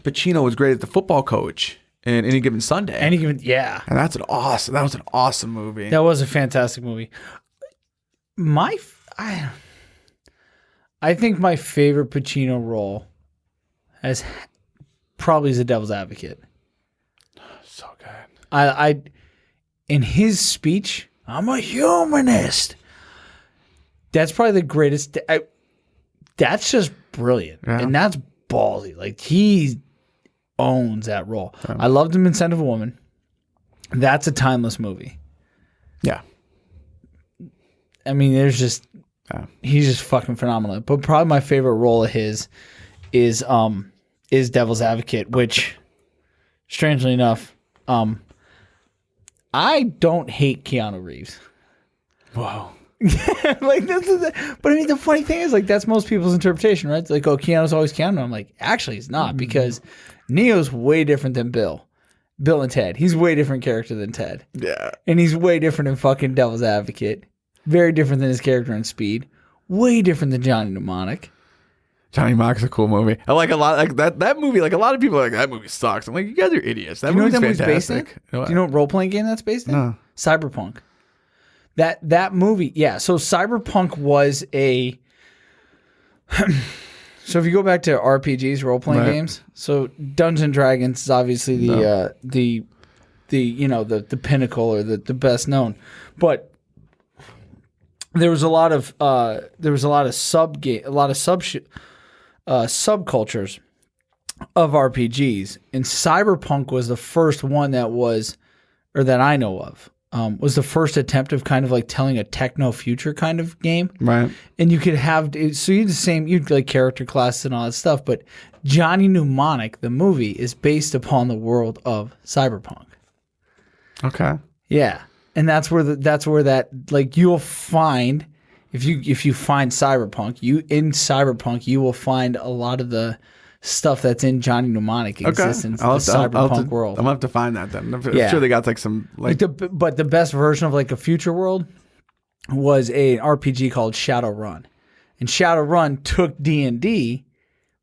Pacino was great as the football coach in Any Given Sunday. Yeah. And that was an awesome movie. That was a fantastic movie. I think my favorite Pacino role probably is The Devil's Advocate. So good. In his speech, I'm a humanist. That's probably the greatest. That's just brilliant. Yeah. And that's ballsy. Like, he owns that role. I loved him in Scent of a Woman. That's a timeless movie. Yeah. I mean, he's just fucking phenomenal. But probably my favorite role of his is Devil's Advocate, which, strangely enough, I don't hate Keanu Reeves. Wow. But I mean, the funny thing is, like, that's most people's interpretation, right? It's like, oh, Keanu's always Keanu. I'm like, actually, he's not, because Neo's way different than Bill and Ted. He's way different character than Ted. Yeah. And he's way different in fucking Devil's Advocate. Very different than his character in Speed. Way different than Johnny Mnemonic. Johnny Mnemonic is a cool movie. I like a lot like that movie. Like, a lot of people are like, that movie sucks. I'm like, you guys are idiots. That movie's fantastic. Do you know what role playing game that's based in? No. Cyberpunk. That movie, yeah. So Cyberpunk was a. So if you go back to RPGs, role playing games, so Dungeons and Dragons is obviously the pinnacle or the best known, but there was a lot of subcultures of RPGs, and Cyberpunk was the first one that I know of. Was the first attempt of kind of like telling a techno future kind of game. Right. And you could have, so you'd like character classes and all that stuff, but Johnny Mnemonic, the movie, is based upon the world of Cyberpunk. Okay. Yeah. And that's where that, like, you'll find, if you find Cyberpunk, you will find a lot of the stuff that's in Johnny Mnemonic exists in the cyberpunk world. I'm gonna have to find that then. I'm Yeah. sure they got like some like. But the best version of like a future world was an RPG called Shadowrun, and Shadowrun took D&D,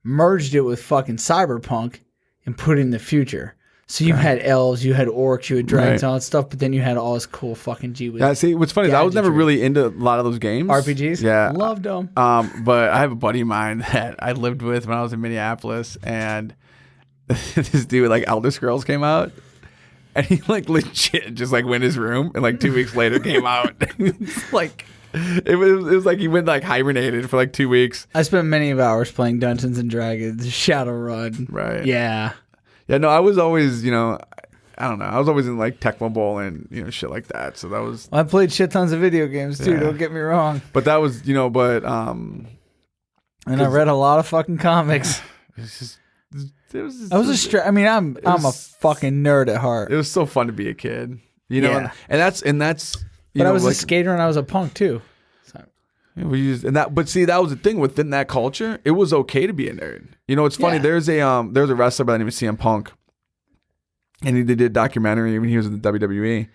merged it with fucking cyberpunk, and put it in the future. So you had elves, you had orcs, you had dragons, and all that stuff, but then you had all this cool fucking G. Yeah, see, what's funny is I was never really into a lot of those games. RPGs? Yeah. Loved them. But I have a buddy of mine that I lived with when I was in Minneapolis, and this dude, like, Elder Scrolls came out, and he, like, legit just, like, went in his room, and, like, 2 weeks later came out. It's like, it was like he went, like, hibernated for, like, 2 weeks. I spent many hours playing Dungeons and Dragons, Shadowrun. Right. Yeah. Yeah, no, I was always, I don't know. I was always in like Tecmo Bowl and shit like that. So that was. I played shit tons of video games too. Yeah. Don't get me wrong. But that was And I read a lot of fucking comics. It's just. It was. Just, I was I'm a fucking nerd at heart. It was so fun to be a kid. Yeah. And that's. But I was a skater and I was a punk too. So. We used and that, but see, that was the thing within that culture. It was okay to be a nerd. It's funny. Yeah. There's a wrestler by the name of CM Punk, and he did a documentary when he was in the WWE,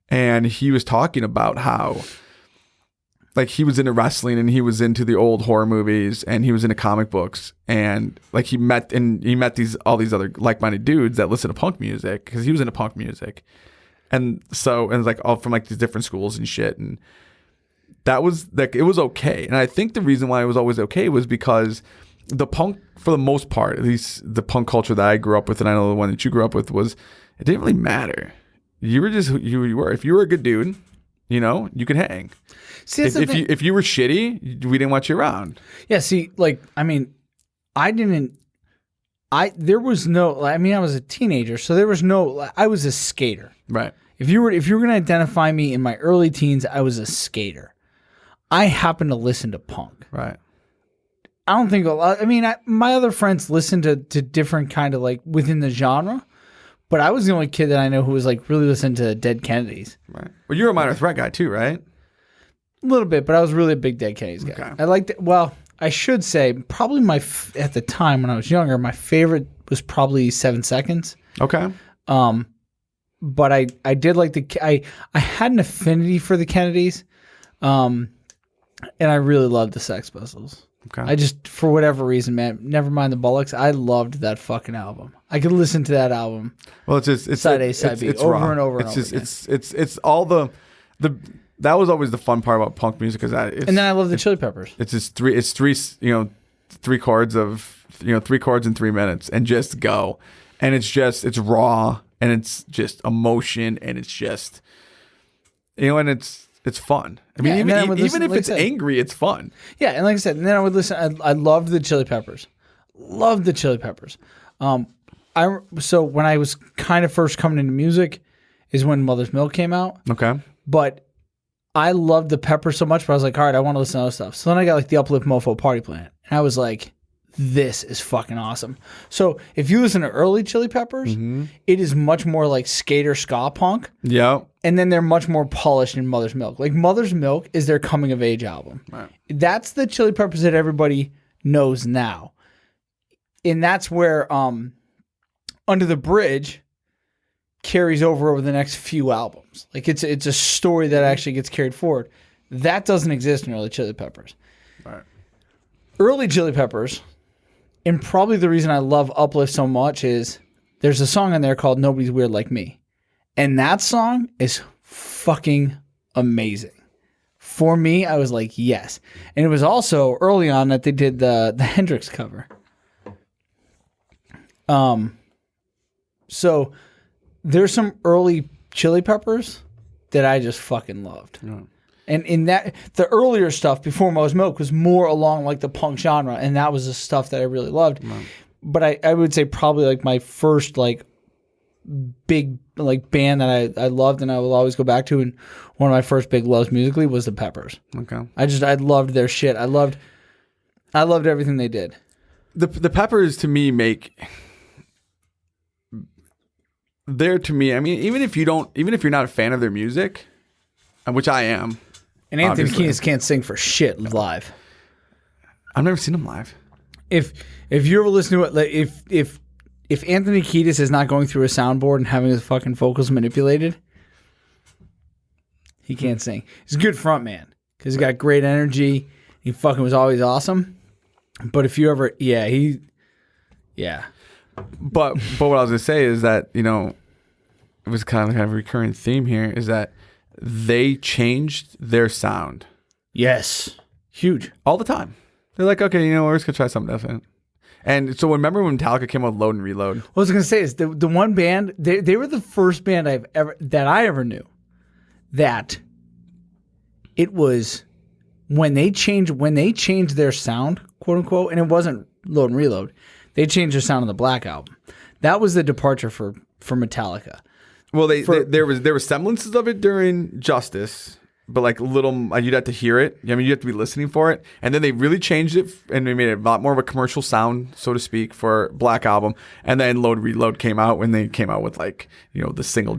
and he was talking about how, like, he was into wrestling and he was into the old horror movies and he was into comic books, and like he met all these other like-minded dudes that listen to punk music because he was into punk music, and it's like all from like these different schools and shit and. That was like it was okay, and I think the reason why it was always okay was because the punk, for the most part, at least the punk culture that I grew up with, and I know the one that you grew up with, was it didn't really matter. You were just who you were. If you were a good dude, you could hang. See, if you were shitty, we didn't want you around. Yeah. See, like I mean, there was no. I mean, I was a teenager, so there was no. I was a skater. Right. If you were going to identify me in my early teens, I was a skater. I happen to listen to punk. Right. I don't think a lot. I mean, my other friends listened to different kind of like within the genre, but I was the only kid that I know who was like really listening to Dead Kennedys. Right. Well, you're a Minor Threat guy too, right? A little bit, but I was really a big Dead Kennedys guy. Okay. I liked it. Well, I should say probably at the time when I was younger, my favorite was probably 7 Seconds. Okay. But I did like I had an affinity for the Kennedys. And I really loved the Sex Pistols. Okay. I just, for whatever reason, man, never mind the Bollocks, I loved that fucking album. I could listen to that album. Well, it's side A, side B, over raw. and over and it's over just, again. It's all the that was always the fun part about punk music, because and then I love the Chili Peppers. It's just three chords of 3 minutes and just go, and it's raw and it's just emotion and it's just and it's fun. I mean, even if it's angry, it's fun. Yeah, and like I said, and then I would listen. I loved the Chili Peppers. Loved the Chili Peppers. So when I was kind of first coming into music is when Mother's Milk came out. Okay. But I loved the Peppers so much, but I was like, all right, I want to listen to other stuff. So then I got like the Uplift Mofo Party Planet. And I was like, this is fucking awesome. So if you listen to early Chili Peppers, it is much more like skater ska punk. Yeah. And then they're much more polished in Mother's Milk. Like Mother's Milk is their coming of age album. Right. That's the Chili Peppers that everybody knows now. And that's where Under the Bridge carries over the next few albums. Like it's a story that actually gets carried forward. That doesn't exist in early Chili Peppers. Right. Early Chili Peppers, and probably the reason I love Uplift so much is there's a song in there called Nobody's Weird Like Me. And that song is fucking amazing. For me, I was like, yes. And it was also early on that they did the Hendrix cover. So there's some early Chili Peppers that I just fucking loved. Yeah. And in that, the earlier stuff before Mother's Milk was more along like the punk genre, and that was the stuff that I really loved. Right. But I would say probably like my first like big like band that I loved and I will always go back to, and one of my first big loves musically was the Peppers. Okay. I loved their shit. I loved everything they did. The Peppers to me to me, I mean, even if you're not a fan of their music, which I am. And Anthony Kiedis can't sing for shit live. I've never seen him live. If you ever listen to it, like if Anthony Kiedis is not going through a soundboard and having his fucking vocals manipulated, he can't sing. He's a good front man because he's got great energy. He fucking was always awesome. But if you ever, yeah. But what I was gonna say is that it was kind of a recurring theme here is that they changed their sound. Yes, huge all the time. They're like, okay, we're just gonna try something different. And so remember when Metallica came out with Load and Reload? What I was gonna say is the one band they were the first band I ever knew that it was when they changed their sound, quote unquote, and it wasn't Load and Reload. They changed their sound on the Black Album. That was the departure for Metallica. Well, there were semblances of it during Justice, but like little, you'd have to hear it. I mean, you have to be listening for it. And then they really changed it, and they made it a lot more of a commercial sound, so to speak, for Black Album. And then Load Reload came out when they came out with like, you know, the single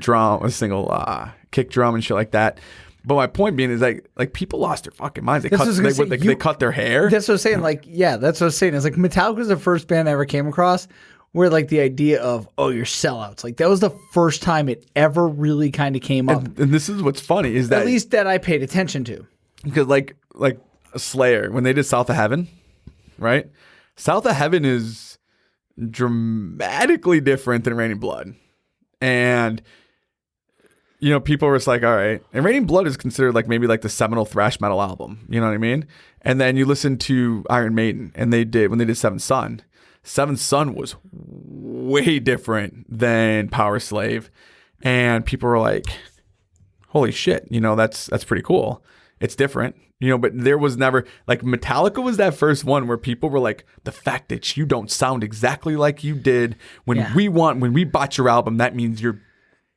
kick drum and shit like that. But my point being is like people lost their fucking minds. They cut their hair. That's what I'm saying. Like, yeah, that's what I'm saying. It's like Metallica was the first band I ever came across where like the idea of, oh, you're sellouts. Like that was the first time it ever really kind of came up. And this is what's funny is that at least that I paid attention to. Because like Slayer, when they did South of Heaven, right? South of Heaven is dramatically different than Raining Blood. And you know, people were just like, all right. And Raining Blood is considered like maybe like the seminal thrash metal album. You know what I mean? And then you listen to Iron Maiden, and when they did Seventh Son. Seventh Son was way different than Power Slave, and people were like, "Holy shit!" You know, that's pretty cool. It's different, you know. But there was never like Metallica was that first one where people were like, "The fact that you don't sound exactly like you did when we bought your album, that means you're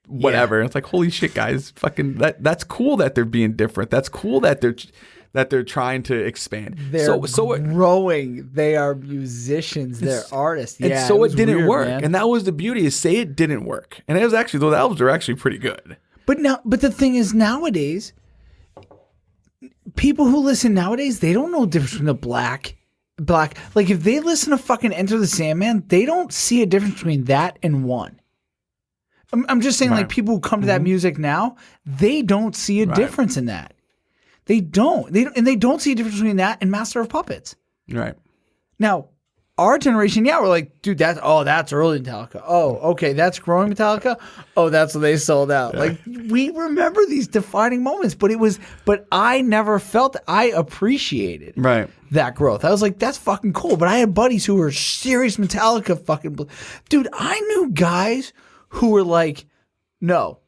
whatever." And it's like, holy shit, guys, fucking that's cool that they're being different. That's cool that they're trying to expand. They're growing. They are musicians. They're artists. And so it didn't weird, work. Man. And that was the beauty is say it didn't work. And it was actually, those albums are actually pretty good. But the thing is nowadays, people who listen nowadays, they don't know the difference between the black. Like if they listen to fucking Enter the Sandman, they don't see a difference between that and One. I'm just saying, like people who come to that music now, they don't see a difference in that. They don't. And they don't see a difference between that and Master of Puppets. Right. Now, our generation, we're like, dude, that's early Metallica. Oh, okay, that's growing Metallica. Oh, that's when they sold out. Yeah. Like we remember these defining moments, but I never felt that. I appreciated that growth. I was like, that's fucking cool. But I had buddies who were serious Metallica fucking dude. I knew guys who were like, no,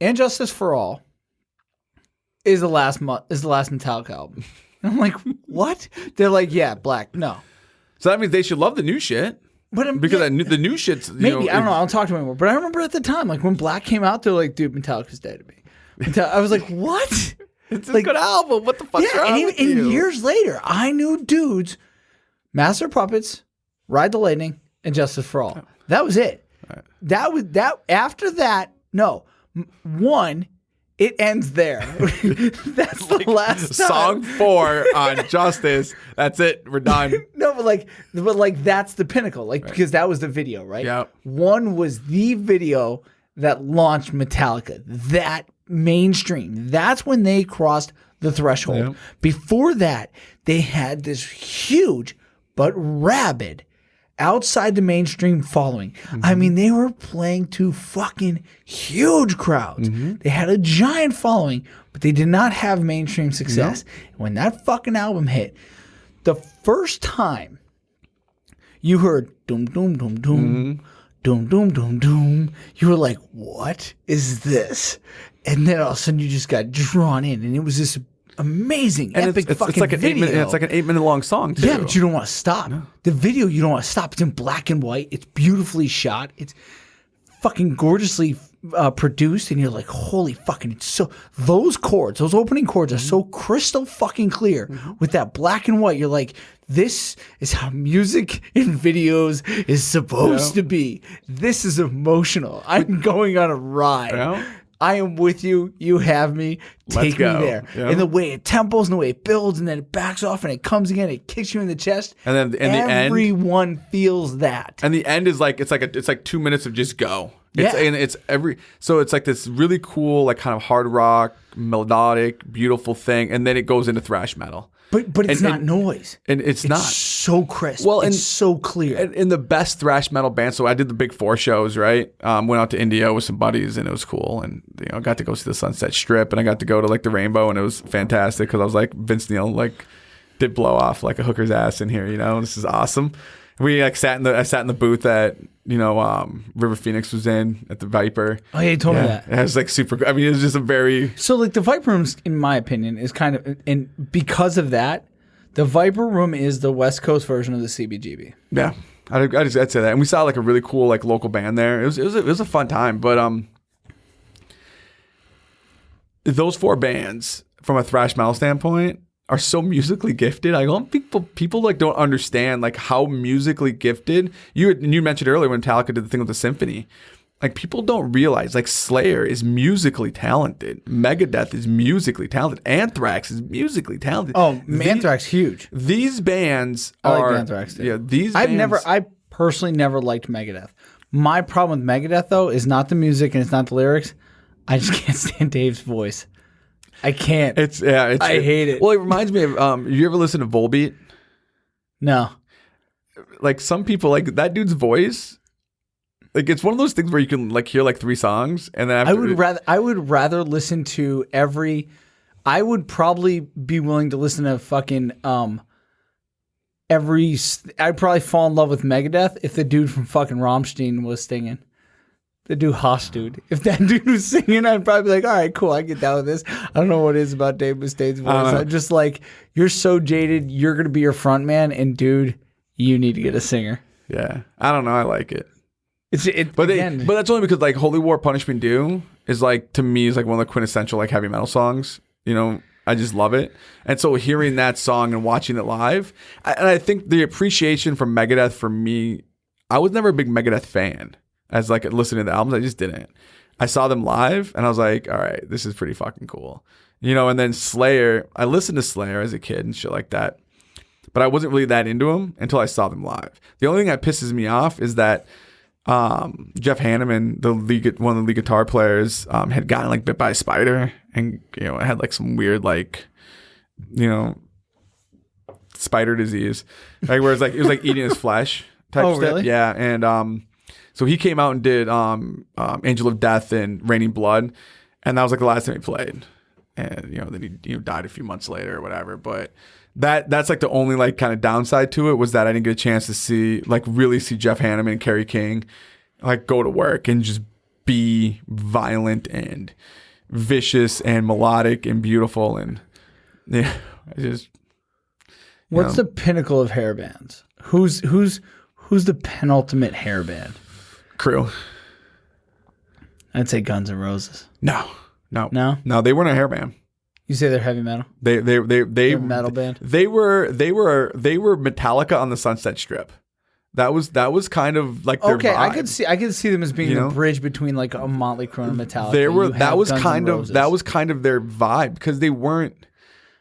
And Justice for All is the last Metallica album. And I'm like, what? They're like, yeah, Black. No. So that means they should love the new shit. But because the new shit's maybe I don't know. I don't talk to them anymore. But I remember at the time, like when Black came out, they're like, dude, Metallica's dead to me. I was like, what? It's a good album. What the fuck's wrong with you? And years later, I knew dudes, Master of Puppets, Ride the Lightning, and Justice for All. That was it. Right. That was that. After that, no. One, it ends there. That's the last time. Song 4 on Justice. That's it. We're done. No, but like that's the pinnacle. Like because that was the video, right? Yeah. One was the video that launched Metallica. That mainstream. That's when they crossed the threshold. Yep. Before that, they had this huge but rabid outside the mainstream following. Mm-hmm. I mean, they were playing to fucking huge crowds. Mm-hmm. They had a giant following, but they did not have mainstream success. No. When that fucking album hit, the first time you heard doom, doom, doom, doom, doom, doom, doom, doom, you were like, what is this? And then all of a sudden you just got drawn in, and it was this amazing, and epic fucking it's like an video. 8 minute, it's like an 8-minute long song too. Yeah, but you don't want to stop. No. The video, you don't want to stop. It's in black and white. It's beautifully shot. It's fucking gorgeously produced, and you're like, holy fucking! It's so those chords, those opening chords, are so crystal fucking clear with that black and white. You're like, this is how music in videos is supposed to be. This is emotional. I'm going on a ride. Yeah. I am with you. You have me. Take me there. Yep. And the way it tempos and the way it builds and then it backs off and it comes again. It kicks you in the chest. And then in the end, everyone feels that. And the end is like it's like 2 minutes of just go. And it's like this really cool like kind of hard rock, melodic, beautiful thing, and then it goes into thrash metal. But it's not noise. And it's not. So crisp. Well, it's so clear. In the best thrash metal band, so I did the Big Four shows, right? Went out to India with some buddies, and it was cool. And got to go see the Sunset Strip, and I got to go to like the Rainbow, and it was fantastic because I was like, Vince Neil like did blow off like a hooker's ass in here, This is awesome. We like I sat in the booth that River Phoenix was in at the Viper. Oh yeah, you told me that. It was like super. I mean, it was just a very like the Viper Room, in my opinion, is kind of, and because of that, the Viper Room is the West Coast version of the CBGB. Yeah, I'd say that. And we saw like a really cool like local band there. It was a fun time. But those 4 bands from a thrash metal standpoint are so musically gifted. I don't think people like don't understand like how musically gifted you mentioned earlier when Metallica did the thing with the symphony. Like people don't realize like Slayer is musically talented, Megadeth is musically talented, Anthrax is musically talented. Oh, Anthrax huge. These bands I are like Anthrax too. Yeah, these I personally never liked Megadeth. My problem with Megadeth though is not the music and it's not the lyrics. I just can't stand Dave's voice. I can't. I hate it. Well, it reminds me of you ever listen to Volbeat? No. Like some people like that dude's voice. Like it's one of those things where you can like hear like 3 songs and then after I would rather listen to every. I would probably be willing to listen to fucking every. I'd probably fall in love with Megadeth if the dude from fucking Rammstein was singing. The dude Haas dude. If that dude was singing, I'd probably be like, all right, cool, I get down with this. I don't know what it is about Dave Mustaine's voice. I'm just like, you're so jaded, you're gonna be your front man, and dude, you need to get a singer. Yeah. I don't know, I like it. But that's only because like Holy War Punishment Due is like to me is like one of the quintessential like heavy metal songs. You know, I just love it. And so hearing that song and watching it live, and I think the appreciation from Megadeth for me, I was never a big Megadeth fan. As like listening to the albums, I just didn't. I saw them live and I was like, all right, this is pretty fucking cool. You know, and then Slayer, I listened to Slayer as a kid and shit like that. But I wasn't really that into them until I saw them live. The only thing that pisses me off is that Jeff Hanneman, one of the lead guitar players, had gotten like bit by a spider and, you know, had like some weird like, you know, spider disease. Like where it was like eating his flesh type stuff. Really? Yeah. And so he came out and did Angel of Death and Raining Blood, and that was like the last time he played. And you know, then he died a few months later or whatever. But that's like the only like kind of downside to it was that I didn't get a chance to really see Jeff Hanneman and Kerry King like go to work and just be violent and vicious and melodic and beautiful and yeah, I just. What's the pinnacle of hair bands? Who's the penultimate hair band? Crew. I'd say Guns N' Roses. No. They weren't a hair band. You say they're heavy metal? They're a metal band. They were Metallica on the Sunset Strip. That was kind of like their vibe. I could see them as being the bridge between like a Motley Crue and Metallica. That was kind of their vibe because they weren't,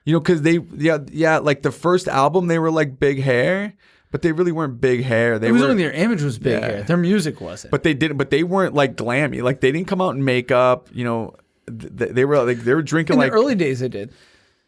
you know, because like the first album they were like big hair. But they really weren't big hair. It was only their image was big hair. Their music wasn't. But they weren't like glammy. Like they didn't come out in makeup. You know, they were drinking in like the early days. They did.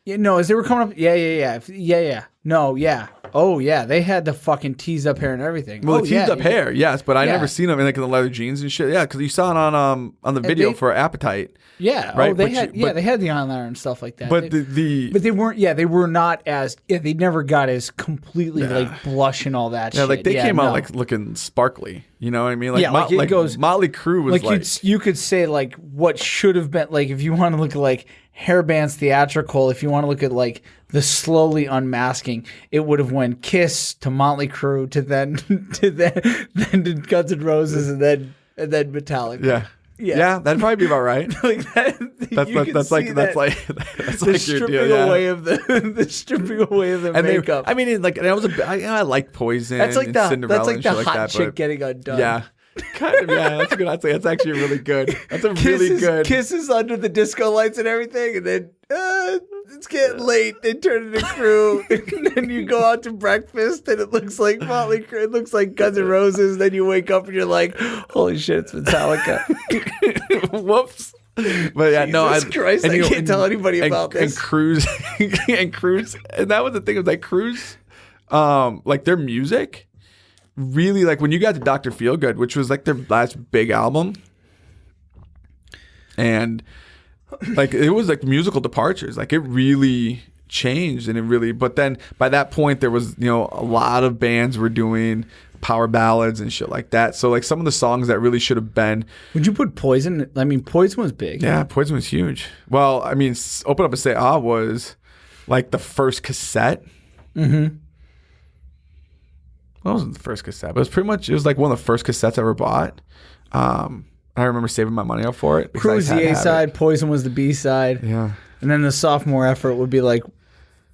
Yeah, no, as they were coming up. Yeah. No, yeah. Oh yeah, they had the fucking teased up hair and everything. Well, the teased up hair, yes, but I never seen them in like in the leather jeans and shit. Yeah, because you saw it on the video for Appetite. Yeah, right. They had the eyeliner and stuff like that. But but they weren't. Yeah, they were not as. Yeah, they never got as completely like blush and all that. Yeah, shit. like they came out like looking sparkly. You know what I mean? Like, it goes. Motley Crue was like you could say like what should have been like if you want to look at like hair bands theatrical. If you want to look at like the slowly unmasking, it would have went Kiss to Motley Crue to then to Guns N' Roses and then Metallica. Yeah. Yeah, that'd probably be about right. Like that, that's like the stripping away of the stripping away of the makeup. I like Poison. That's like and Cinderella that's like the and shit hot like that, chick getting undone. Yeah. Kind of, yeah, that's a good. I'd say that's actually really good. That's a really good. Kisses under the disco lights and everything, and then it's getting late. They turn into Crew, and then you go out to breakfast, and it looks like Motley Crue. It looks like Guns N' Roses. Then you wake up and you're like, "Holy shit, it's Metallica!" Whoops. But yeah, Jesus Christ, I can't tell anybody about this. And Cruise, and that was the thing. It was like Cruise, like their music. Really, like when you got to Dr. Feelgood, which was like their last big album, and like it was like musical departures. Like it really changed, and it really. But then by that point, there was a lot of bands were doing power ballads and shit like that. So like some of the songs that really should have been. Would you put Poison? I mean, Poison was big. Yeah, Poison was huge. Well, I mean, Open Up and Say Ah was like the first cassette. Mm-hmm. Well, it wasn't the first cassette, but it was like one of the first cassettes I ever bought. I remember saving my money up for it. Crew was the A side, Poison was the B side. Yeah. And then the sophomore effort would be like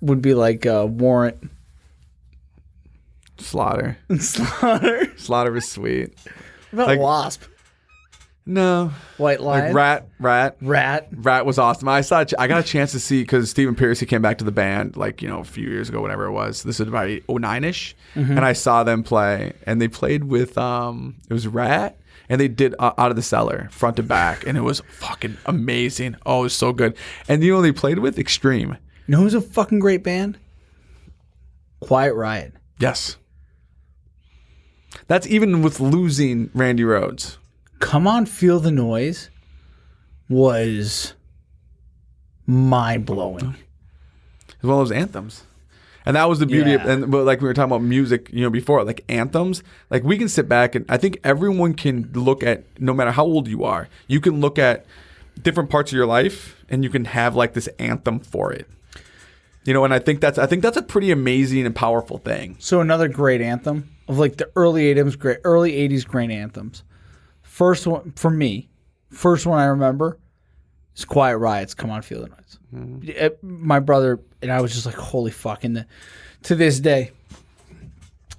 Warrant. Slaughter. Slaughter. Slaughter was sweet. What about Like- Wasp? No. White Lion. Like Rat Rat. was awesome. I got a chance to see because Stephen Ferriss, he came back to the band like, a few years ago, whatever it was. This was about 09-ish. And I saw them play, and they played with it was Rat, and they did Out of the Cellar front to back, and it was fucking amazing. Oh, it was so good. And they played with Extreme. You know who's a fucking great band? Quiet Riot. Yes. That's even with losing Randy Rhoads. Come On Feel the Noise was mind-blowing. It's one of those anthems. And that was the beauty of, but like we were talking about music, before, like anthems, like we can sit back and I think everyone can look at, no matter how old you are, you can look at different parts of your life and you can have like this anthem for it. And I think that's a pretty amazing and powerful thing. So another great anthem of like the early 80s great anthems. First one for me, I remember is Quiet Riot's "Come On Feel the Noise." My brother and I was just like, holy fuck! And to this day,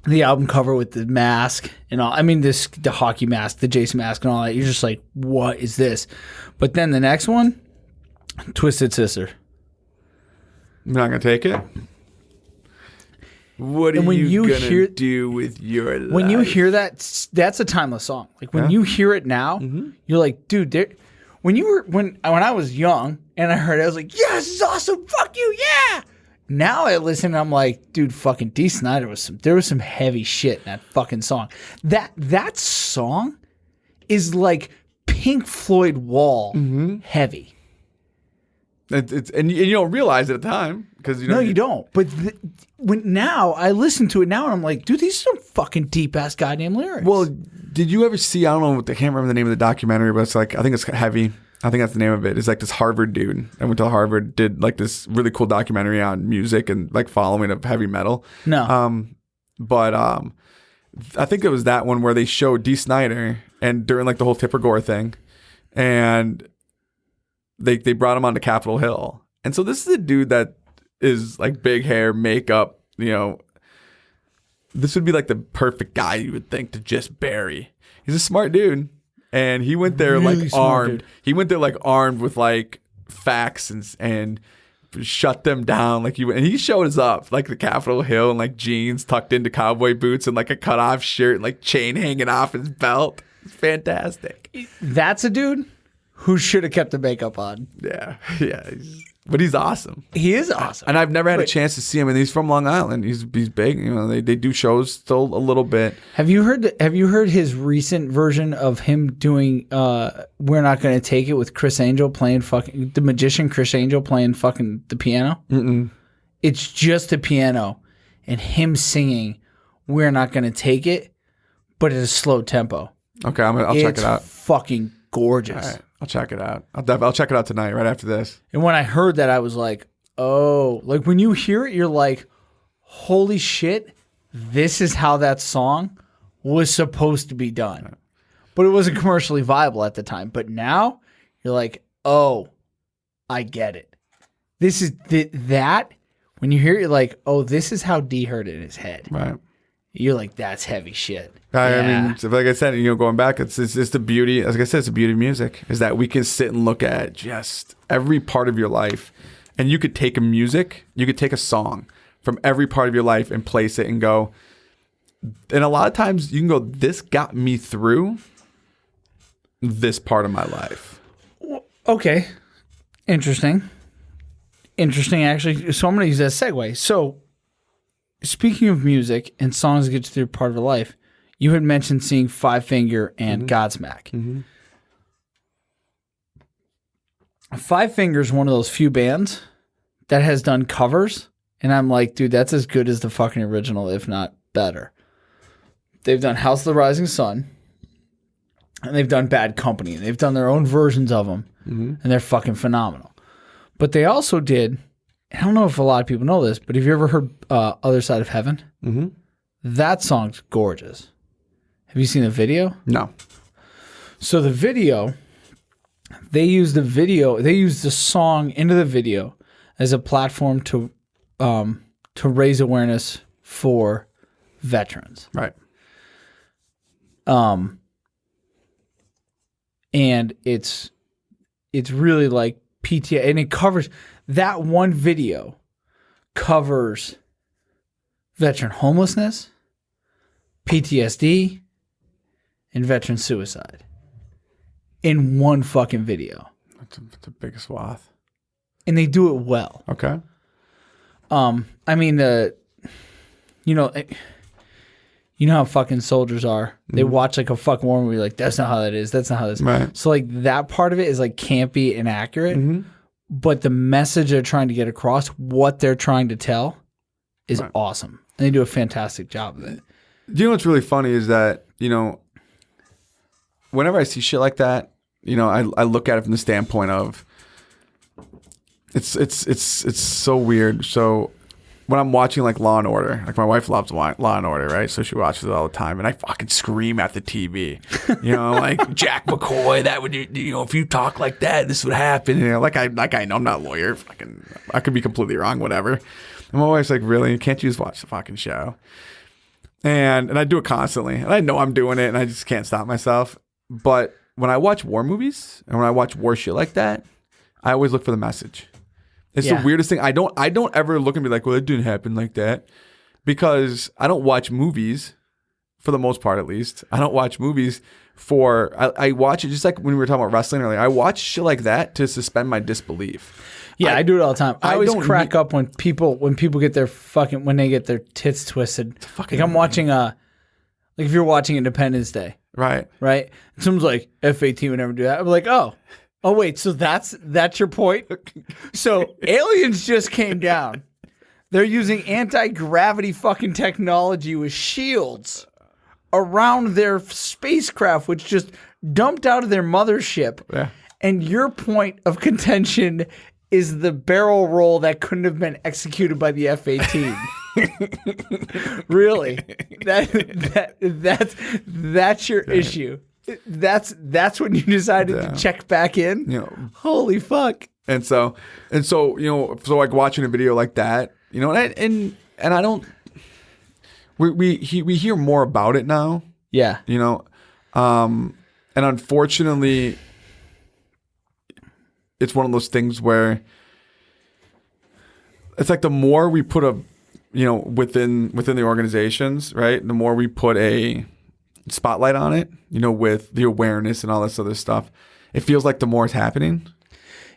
the album cover with the mask and all. I mean, the hockey mask, the Jason mask, and all that. You're just like, what is this? But then the next one, Twisted Sister. I'm not gonna take it. What are you gonna do with your life? When you hear that, that's a timeless song. Like when you hear it now, you're like, dude. When I was young and I heard it, I was like, yeah, this is awesome. Fuck you, yeah. Now I listen and I'm like, dude, fucking Dee Snider there was some heavy shit in that fucking song. That song is like Pink Floyd Wall heavy. And you don't realize it at the time because No, you don't. But when now I listen to it now and I'm like, dude, these are some fucking deep ass goddamn lyrics. Well, did you ever see? I don't know. I can't remember the name of the documentary, but it's like I think it's heavy. I think that's the name of it. It's like this Harvard dude. I went to Harvard, did like this really cool documentary on music and like following of heavy metal. No. But I think it was that one where they showed Dee Snider and during like the whole Tipper Gore thing, and they brought him onto Capitol Hill. And so this is a dude that is like big hair, makeup, this would be like the perfect guy you would think to just bury. He's a smart dude. And he went there Really like smart armed. dude. He went there like armed with like facts and shut them down. And he showed us up like the Capitol Hill in like jeans tucked into cowboy boots and like a cut off shirt, and, like chain hanging off his belt. It's fantastic. That's a dude who should have kept the makeup on. Yeah. But he's awesome. He is awesome. And I've never had a chance to see him. And he's from Long Island. He's big. They do shows still a little bit. Have you heard his recent version of him doing "We're Not Gonna Take It" with Chris Angel playing fucking the magician Chris Angel playing fucking the piano? Mm-mm. It's just a piano and him singing "We're Not Gonna Take It," but at a slow tempo. Okay, I'll check it out. It's fucking gorgeous. All right, I'll check it out. I'll check it out tonight, right after this. And when I heard that, I was like, oh, like when you hear it, you're like, holy shit, this is how that song was supposed to be done. But it wasn't commercially viable at the time. But now you're like, oh, I get it. This is that. When you hear it, you're like, oh, this is how D heard it in his head. Right. You're like, that's heavy shit. I mean, so like I said, going back, it's the beauty. As I said, it's the beauty of music is that we can sit and look at just every part of your life, and you could take a song from every part of your life and place it and go. And a lot of times you can go, this got me through this part of my life. Okay. Interesting, actually. So I'm going to use that segue. So speaking of music and songs that get you through part of your life, you had mentioned seeing Five Finger and Godsmack. Mm-hmm. Five Finger is one of those few bands that has done covers, and I'm like, dude, that's as good as the fucking original, if not better. They've done House of the Rising Sun, and they've done Bad Company, and they've done their own versions of them, and they're fucking phenomenal. But they also did, I don't know if a lot of people know this, but have you ever heard Other Side of Heaven? Mm-hmm. That song's gorgeous. Have you seen the video? No. So the video, they use the song into the video as a platform to raise awareness for veterans. Right. And it's really like PTA, and it covers that one video covers veteran homelessness, PTSD, and veteran suicide in one fucking video. That's the biggest swath. And they do it well. Okay. I mean, you know how fucking soldiers are. They watch like a fucking war movie, like that's not how that is. That's not how this. Right. So like that part of it is like campy and accurate, but the message they're trying to get across, what they're trying to tell, is awesome. And they do a fantastic job of it. Do you know what's really funny is that, whenever I see shit like that, I look at it from the standpoint of it's so weird. So when I'm watching like Law and Order, like my wife loves Law and Order, right? So she watches it all the time, and I fucking scream at the TV, like Jack McCoy. That would, if you talk like that, this would happen. Like I know I'm not a lawyer. Fucking, I could be completely wrong, whatever. And my wife's like, really? Can't you just watch the fucking show? And I do it constantly, and I know I'm doing it, and I just can't stop myself. But when I watch war movies and when I watch war shit like that, I always look for the message. It's the weirdest thing. I don't ever look and be like, well, it didn't happen like that, because I don't watch movies, for the most part at least. I don't watch movies I watch it just like when we were talking about wrestling earlier. I watch shit like that to suspend my disbelief. Yeah, I do it all the time. I always don't crack up when people get their when they get their tits twisted. Like I'm watching like if you're watching Independence Day. Right. Right? And someone's like, F-18 would never do that. I'm like, oh wait, so that's your point? So aliens just came down. They're using anti-gravity fucking technology with shields around their spacecraft, which just dumped out of their mothership. Yeah. And your point of contention is the barrel roll that couldn't have been executed by the F-18. Really? That's your issue. That's when you decided to check back in. Holy fuck! And so like watching a video like that, and I don't. We hear more about it now. Yeah. And unfortunately, it's one of those things where it's like the more we put within the organizations, right? The more we put a spotlight on it, with the awareness and all this other stuff, it feels like the more it's happening.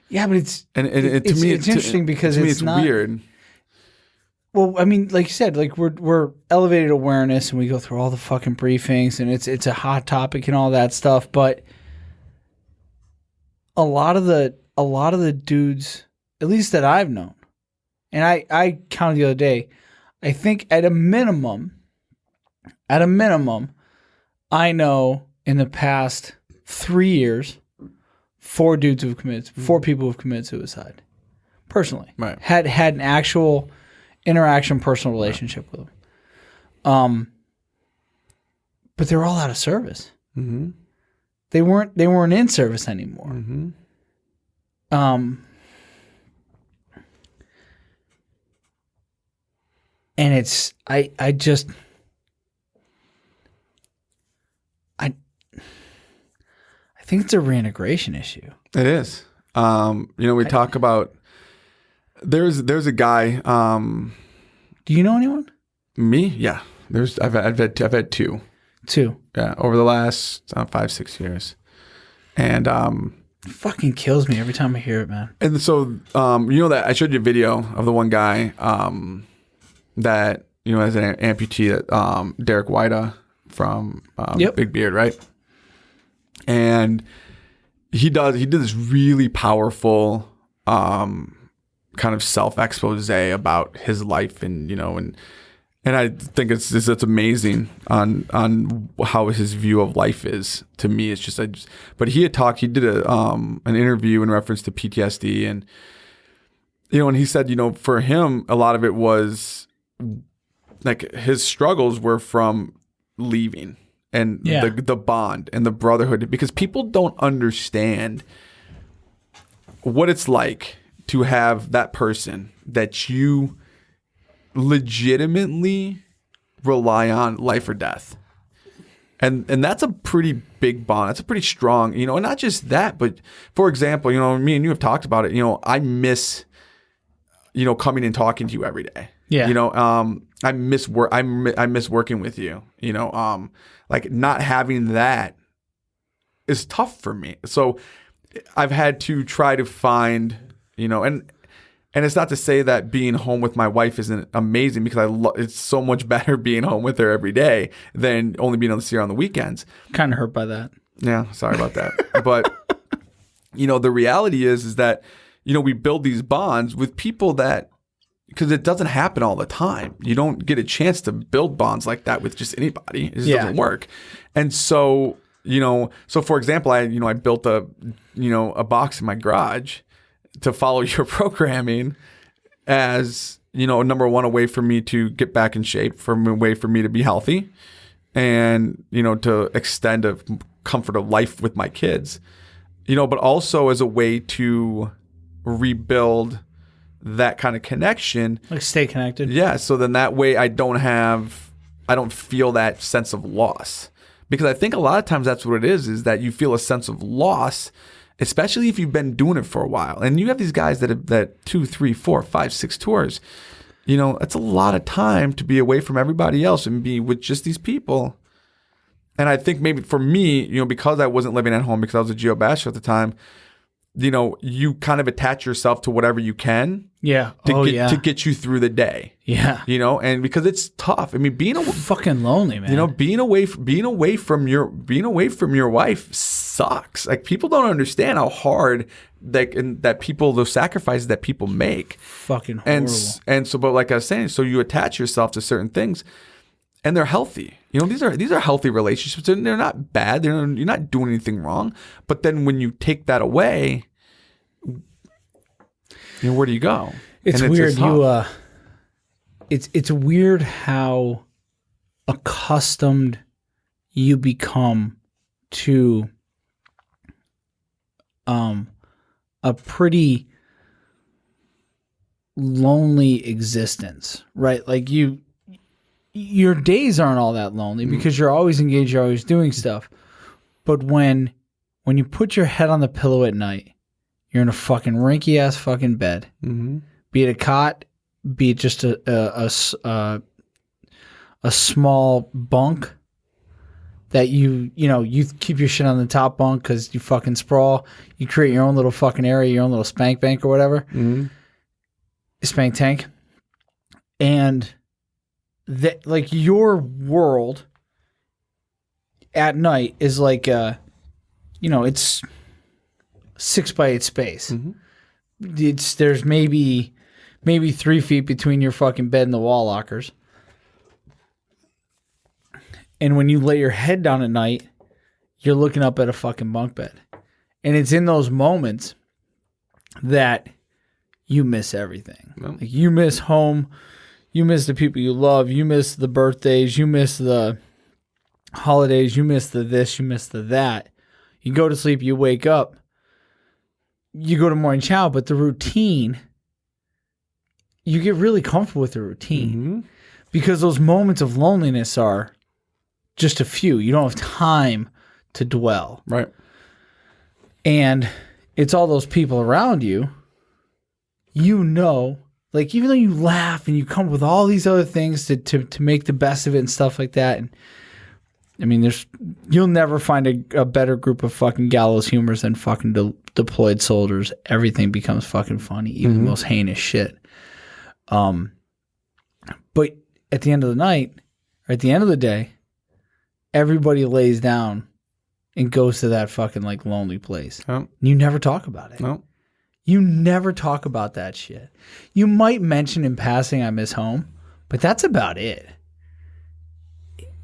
Yeah, but it's interesting because it's weird. Well, I mean, like you said, like we're elevated awareness and we go through all the fucking briefings and it's a hot topic and all that stuff, but a lot of the dudes, at least that I've known, and I counted the other day, I think at a minimum, I know in the past 3 years, 4 people who've committed suicide. Personally. Right. Had an actual interaction, personal relationship with them. But they're all out of service. Mm-hmm. They weren't in service anymore. Mm-hmm. And it's I think it's a reintegration issue. It is. We talk about there's a guy. Do you know anyone? Me? Yeah. I've had two. Two. Yeah, over the last 5-6 years, and it fucking kills me every time I hear it, man. And so that I showed you a video of the one guy that as an amputee, that Derek Whita from Big Beard, right? And he did this really powerful kind of self-expose about his life, and and I think it's amazing on how his view of life is. To me, it's but he did an interview in reference to PTSD, and and he said, for him, a lot of it was like his struggles were from leaving and the bond and the brotherhood, because people don't understand what it's like to have that person that you legitimately rely on life or death. And that's a pretty big bond. That's a pretty strong, and not just that, but for example, me and you have talked about it. I miss, coming and talking to you every day. Yeah. I miss work. I miss working with you. Like not having that is tough for me. So I've had to try to find, and it's not to say that being home with my wife isn't amazing, because it's so much better being home with her every day than only being able to see her on the weekends. Kind of hurt by that. Yeah, sorry about that. But the reality is that we build these bonds with people that, because it doesn't happen all the time. You don't get a chance to build bonds like that with just anybody. It just doesn't work. And so, so for example, I built a box in my garage to follow your programming as, number one, a way for me to get back in shape, a way for me to be healthy, and, to extend a comfort of life with my kids, but also as a way to rebuild that kind of connection. Like stay connected. Yeah. So then that way I don't feel that sense of loss, because I think a lot of times that's what it is that you feel a sense of loss, especially if you've been doing it for a while. And you have these guys that 2, 3, 4, 5, 6 tours, that's a lot of time to be away from everybody else and be with just these people. And I think maybe for me, because I wasn't living at home, because I was a geobasher at the time, you kind of attach yourself to whatever you can. Yeah. To get you through the day. Yeah. And because it's tough. I mean, being fucking lonely, man. Being away from your wife sucks. Like, people don't understand how hard those sacrifices that people make. Fucking horrible. And so, but like I was saying, so you attach yourself to certain things, and they're healthy. These are healthy relationships, and they're not bad. You're not doing anything wrong. But then when you take that away, where do you go? It's weird. It's weird how accustomed you become to a pretty lonely existence, right? Like your days aren't all that lonely because you're always engaged, you're always doing stuff. But when you put your head on the pillow at night, you're in a fucking rinky ass fucking bed, be it a cot, be it just a small bunk that you keep your shit on the top bunk because you fucking sprawl. You create your own little fucking area, your own little spank bank or whatever, spank tank, and that, like, your world at night is like it's 6 by 8 space. There's maybe 3 feet between your fucking bed and the wall lockers. And when you lay your head down at night, you're looking up at a fucking bunk bed. And it's in those moments that you miss everything. Like, you miss home. You miss the people you love. You miss the birthdays. You miss the holidays. You miss the this. You miss the that. You go to sleep. You wake up. You go to morning chow. But the routine, you get really comfortable with the routine. Because those moments of loneliness are just a few. You don't have time to dwell. Right. And it's all those people around you. Like, even though you laugh and you come up with all these other things to make the best of it and stuff like that. And I mean, you'll never find a better group of fucking gallows humors than fucking deployed soldiers. Everything becomes fucking funny, even the most heinous shit. But at the end of the night, or at the end of the day, everybody lays down and goes to that fucking, like, lonely place. You never talk about it. No. You never talk about that shit. You might mention in passing, I miss home, but that's about it.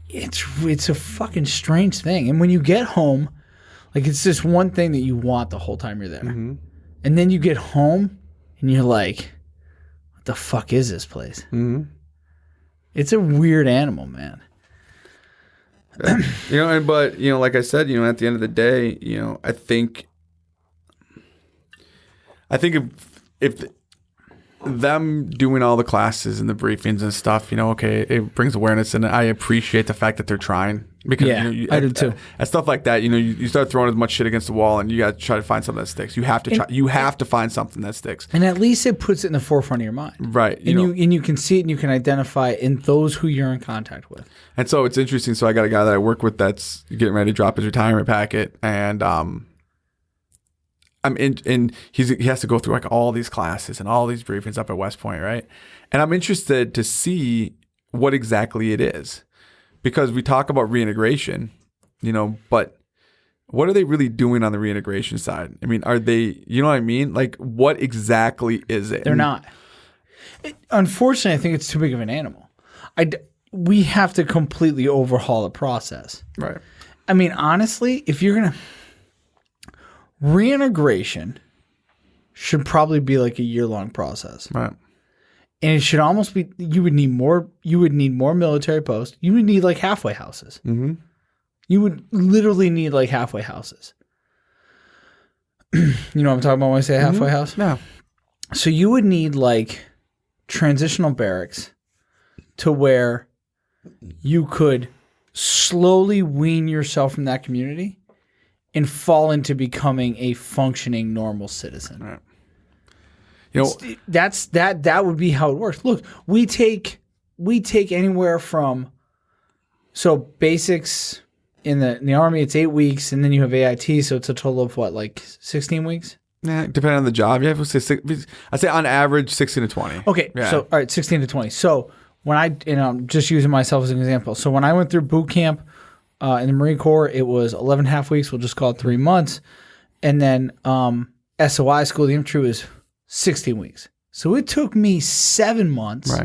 It's a fucking strange thing. And when you get home, like, it's this one thing that you want the whole time you're there. And then you get home and you're like, what the fuck is this place? It's a weird animal, man. But like I said, at the end of the day, I think if them doing all the classes and the briefings and stuff, okay, it brings awareness, and I appreciate the fact that they're trying, because I do too. At stuff like that, you start throwing as much shit against the wall, and you got to try to find something that sticks. You have to try. You have to find something that sticks, and at least it puts it in the forefront of your mind, right? And you can see it, and you can identify it in those who you're in contact with. And so it's interesting. So I got a guy that I work with that's getting ready to drop his retirement packet, and he has to go through like all these classes and all these briefings up at West Point, right? And I'm interested to see what exactly it is, because we talk about reintegration, but what are they really doing on the reintegration side? I mean, are they, you know what I mean? Like, what exactly is it? They're not. Unfortunately, I think it's too big of an animal. We have to completely overhaul the process. Right. I mean, honestly, if you're going to... Reintegration should probably be like a year-long process. Right. And it should almost be, you would need more military posts. You would need like halfway houses. Mm-hmm. You would literally need like halfway houses. You know what I'm talking about when I say halfway house? Yeah. So you would need like transitional barracks to where you could slowly wean yourself from that community and fall into becoming a functioning normal citizen. Right. That would be how it works. Look, we take anywhere from, so basics in the Army, it's 8 weeks, and then you have AIT, so it's a total of what, like 16 weeks? Yeah, depending on the job. Yeah, I'd say on average 16 to 20. Okay, yeah. So all right, 16 to 20. So when I'm just using myself as an example. So when I went through boot camp in the Marine Corps, it was 11 and a half weeks. We'll just call it 3 months. And then SOI, School of the Infantry, was 16 weeks. So it took me 7 months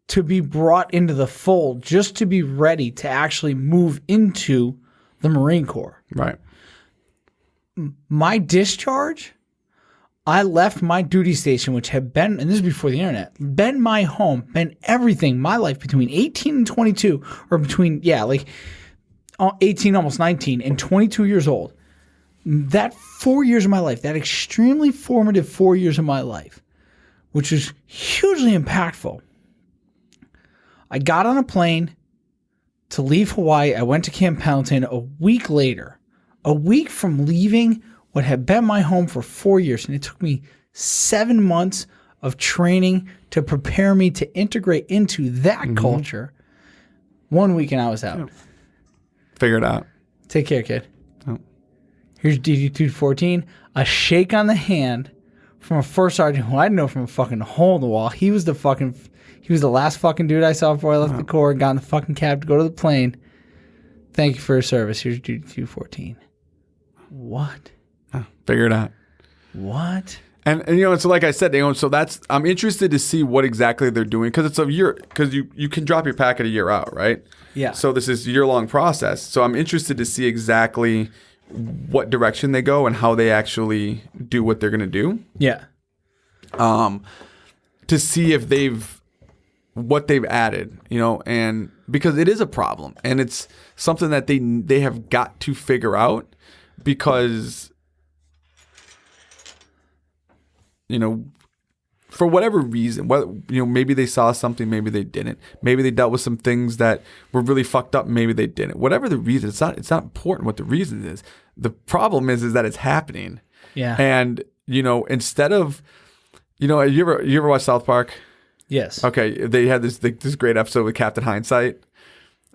to be brought into the fold just to be ready to actually move into the Marine Corps. Right. My discharge, I left my duty station, which had been, and this is before the internet, been my home, been everything, my life between 18 and 22, or between, 18, almost 19, and 22 years old. That 4 years of my life, that extremely formative 4 years of my life, which was hugely impactful. I got on a plane to leave Hawaii. I went to Camp Pendleton a week later, a week from leaving what had been my home for 4 years. And it took me 7 months of training to prepare me to integrate into that culture. 1 week and I was out. Yeah. Figure it out. Take care, kid. Oh. Here's DD-214, a shake on the hand from a first sergeant who I didn't know from a fucking hole in the wall. He was the last fucking dude I saw before I left the Corps and got in the fucking cab to go to the plane. Thank you for your service. Here's DD-214. What? Oh, figure it out. What? And so like I said, so I'm interested to see what exactly they're doing, because it's a year, because you can drop your packet a year out, right? Yeah. So this is a year-long process. So I'm interested to see exactly what direction they go and how they actually do what they're going to do. Yeah. To see if what they've added, and because it is a problem, and it's something that they have got to figure out, because for whatever reason, maybe they saw something, maybe they didn't. Maybe they dealt with some things that were really fucked up, maybe they didn't. Whatever the reason, it's not important what the reason is. The problem is that it's happening. Yeah. And instead of, you ever watch South Park? Yes. Okay, they had this great episode with Captain Hindsight.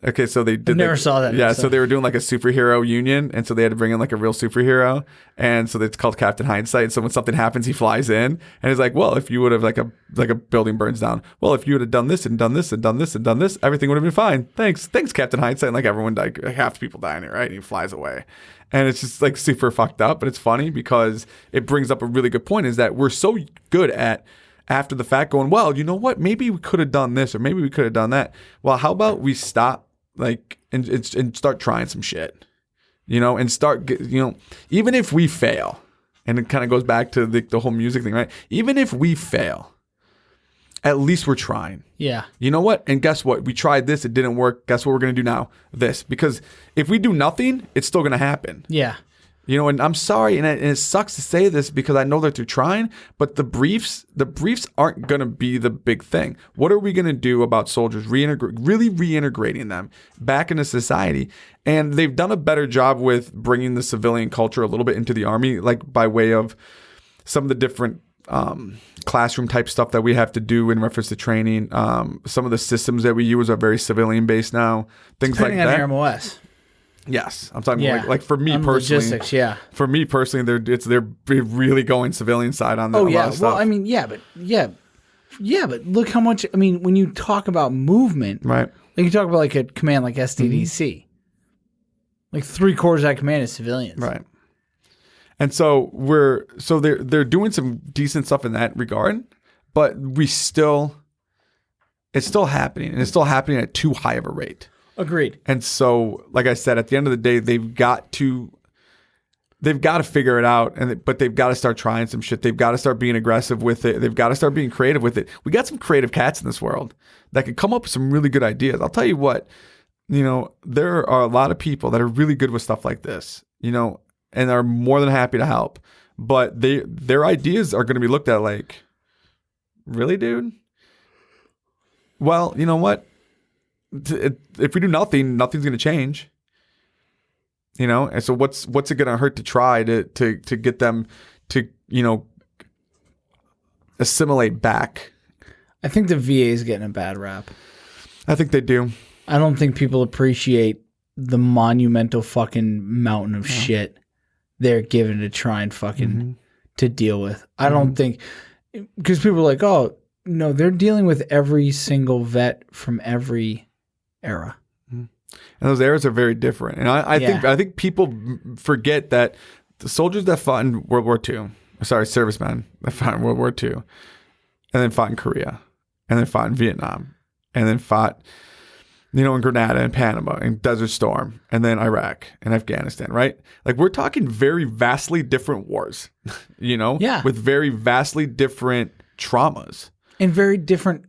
Okay, so they did. Never saw that. Yeah, episode. so they were doing like a superhero union, and so they had to bring in like a real superhero, and so it's called Captain Hindsight. So when something happens, he flies in, and he's like, "Well, if you would have like a building burns down, well, if you would have done this and done this and done this and done this, everything would have been fine. Thanks, Captain Hindsight." And like everyone died, half the people die in it, right? And he flies away, and it's just like super fucked up, but it's funny because it brings up a really good point: is that we're so good at, after the fact, going, well, you know what? Maybe we could have done this, or maybe we could have done that. Well, how about we stop, and start trying some shit, and start, even if we fail, and it kind of goes back to the whole music thing, right? Even if we fail, at least we're trying. Yeah. You know what? And guess what? We tried this. It didn't work. Guess what we're going to do now? This. Because if we do nothing, it's still going to happen. Yeah. You know, and I'm sorry, and it sucks to say this because I know that they're trying, but the briefs aren't going to be the big thing. What are we going to do about soldiers really reintegrating them back into society? And they've done a better job with bringing the civilian culture a little bit into the Army, like by way of some of the different classroom type stuff that we have to do in reference to training. Some of the systems that we use are very civilian based now. Things Depending like that. on your MOS. Yes, I'm talking Yeah. like for me On personally. logistics, yeah. For me personally, they're really going civilian side on that. Oh a lot yeah. of stuff. Well, I mean, but look how much. I mean, when you talk about movement, right? like you talk about like a command like SDDC, like 3/4 of that command is civilians, Right. And so they're doing some decent stuff in that regard, but it's still happening, and it's still happening at too high of a rate. Agreed. And so, like I said, at the end of the day, they've got to figure it out, but they've got to start trying some shit. They've got to start being aggressive with it. They've got to start being creative with it. We got some creative cats in this world that can come up with some really good ideas. I'll tell you what, you know, there are a lot of people that are really good with stuff like this, you know, and are more than happy to help. But their ideas are going to be looked at like, really, dude? Well, you know what? If we do nothing, nothing's going to change. You know, and so what's it going to hurt to try to get them to, you know, assimilate back? I think the VA is getting a bad rap. I think they do. I don't think people appreciate the monumental fucking mountain of shit they're given to try and fucking to deal with. I don't think, because people are like, oh no, they're dealing with every single vet from every era. And those eras are very different. And I think people forget that the soldiers that fought in World War II, servicemen that fought in World War II, and then fought in Korea, and then fought in Vietnam, and then fought, you know, in Grenada and Panama and Desert Storm, and then Iraq and Afghanistan, right? Like, we're talking very vastly different wars, you know? Yeah. With very vastly different traumas. And very different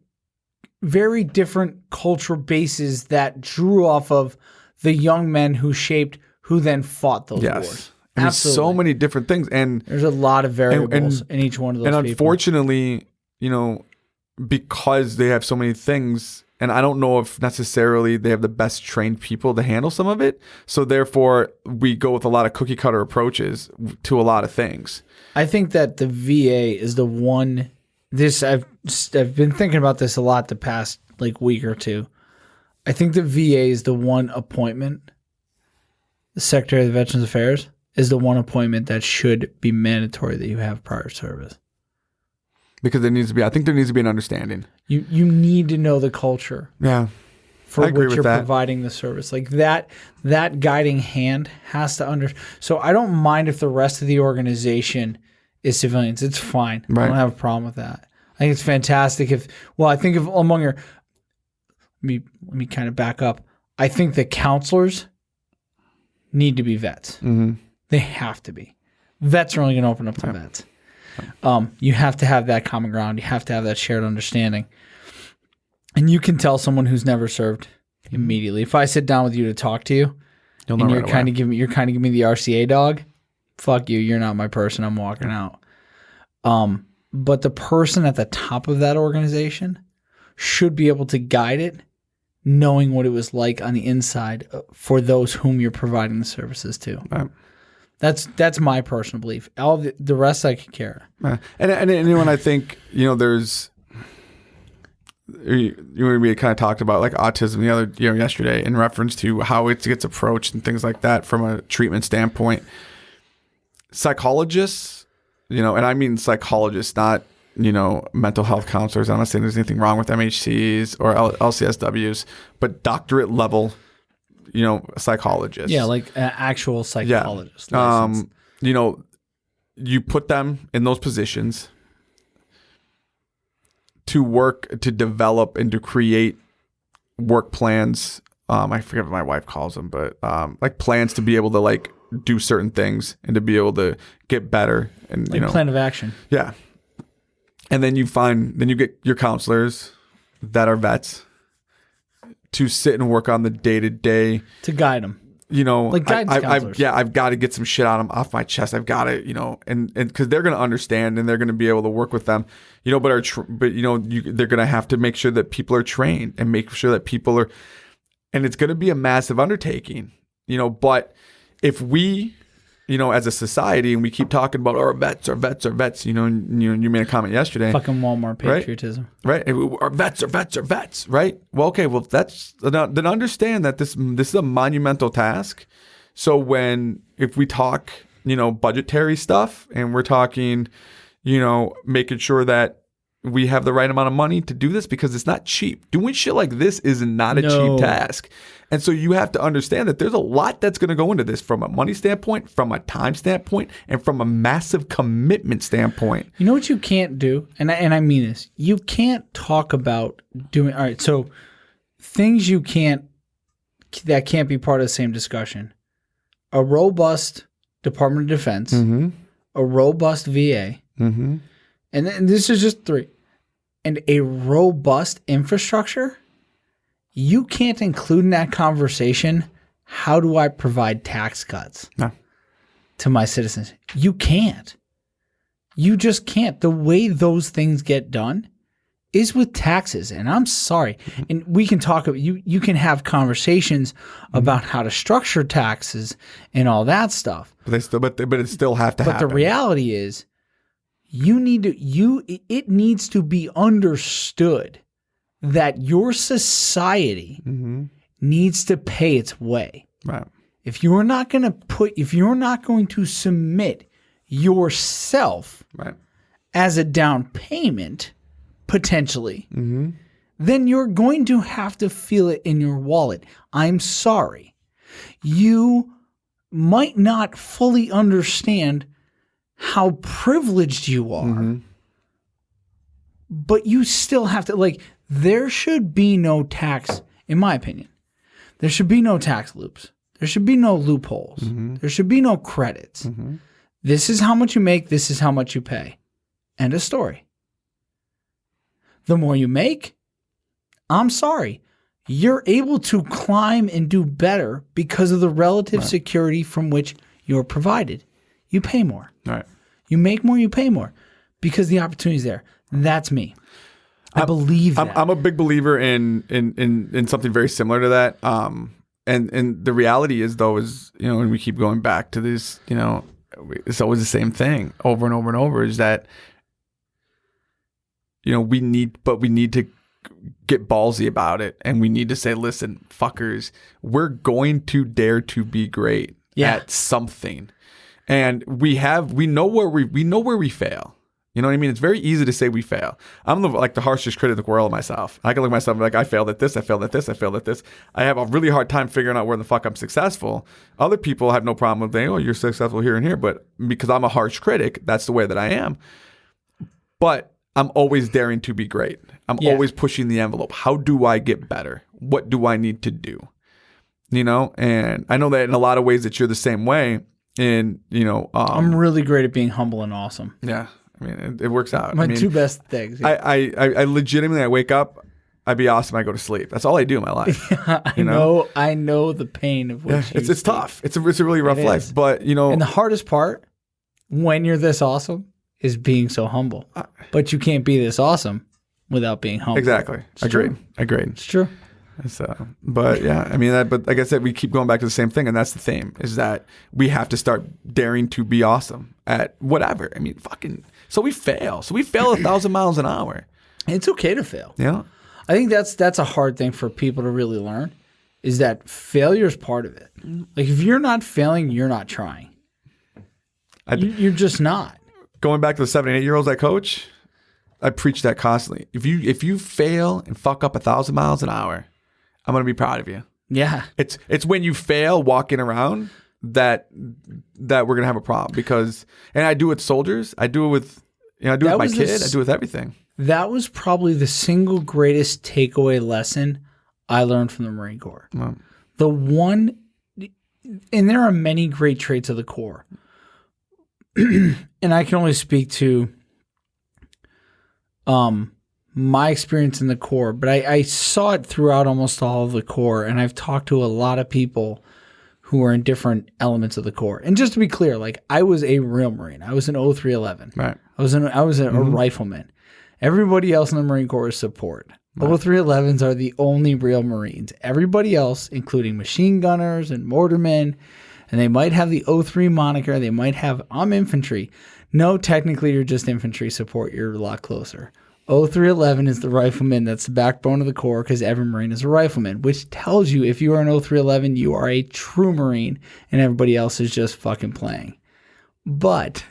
cultural bases that drew off of the young men who then fought those wars. I mean, Absolutely. so many different things. And there's a lot of variables in each one of those And people. unfortunately, you know, because they have so many things, and I don't know if necessarily they have the best trained people to handle some of it. So therefore, we go with a lot of cookie cutter approaches to a lot of things. I think that the VA is the one. I've been thinking about this a lot the past like week or two. I think the VA is the one appointment. The Secretary of Veterans Affairs is the one appointment that should be mandatory that you have prior service. Because there needs to be, I think there needs to be an understanding. You need to know the culture. Yeah. For I agree which with you're that. providing the service. Like that guiding hand has to So I don't mind if the rest of the organization is civilians. It's fine. Right. I don't have a problem with that. I think it's fantastic I think if among your, let me kind of back up. I think the counselors need to be vets. Mm-hmm. They have to be. Vets are only going to open up to vets. You have to have that common ground. You have to have that shared understanding. And you can tell someone who's never served immediately. If I sit down with you to talk to you, and you're kind of giving me the RCA dog, fuck you. You're not my person. I'm walking out. But the person at the top of that organization should be able to guide it, knowing what it was like on the inside for those whom you're providing the services to. Right. That's my personal belief. All the rest I could care. And when I think, you know, there's, we kind of talked about like autism yesterday in reference to how it gets approached and things like that from a treatment standpoint. Psychologists, you know, and I mean psychologists, not, you know, mental health counselors. I'm not saying there's anything wrong with MHCs or LCSWs, but doctorate level, you know, psychologists. Yeah, like an actual psychologist. Yeah. You know, you put them in those positions to work, to develop, and to create work plans. I forget what my wife calls them, but like plans to be able to like do certain things and to be able to get better and, Like you know, plan of action. yeah. And then you get your counselors that are vets to sit and work on the day-to-day. To guide them. You know, like guidance counselors. I've got to get some shit off my chest. I've got to, you know, and because they're going to understand and they're going to be able to work with them, you know, but you know, they're going to have to make sure that people are trained and make sure that people are, and it's going to be a massive undertaking, you know, but if we, you know, as a society, and we keep talking about our vets, you know, and you made a comment yesterday. Fucking Walmart patriotism. Right? Our vets, right? Well, okay, well, then understand that this is a monumental task. So if we talk, you know, budgetary stuff, and we're talking, you know, making sure that we have the right amount of money to do this, because it's not cheap. Doing shit like this is not a cheap task. And so you have to understand that there's a lot that's going to go into this, from a money standpoint, from a time standpoint, and from a massive commitment standpoint. You know what you can't do? And I mean this. You can't talk about doing, all right, so things that can't be part of the same discussion. A robust Department of Defense, a robust VA, and this is just 3, and a robust infrastructure. You can't include in that conversation, how do I provide tax cuts to my citizens? You can't. You just can't. The way those things get done is with taxes. And I'm sorry. And we can talk about, you can have conversations about how to structure taxes and all that stuff. But it still have to happen. But the reality is, it needs to be understood that your society needs to pay its way. Right. If you're not going to submit yourself as a down payment, potentially, then you're going to have to feel it in your wallet. I'm sorry. You might not fully understand how privileged you are, but you still have to, like, there should be no tax, in my opinion. There should be no tax loops. There should be no loopholes. There should be no credits. This is how much you make. This is how much you pay. End of story. The more you make, I'm sorry, you're able to climb and do better because of the relative security from which you're provided. You pay more. Right. You make more, you pay more because the opportunity's there. That's me. I believe that. I'm a big believer in something very similar to that. And the reality is, though, is, you know, and we keep going back to this, you know, it's always the same thing over and over and over, is that, you know, we need to get ballsy about it, and we need to say, listen, fuckers, we're going to dare to be great at something. And we know where we fail. You know what I mean? It's very easy to say we fail. I'm the harshest critic of the world of myself. I can look at myself and be like, I failed at this, I failed at this, I failed at this. I have a really hard time figuring out where the fuck I'm successful. Other people have no problem with saying, oh, you're successful here and here. But because I'm a harsh critic, that's the way that I am. But I'm always daring to be great. I'm always pushing the envelope. How do I get better? What do I need to do? You know? And I know that in a lot of ways that you're the same way. And, you know, I'm really great at being humble and awesome. Yeah. I mean, it works out. My two best things. I legitimately, I wake up, I be awesome, I go to sleep. That's all I do in my life. I know the pain of which it's tough. It's a really rough life. But, you know. And the hardest part, when you're this awesome, is being so humble. But you can't be this awesome without being humble. Exactly. Agreed. It's true. So, but yeah, I mean, but like I said, we keep going back to the same thing, and that's the theme, is that we have to start daring to be awesome at whatever. I mean, so we fail 1,000 miles an hour. It's okay to fail. Yeah. I think that's a hard thing for people to really learn, is that failure is part of it. Like, if you're not failing, you're not trying. You're just not. Going back to the 7 and 8 year olds I coach, I preach that constantly. If you fail and fuck up 1,000 miles an hour, I'm going to be proud of you. Yeah. It's when you fail walking around that we're going to have a problem, because, and I do it with soldiers. I do it with, I do it with my kid. I do it with everything. That was probably the single greatest takeaway lesson I learned from the Marine Corps. Wow. The one, and there are many great traits of the Corps, and I can only speak to my experience in the Corps, but I saw it throughout almost all of the Corps, and I've talked to a lot of people who are in different elements of the Corps. And just to be clear, like I was a real Marine. I was an 0311. Right. I was a rifleman. Everybody else in the Marine Corps is support. Right. 0311s are the only real Marines. Everybody else, including machine gunners and mortarmen, and they might have the 03 moniker. They might have, I'm infantry. No, technically you're just infantry support. You're a lot closer. 0311 is the rifleman. That's the backbone of the Corps because every Marine is a rifleman, which tells you if you are an 0311, you are a true Marine and everybody else is just fucking playing. But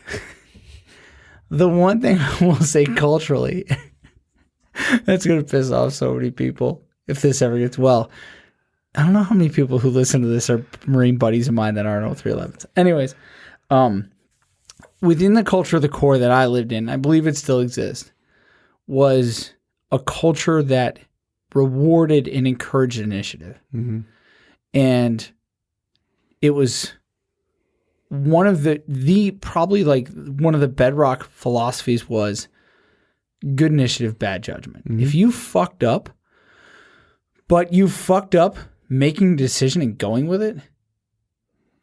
the one thing I will say culturally, that's going to piss off so many people if this ever gets well. I don't know how many people who listen to this are Marine buddies of mine that aren't 0311s. Anyways, within the culture of the Corps that I lived in, I believe it still exists, was a culture that rewarded and encouraged initiative. Mm-hmm. And it was one of the probably like one of the bedrock philosophies was good initiative, bad judgment. Mm-hmm. If you fucked up, but you fucked up making a decision and going with it,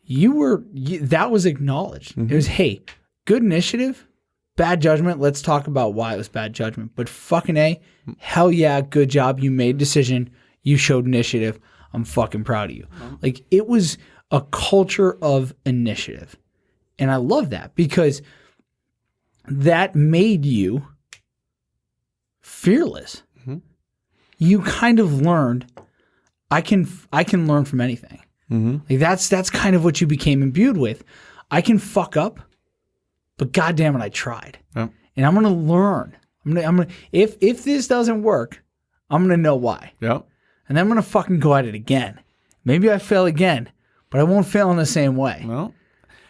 that was acknowledged. Mm-hmm. It was, hey, good initiative, bad judgment. Let's talk about why it was bad judgment. But fucking A, hell yeah, good job. You made a decision. You showed initiative. I'm fucking proud of you. Mm-hmm. Like it was a culture of initiative. And I love that because that made you fearless. Mm-hmm. You kind of learned I can learn from anything. Mm-hmm. Like that's kind of what you became imbued with. I can fuck up, but goddamn it, I tried. Yep. And I'm gonna learn. I'm gonna if this doesn't work, I'm gonna know why. Yep. And then I'm gonna fucking go at it again. Maybe I fail again, but I won't fail in the same way. Well,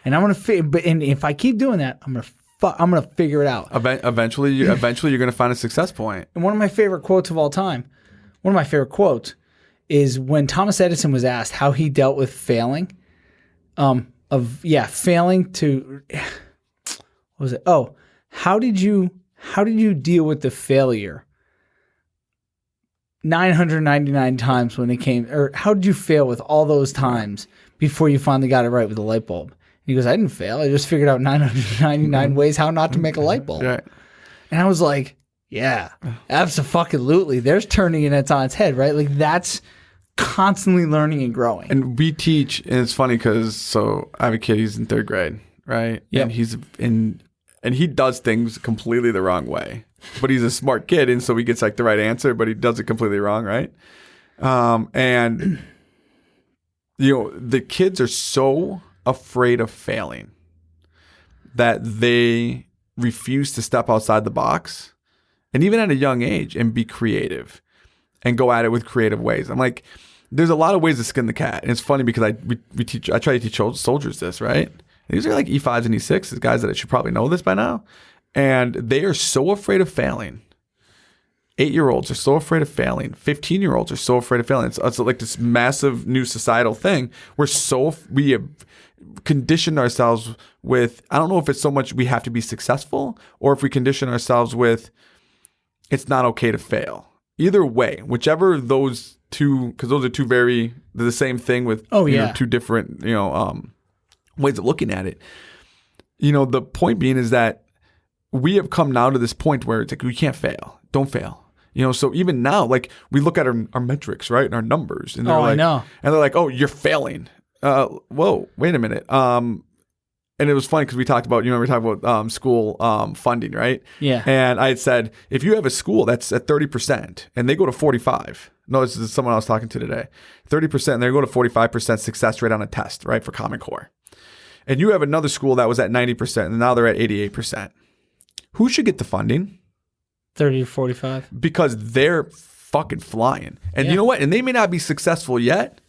and I'm gonna and if I keep doing that, I'm gonna figure it out. Eventually, you're gonna find a success point. And one of my favorite quotes of all time, is when Thomas Edison was asked how he dealt with failing, failing to. What was it? Oh, how did you deal with the failure 999 times when it came, or how did you fail with all those times before you finally got it right with the light bulb? And he goes, I didn't fail. I just figured out 999 ways how not to make a light bulb. Right. And I was like, yeah, abso-fucking-lutely. There's turning it on its head, right? Like that's constantly learning and growing. And we teach, and it's funny because I have a kid, he's in 3rd grade, right? Yep. And he does things completely the wrong way. But he's a smart kid, and so he gets like the right answer, but he does it completely wrong, right? And the kids are so afraid of failing that they refuse to step outside the box, and even at a young age, and be creative and go at it with creative ways. I'm like, there's a lot of ways to skin the cat, and it's funny because I try to teach soldiers this, right? These are like E5s and E6s, guys that should probably know this by now. And they are so afraid of failing. 8-year-olds are so afraid of failing. 15-year-olds are so afraid of failing. It's like this massive new societal thing. We have conditioned ourselves with, I don't know if it's so much we have to be successful or if we condition ourselves with it's not okay to fail. Either way, whichever those two, because those are they're the same thing with two different, ways of looking at it. The point being is that we have come now to this point where it's like, we can't fail. Don't fail. So even now, like we look at our metrics, right? And our numbers. And they're I know. And they're like, oh, you're failing. Whoa, wait a minute. And it was funny because we talked about, we talked about school funding, right? Yeah. And I had said, if you have a school that's at 30% and they go to 45, no, this is someone I was talking to today, 30%, and they go to 45% success rate on a test, right, for Common Core. And you have another school that was at 90% and now they're at 88%. Who should get the funding? 30 to 45. Because they're fucking flying. And you know what? And they may not be successful yet,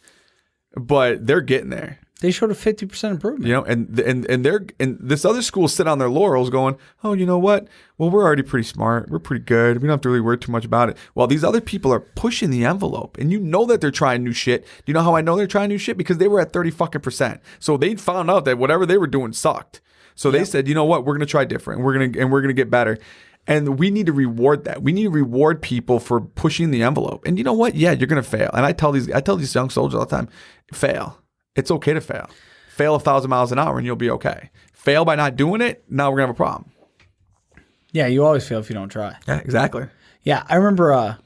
but they're getting there. They showed a 50% improvement. And this other school sit on their laurels going, oh, you know what? Well, we're already pretty smart. We're pretty good. We don't have to really worry too much about it. While these other people are pushing the envelope, and you know that they're trying new shit. Do you know how I know they're trying new shit? Because they were at 30%. So they found out that whatever they were doing sucked. So they said, you know what? We're going to try different. We're going to get better. And we need to reward that. We need to reward people for pushing the envelope. And you know what? Yeah, you're going to fail. And I tell these young soldiers all the time, fail. It's okay to fail. Fail 1,000 miles an hour and you'll be okay. Fail by not doing it, now we're going to have a problem. Yeah, you always fail if you don't try. Yeah, exactly. Yeah, I remember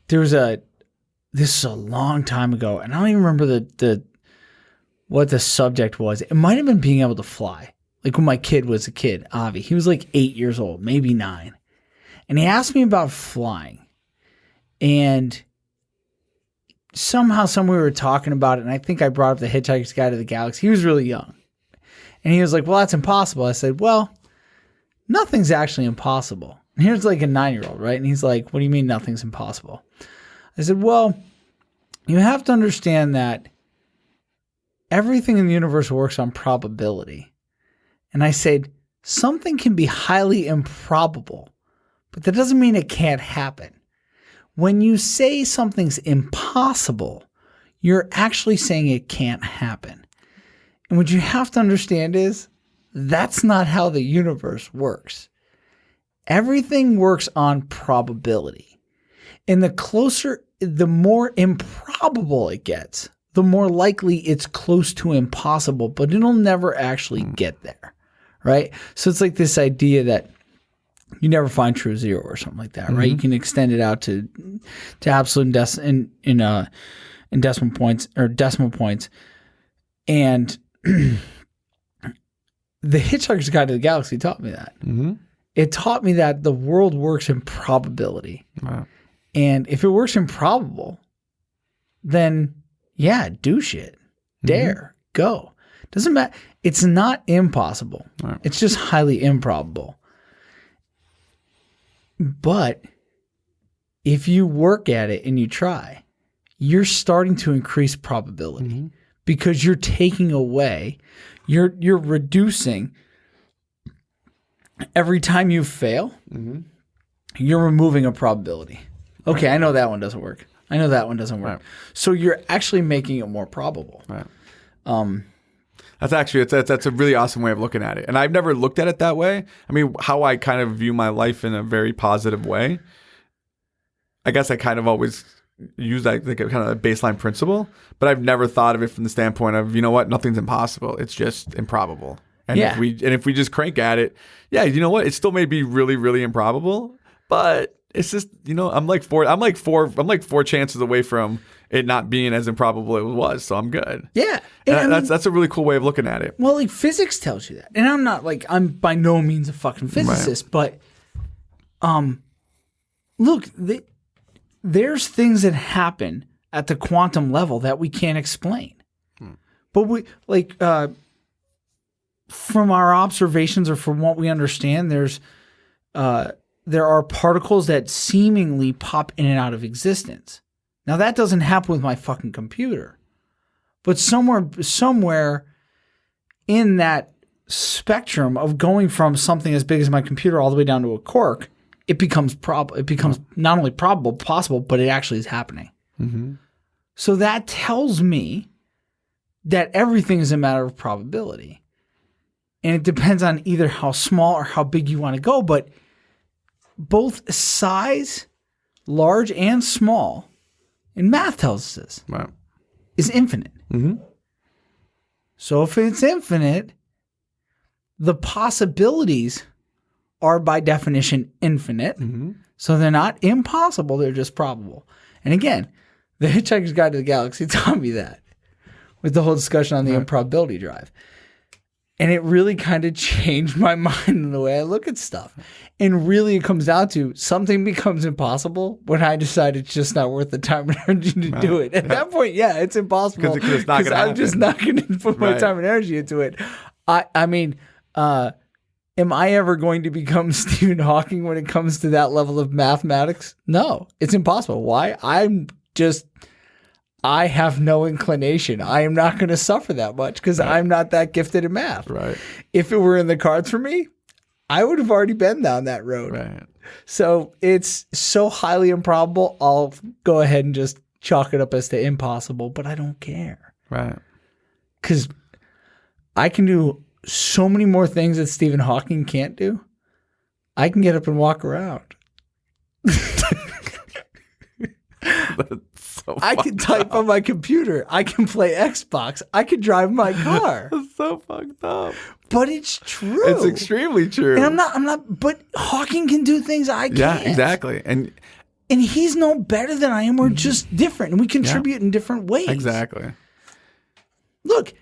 this is a long time ago, and I don't even remember what the subject was. It might have been being able to fly. Like when my kid was a kid, Avi. He was like 8 years old, maybe 9. And he asked me about flying. And somehow, we were talking about it, and I think I brought up The Hitchhiker's Guide to the Galaxy. He was really young. And he was like, well, that's impossible. I said, well, nothing's actually impossible. And here's like a 9-year-old, right? And he's like, what do you mean nothing's impossible? I said, well, you have to understand that everything in the universe works on probability. And I said, something can be highly improbable, but that doesn't mean it can't happen. When you say something's impossible, you're actually saying it can't happen. And what you have to understand is that's not how the universe works. Everything works on probability. And the more improbable it gets, the more likely it's close to impossible, but it'll never actually get there, right? So it's like this idea that you never find true zero or something like that, right? You can extend it out to absolute in decimal points or decimal points. And The Hitchhiker's Guide to the Galaxy taught me that. It taught me that the world works in probability. Wow. And if it works in probable, then yeah, do shit. Dare. Go. Doesn't matter. It's not impossible. Right. It's just highly improbable. But if you work at it and you try, you're starting to increase probability because you're taking away, you're reducing. Every time you fail, you're removing a probability. Okay, I know that one doesn't work. I know that one doesn't work. Right. So you're actually making it more probable. Right. That's a really awesome way of looking at it. And I've never looked at it that way. I mean, how I kind of view my life in a very positive way. I guess I kind of always use that like a kind of a baseline principle, but I've never thought of it from the standpoint of, you know what, nothing's impossible. It's just improbable. And if we just crank at it, yeah, you know what, it still may be really, really improbable, but it's just, you know, I'm like four chances away from it not being as improbable as it was, so I'm good. Yeah. And that's a really cool way of looking at it. Well, like physics tells you that. And I'm by no means a fucking physicist, but look, there's things that happen at the quantum level that we can't explain. But we from our observations or from what we understand, there are particles that seemingly pop in and out of existence. Now that doesn't happen with my fucking computer, but somewhere in that spectrum of going from something as big as my computer all the way down to a cork, it becomes not only probable, possible, but it actually is happening. So that tells me that everything is a matter of probability. And it depends on either how small or how big you want to go, but both size, large and small, and math tells us this, is infinite. So if it's infinite, the possibilities are by definition infinite. So they're not impossible, they're just probable. And again, The Hitchhiker's Guide to the Galaxy taught me that with the whole discussion on the improbability drive. And it really kind of changed my mind in the way I look at stuff. And really it comes down to something becomes impossible when I decide it's just not worth the time and energy to do it. At that point, yeah, it's impossible because I'm just not going to put my time and energy into it. I mean, am I ever going to become Stephen Hawking when it comes to that level of mathematics? No, it's impossible. Why? I have no inclination. I am not going to suffer that much because I'm not that gifted in math. Right. If it were in the cards for me, I would have already been down that road. Right. So it's so highly improbable, I'll go ahead and just chalk it up as to impossible, but I don't care. Right. Because I can do so many more things that Stephen Hawking can't do, I can get up and walk around. So I can type on my computer. I can play Xbox. I can drive my car. That's so fucked up. But it's true. It's extremely true. And I'm not, but Hawking can do things I can't. Yeah, exactly. And he's no better than I am. We're just different. And we contribute in different ways. exactly. Look,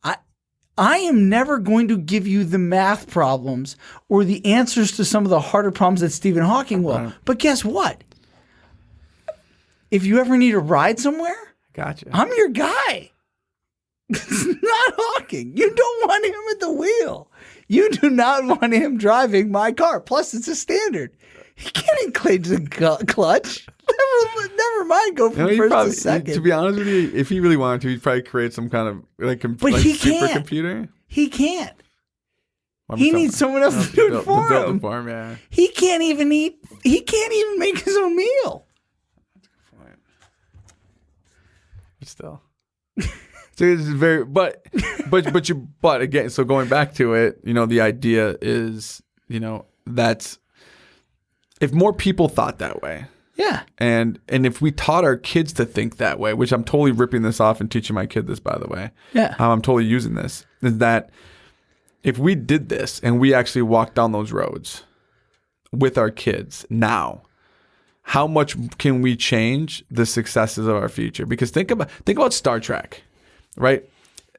I am never going to give you the math problems or the answers to some of the harder problems that Stephen Hawking will. Right. But guess what? If you ever need a ride somewhere, Gotcha. I'm your guy. It's not Hawking. You don't want him at the wheel. You do not want him driving my car. Plus, it's a standard. He can't engage the clutch. Never mind go from first to second. To be honest with you, if he really wanted to, he'd probably create some kind of But he supercomputer. He can't. He needs someone else to do it for him. Yeah. He can't even eat. He can't even make his own meal. But still. So it's very, but again, so going back to it, you know, the idea is, you know, that's if more people thought that way. Yeah. And if we taught our kids to think that way, which I'm totally ripping this off and teaching my kid this, by the way. Yeah. I'm totally using this, is that if we did this and we actually walked down those roads with our kids now, how much can we change the successes of our future? Because think about Star Trek, right?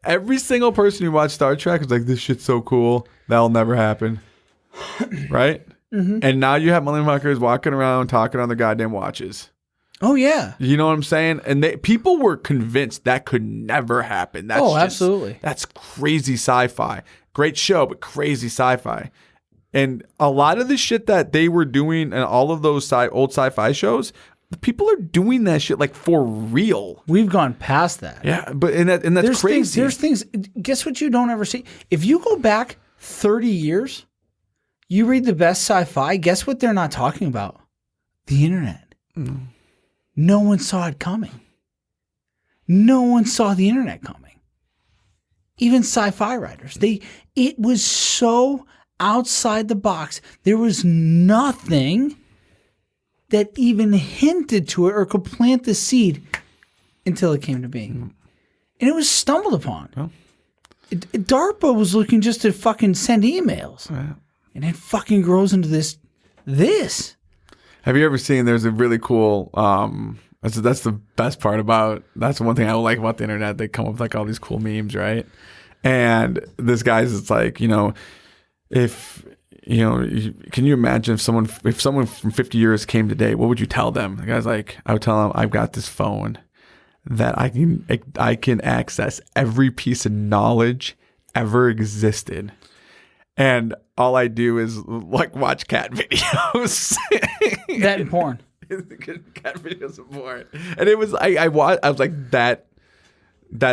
Every single person who watched Star Trek is like, this shit's so cool. That'll never happen. Right? Mm-hmm. And now you have motherfuckers walking around talking on their goddamn watches. Oh, yeah. You know what I'm saying? And people were convinced that could never happen. Absolutely. That's crazy sci-fi. Great show, but crazy sci-fi. And a lot of the shit that they were doing and all of those old sci-fi shows, the people are doing that shit like for real. We've gone past that. Yeah, but and that's crazy. There's things. Guess what you don't ever see? If you go back 30 years, you read the best sci-fi. Guess what they're not talking about? The internet. Mm. No one saw it coming. No one saw the internet coming. Even sci-fi writers. It was so outside the box. There was nothing that even hinted to it or could plant the seed until it came to being. And it was stumbled upon. Well, DARPA was looking just to fucking send emails. And it fucking grows into this. Have you ever seen, there's a really cool, that's the best part about, that's one thing I like about the internet. They come up with like all these cool memes, right? And this guy's, it's like, you know, if, you know, can you imagine if someone from 50 years came today, what would you tell them? The guy's like, I would tell them, I've got this phone that I can access every piece of knowledge ever existed. And all I do is like watch cat videos. That and porn. Cat videos and porn. And it was, I was like, that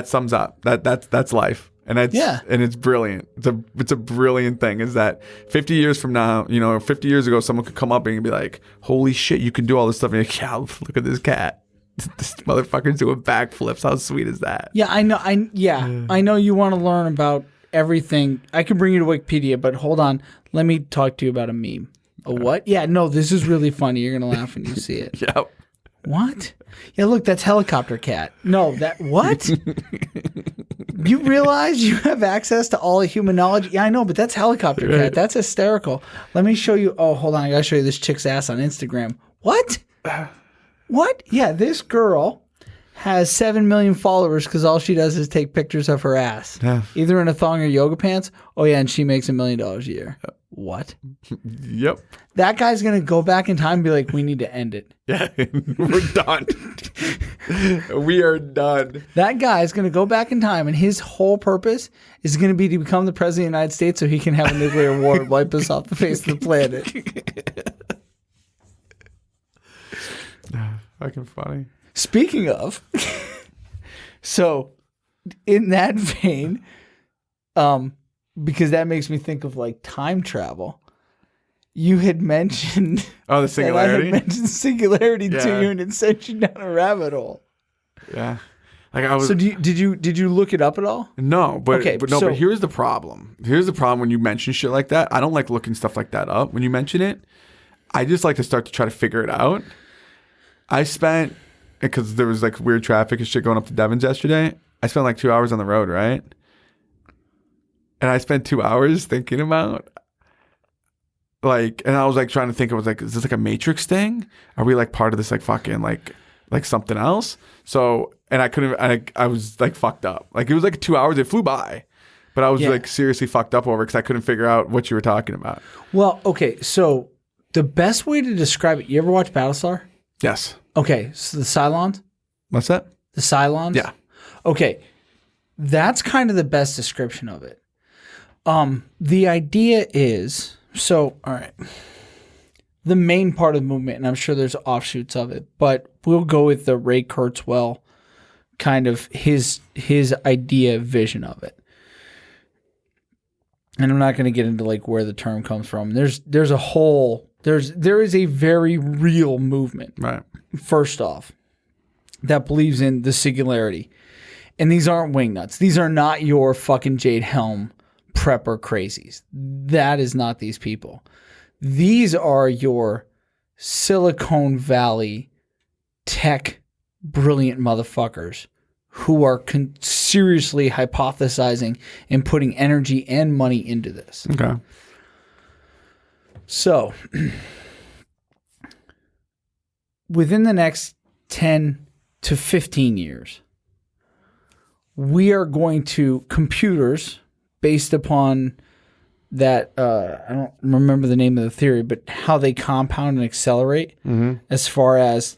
sums up. That's life. And it's brilliant. It's a brilliant thing, is that 50 years from now, you know, 50 years ago, someone could come up and be like, holy shit, you can do all this stuff. And you're like, yeah, look at this cat. This motherfucker's doing backflips. How sweet is that? Yeah, I know. I know you want to learn about everything. I can bring you to Wikipedia, but hold on. Let me talk to you about a meme. A what? Yeah, no, this is really funny. You're going to laugh when you see it. Yep. What? Yeah, look, that's helicopter cat. No, what? You realize you have access to all human knowledge? Yeah, I know, but that's helicopter cat. That's hysterical. Let me show you. Oh, hold on. I got to show you this chick's ass on Instagram. What? What? Yeah, this girl has 7 million followers because all she does is take pictures of her ass. Yeah. Either in a thong or yoga pants. Oh, yeah, and she makes $1 million a year. What? Yep. That guy's going to go back in time and be like, we need to end it. Yeah, we're done. We are done. That guy is going to go back in time, and his whole purpose is going to be to become the president of the United States so he can have a nuclear war and wipe us off the face of the planet. Fucking funny. Speaking of, so in that vein, because that makes me think of like time travel. You had mentioned the singularity. I had mentioned singularity to you, and it sent you down a rabbit hole. Yeah, Like I was. So did you look it up at all? No, but Okay, but so- here's the problem. Here's the problem when you mention shit like that. I don't like looking stuff like that up when you mention it. I just like to start to try to figure it out. I spent, because there was like weird traffic and shit going up to Devon's yesterday. I spent like 2 hours on the road, right? And I spent 2 hours thinking about like, and I was like trying to think. I was like, is this like a Matrix thing? Are we like part of this like fucking like something else? So, and I couldn't. I was like fucked up. Like it was like 2 hours. It flew by, but I was like seriously fucked up over because I couldn't figure out what you were talking about. Well, okay. So the best way to describe it. You ever watch Battlestar? Yes. Okay. So the Cylons. What's that? The Cylons. Yeah. Okay. That's kind of the best description of it. The idea is, so, all right, the main part of the movement, and I'm sure there's offshoots of it, but we'll go with the Ray Kurzweil kind of his idea, vision of it. And I'm not going to get into like where the term comes from. There is a very real movement. Right. First off, that believes in the singularity. And these aren't wingnuts. These are not your fucking Jade Helm prepper crazies. That is not these people. These are your Silicon Valley tech brilliant motherfuckers who are seriously hypothesizing and putting energy and money into this. Okay. So, within the next 10 to 15 years, we are going to computers based upon that, I don't remember the name of the theory, but how they compound and accelerate as far as,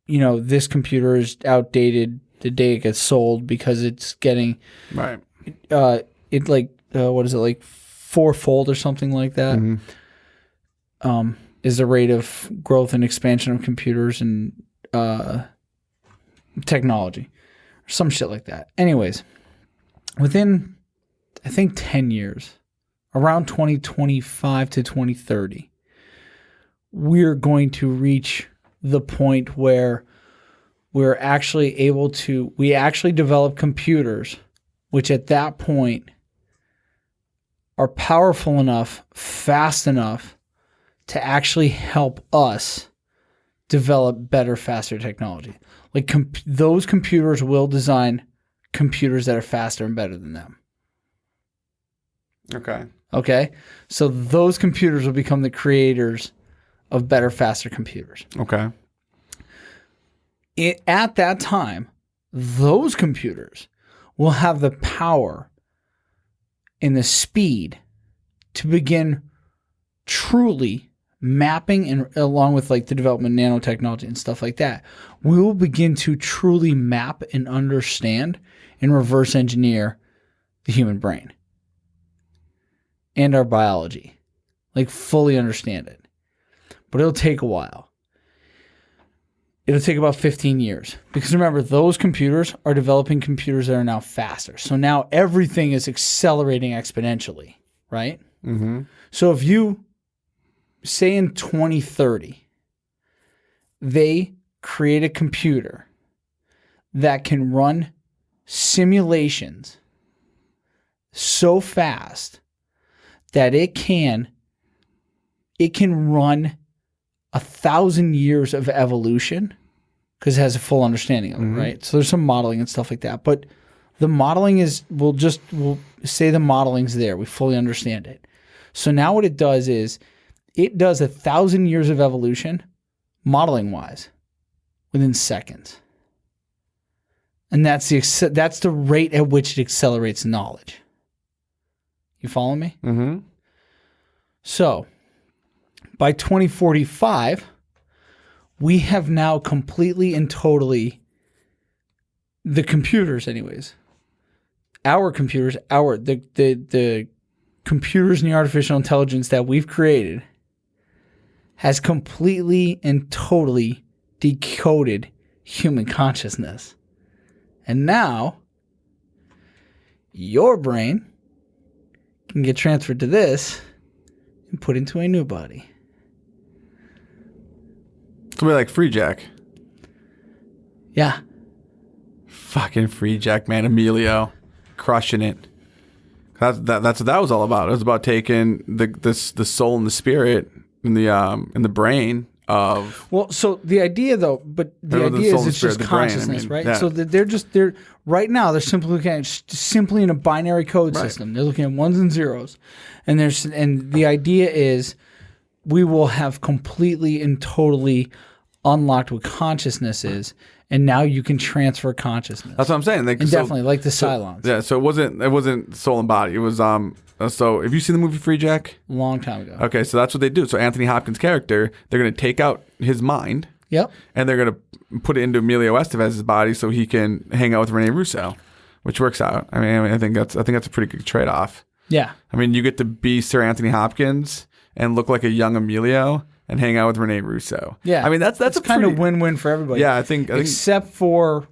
this computer is outdated the day it gets sold because it's getting, Right. what is it, like fourfold or something like that, is the rate of growth and expansion of computers and technology. Some shit like that. Anyways, within, I think, 10 years, around 2025 to 2030, we're going to reach the point where we're actually able to, we actually develop computers, which at that point are powerful enough, fast enough to actually help us develop better, faster technology. Like those computers will design computers that are faster and better than them. Okay. Okay? So those computers will become the creators of better, faster computers. Okay. At that time, those computers will have the power and the speed to begin truly mapping, and along with like the development of nanotechnology and stuff like that, we will begin to truly map and understand and reverse engineer the human brain and our biology, like fully understand it. But it'll take a while. It'll take about 15 years because remember, those computers are developing computers that are now faster. So now everything is accelerating exponentially, right? Mm-hmm. So if you say in 2030, they create a computer that can run simulations so fast that it can run 1,000 years of evolution because it has a full understanding of it, right? So there's some modeling and stuff like that. But the modeling is, we'll say the modeling's there. We fully understand it. So now what it does is it does 1,000 years of evolution modeling-wise within seconds. And that's the rate at which it accelerates knowledge. You follow me? Mm-hmm. So, by 2045, we have now completely and totally, the computers anyways, our computers, the computers and the artificial intelligence that we've created has completely and totally decoded human consciousness. And now, your brain can get transferred to this and put into a new body. It's gonna be like Free Jack. Yeah. Fucking free Jack, man. Emilio, crushing it. That's what that was all about. It was about taking the soul and the spirit and the brain of. Well, so the idea though, but the idea is it's just consciousness, right? Yeah. So they're right now they're simply looking at simply in a binary code system. They're looking at ones and zeros, and the idea is we will have completely and totally unlocked what consciousness is. And now you can transfer consciousness. That's what I'm saying. And definitely like the Cylons. Yeah, so it wasn't soul and body. It was so have you seen the movie Free Jack? A long time ago. Okay, so that's what they do. So Anthony Hopkins' character, they're going to take out his mind. Yep. And they're going to put it into Emilio Estevez's body so he can hang out with Rene Russo, which works out. I mean, I think that's a pretty good trade-off. Yeah. I mean, you get to be Sir Anthony Hopkins and look like a young Emilio and hang out with Rene Russo. Yeah. I mean, that's a kind pretty, of win-win for everybody. Yeah, I think except for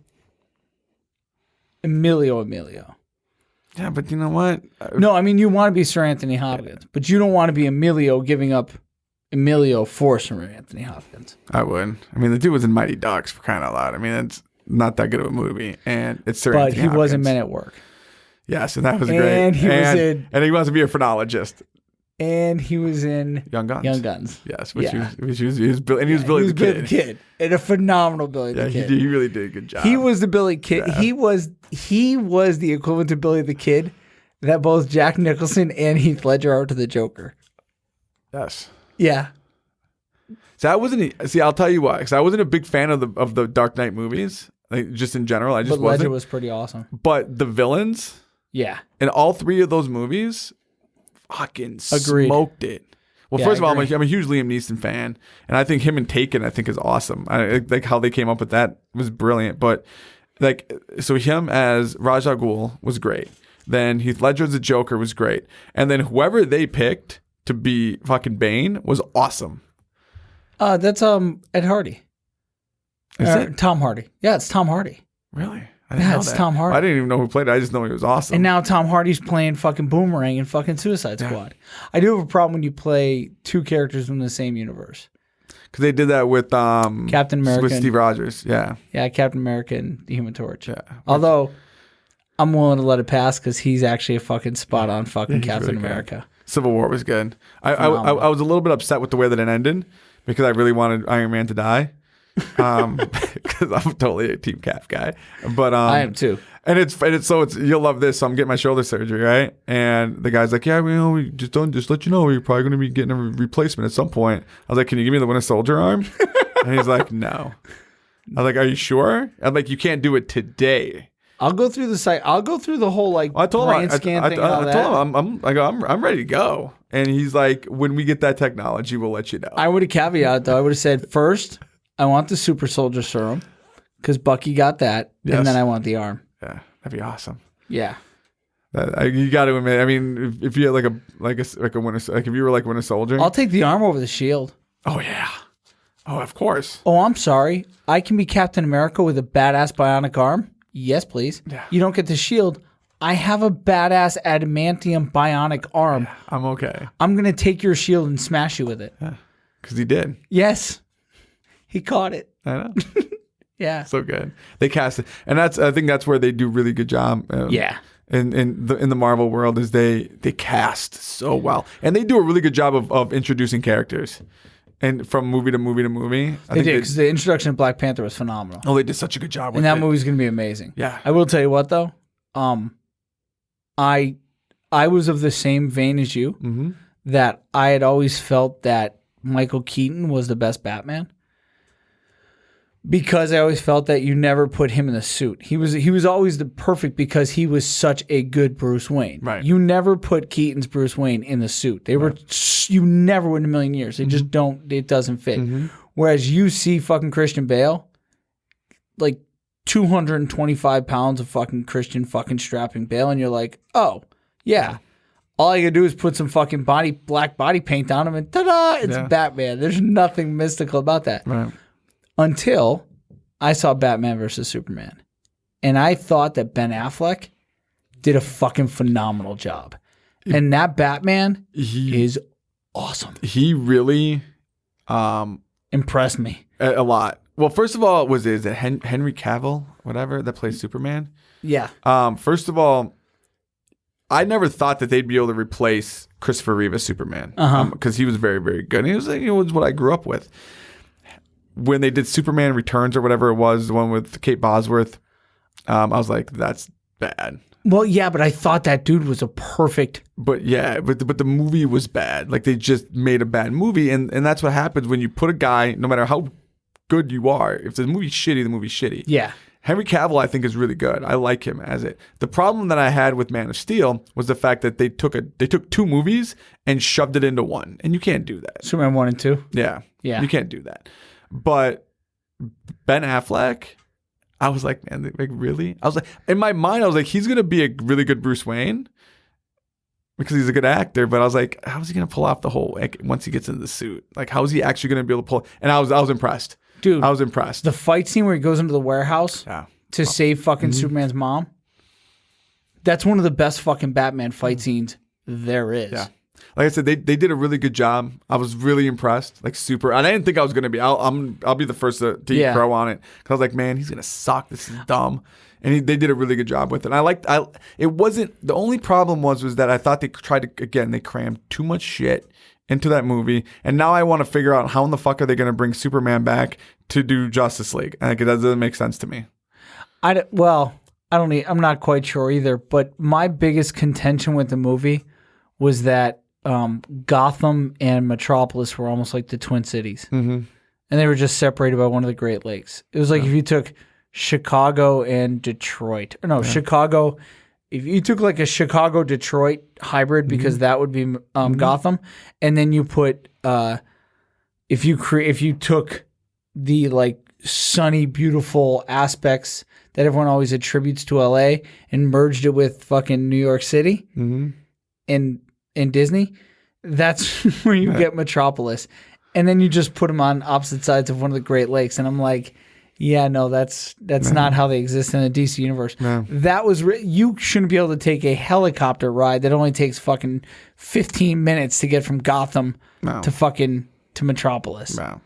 Emilio. Yeah, but you know what? No, I mean, you want to be Sir Anthony Hopkins, but you don't want to be Emilio giving up Emilio for Sir Anthony Hopkins. I would. I mean, the dude was in Mighty Ducks, for crying out loud. I mean, it's not that good of a movie, and it's Sir Anthony Hopkins. But he wasn't Men at Work. Yes, and that was great. And he wants to be a phrenologist. And he was in Young Guns. Yes, he was Billy the Kid. And a phenomenal Billy the Kid. He really did a good job. He was the Billy Kid. Yeah. He was the equivalent to Billy the Kid that both Jack Nicholson and Heath Ledger are to the Joker. Yes. Yeah. So I'll tell you why. Because I wasn't a big fan of the Dark Knight movies, like, just in general. But Ledger was pretty awesome. But the villains, yeah, in all three of those movies, fucking smoked it. Well, first of all, I'm a huge Liam Neeson fan, and I think him and Taken, is awesome. I like how they came up with that was brilliant. But so him as Ra's al Ghul was great. Then Heath Ledger as the Joker was great, and then whoever they picked to be fucking Bane was awesome. That's Ed Hardy. Is it Tom Hardy? Yeah, it's Tom Hardy. Really? It's Tom Hardy. I didn't even know who played it. I just know he was awesome. And now Tom Hardy's playing fucking Boomerang in fucking Suicide Squad. I do have a problem when you play two characters in the same universe. Because they did that with Captain America with Steve Rogers. Yeah. Yeah, Captain America and the Human Torch. Yeah. Although I'm willing to let it pass because he's actually a fucking spot on fucking Captain really America. Good. Civil War was good. I was a little bit upset with the way that it ended because I really wanted Iron Man to die. Because I'm totally a Team Cap guy, but I am too. And it's you'll love this. So I'm getting my shoulder surgery, right? And the guy's like, yeah, we just let you know you're probably going to be getting a replacement at some point. I was like, can you give me the Winter Soldier arm? And he's like, no. I was like, are you sure? I'm like, you can't do it today. I'll go through the site. I'll go through the whole brain scan thing. I told him I'm ready to go, and he's like, when we get that technology, we'll let you know. I would have caveated though. I would have said first, I want the super soldier serum because Bucky got that, and then I want the arm. Yeah, that'd be awesome. Yeah, you got to admit. I mean, if you had if you were like Winter Soldier, I'll take the arm over the shield. Oh yeah, oh of course. Oh, I'm sorry. I can be Captain America with a badass bionic arm. Yes, please. Yeah. You don't get the shield. I have a badass adamantium bionic arm. Yeah, I'm okay. I'm gonna take your shield and smash you with it. Yeah, because he did. Yes. He caught it. I know. Yeah. So good. They cast it. And I think that's where they do really good job. Yeah. In the Marvel world is they cast so well. And they do a really good job of introducing characters. And from movie to movie to movie. They did, because the introduction of Black Panther was phenomenal. Oh, they did such a good job with it. And that movie's going to be amazing. Yeah. I will tell you what, though. I was of the same vein as you, that I had always felt that Michael Keaton was the best Batman. Because I always felt that you never put him in a suit. He was always the perfect because he was such a good Bruce Wayne. Right. You never put Keaton's Bruce Wayne in the suit. You never would in a million years. They just don't. It doesn't fit. Whereas you see fucking Christian Bale, like 225 pounds of fucking Christian fucking strapping Bale, and you're like, oh yeah. All I gotta do is put some fucking black body paint on him, and ta-da! It's Batman. There's nothing mystical about that. Right. Until I saw Batman versus Superman. And I thought that Ben Affleck did a fucking phenomenal job. And that Batman is awesome. He really impressed me. a lot. Well, first of all, is it Henry Cavill, whatever, that plays Superman? Yeah. First of all, I never thought that they'd be able to replace Christopher Reeve as Superman because he was very, very good. And he was, it was what I grew up with. When they did Superman Returns or whatever it was, the one with Kate Bosworth, I was like, that's bad. Well, yeah, but I thought that dude was a perfect. But yeah, but the movie was bad. Like they just made a bad movie, and that's what happens when you put a guy, no matter how good you are, if the movie's shitty, the movie's shitty. Yeah. Henry Cavill, I think, is really good. I like him as it. The problem that I had with Man of Steel was the fact that they took 2 movies and shoved it into one, and you can't do that. Superman 1 and 2. Yeah, Yeah. you can't do that. But Ben Affleck, I was like, man, like really? I was like, in my mind, I was like, he's gonna be a really good Bruce Wayne because he's a good actor. But I was like, how is he gonna pull off the whole once he gets into the suit? Like, how is he actually gonna be able to pull? And I was impressed. Dude, I was impressed. The fight scene where he goes into the warehouse to save fucking Superman's mom. That's one of the best fucking Batman fight scenes there is. Yeah. Like I said, they did a really good job. I was really impressed. Like super. And I didn't think I was gonna be. I'll be the first to eat crow on it because I was like, man, he's gonna suck. This is dumb. And they did a really good job with it. And it wasn't. The only problem was that I thought they tried to they crammed too much shit into that movie, and now I want to figure out how in the fuck are they going to bring Superman back to do Justice League? Like, that doesn't make sense to me. I'm not quite sure either, but my biggest contention with the movie was that Gotham and Metropolis were almost like the Twin Cities. Mm-hmm. And they were just separated by one of the Great Lakes. It was like if you took Chicago and Detroit. Or no, Chicago... If you took like a Chicago-Detroit hybrid, because that would be Gotham, and then you put if you took the like sunny, beautiful aspects that everyone always attributes to LA and merged it with fucking New York City and Disney, that's where you get Metropolis. And then you just put them on opposite sides of one of the Great Lakes, and I'm like, yeah, no, that's not how they exist in the DC universe. No. That was you shouldn't be able to take a helicopter ride that only takes fucking 15 minutes to get from Gotham to Metropolis. No.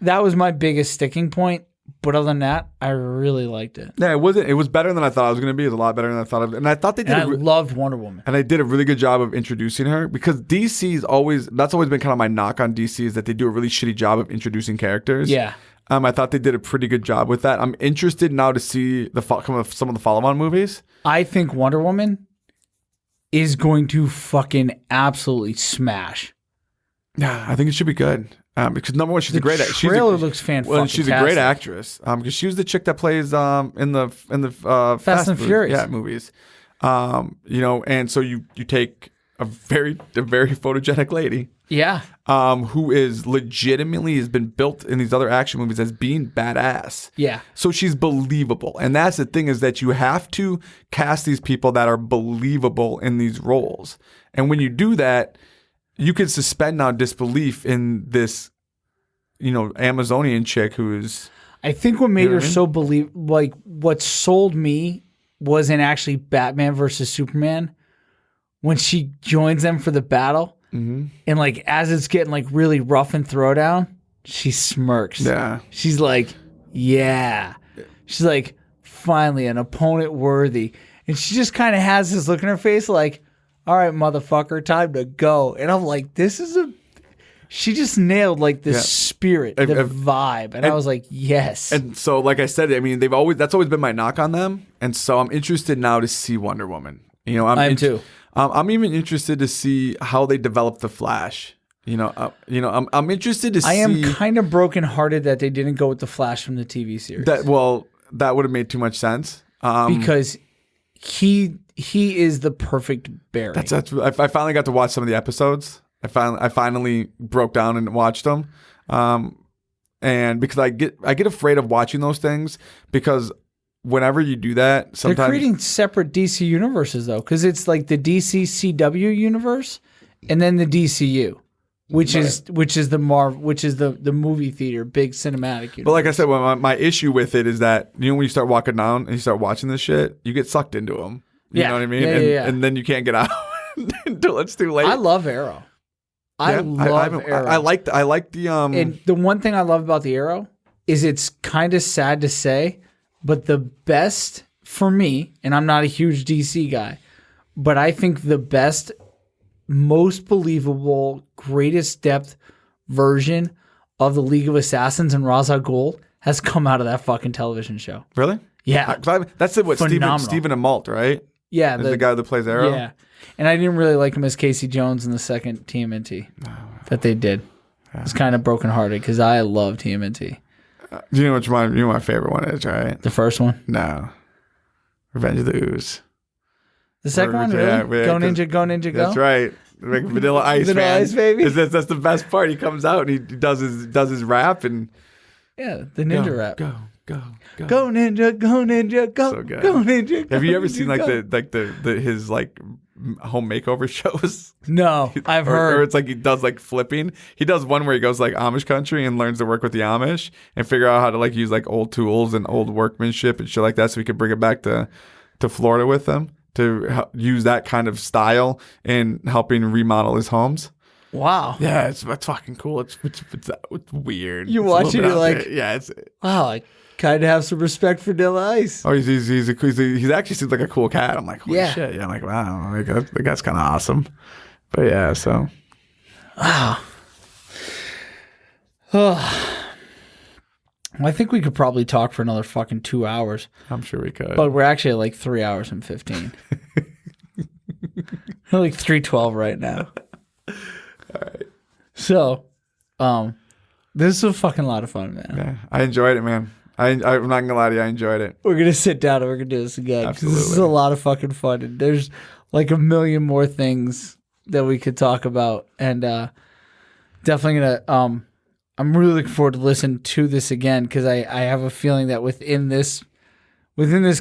That was my biggest sticking point. But other than that, I really liked it. Yeah, it was better than I thought it was going to be. It was a lot better than I thought. And I thought they did. And I loved Wonder Woman. And they did a really good job of introducing her because that's always been kind of my knock on DC is that they do a really shitty job of introducing characters. Yeah. I thought they did a pretty good job with that. I'm interested now to see some of the follow-on movies. I think Wonder Woman is going to fucking absolutely smash. Yeah, I think it should be good. Because number one, she's a great actress. The trailer looks fantastic. Well, she's a great actress. Because she was the chick that plays in the Fast and Furious movies. And so you take a very photogenic lady. Yeah. Who is legitimately has been built in these other action movies as being badass. Yeah. So she's believable. And that's the thing is that you have to cast these people that are believable in these roles. And when you do that, you can suspend now disbelief in this, Amazonian chick who's. I think what made her so what sold me wasn't actually Batman versus Superman when she joins them for the battle. Mm-hmm. And like as it's getting like really rough and throwdown, she smirks. Yeah. She's like, yeah. She's like, finally an opponent worthy. And she just kind of has this look in her face like, all right, motherfucker, time to go. And I'm like, she just nailed like the spirit, the vibe. And I was like, yes. And so, like I said, I mean, that's always been my knock on them. And so I'm interested now to see Wonder Woman. I'm too. I'm even interested to see how they develop the Flash. I'm interested to see. I am kind of brokenhearted that they didn't go with the Flash from the TV series. That would have made too much sense. Because he is the perfect Barry. I finally got to watch some of the episodes. I finally broke down and watched them. And because I get afraid of watching those things because whenever you do that, sometimes they're creating separate DC universes though, because it's like the DC CW universe and then the DCU, which is the movie theater big cinematic universe. But like I said, my issue with it is that when you start walking down and you start watching this shit, you get sucked into them. You know what I mean? And then you can't get out until it's too late. I love Arrow. I love Arrow. I like the And the one thing I love about the Arrow is it's kind of sad to say, but the best for me, and I'm not a huge DC guy, but I think the best, most believable, greatest depth version of the League of Assassins and Ra's al Ghul has come out of that fucking television show. Really? Yeah. That's what Stephen Amalt, right? Yeah. Is the guy that plays Arrow? Yeah. And I didn't really like him as Casey Jones in the second TMNT that they did. I was kind of brokenhearted because I love TMNT. Do you know which one? You know what my favorite one is, right? The first one? No. Revenge of the Ooze. The second one, really? Yeah, Go Ninja, Go Ninja, Go? That's right. Like Vanilla Ice, Vanilla man. Ice, baby. That's the best part. He comes out and he does his rap and Yeah, the ninja rap. Go. Go Ninja, Go Ninja, Go. So good. Go Ninja, Go Have you ever Ninja, seen like go. his like home makeover shows? No, I've heard. Or it's like he does like flipping. He does one where he goes like Amish country and learns to work with the Amish and figure out how to like use like old tools and old workmanship and shit like that so he could bring it back to Florida with them to use that kind of style in helping remodel his homes. Wow. Yeah, it's fucking cool. It's weird. You It's a watch little it, bit you're out like, there. Yeah, it's. Wow, I kind of have some respect for Vanilla Ice. Oh, he's actually seems like a cool cat. I'm like, holy Yeah. shit. Yeah, I'm like, wow, like, the guy's kind of awesome. But yeah, so. Wow. I think we could probably talk for another fucking 2 hours, I'm sure we could. but we're actually at like 3 hours and 15. We're like 3:12 right now. All right. So, this is a fucking lot of fun, man. Yeah, I enjoyed it, man. I'm not gonna lie to you, I enjoyed it. We're gonna sit down and we're gonna do this again. 'Cause this is Absolutely. a lot of fucking fun. And there's like a million more things that we could talk about, and definitely gonna. I'm really looking forward to listen to this again because I have a feeling that within this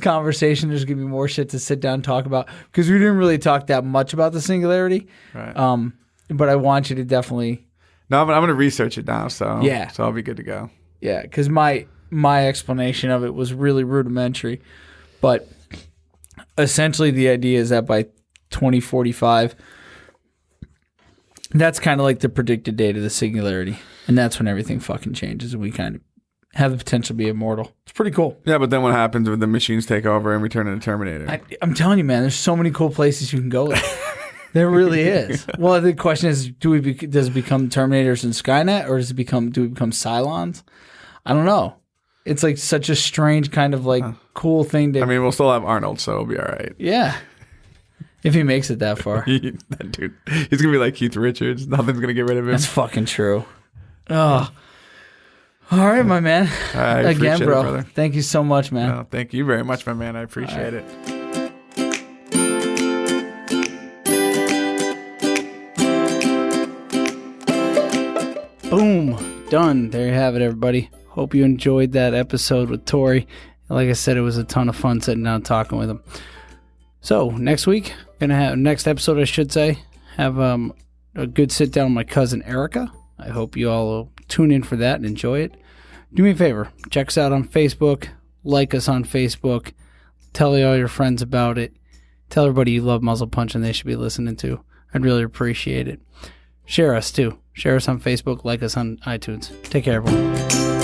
conversation, there's gonna be more shit to sit down and talk about because we didn't really talk that much about the singularity. Right. But I want you to definitely. No, I'm gonna research it now. So Yeah. So I'll be good to go. Yeah, because my explanation of it was really rudimentary, but essentially the idea is that by 2045, that's kind of like the predicted date of the singularity, and that's when everything fucking changes, and we kind of have the potential to be immortal. It's pretty cool. Yeah, but then what happens when the machines take over and we turn into Terminator? I'm telling you, man, there's so many cool places you can go with. There really is. Well, the question is, does it become Terminators and Skynet, or do we become Cylons? I don't know. It's like such a strange kind of like cool thing to. I mean, we'll still have Arnold, so it'll be all right. Yeah. If he makes it that far. That dude, he's gonna be like Keith Richards. Nothing's gonna get rid of him. That's fucking true. Oh. All right, my man. I Again, appreciate bro. it, brother. Thank you so much, man. No, thank you very much, my man. I appreciate it. Boom. Done. There you have it, everybody. Hope you enjoyed that episode with Tori. Like I said, it was a ton of fun sitting down talking with him. So next week, next episode, I should say, have a good sit down with my cousin Erica. I hope you all will tune in for that and enjoy it. Do me a favor, check us out on Facebook, like us on Facebook, tell all your friends about it, tell everybody you love Muzzle Punch and they should be listening to. I'd really appreciate it. Share us too. Share us on Facebook, like us on iTunes. Take care, everyone.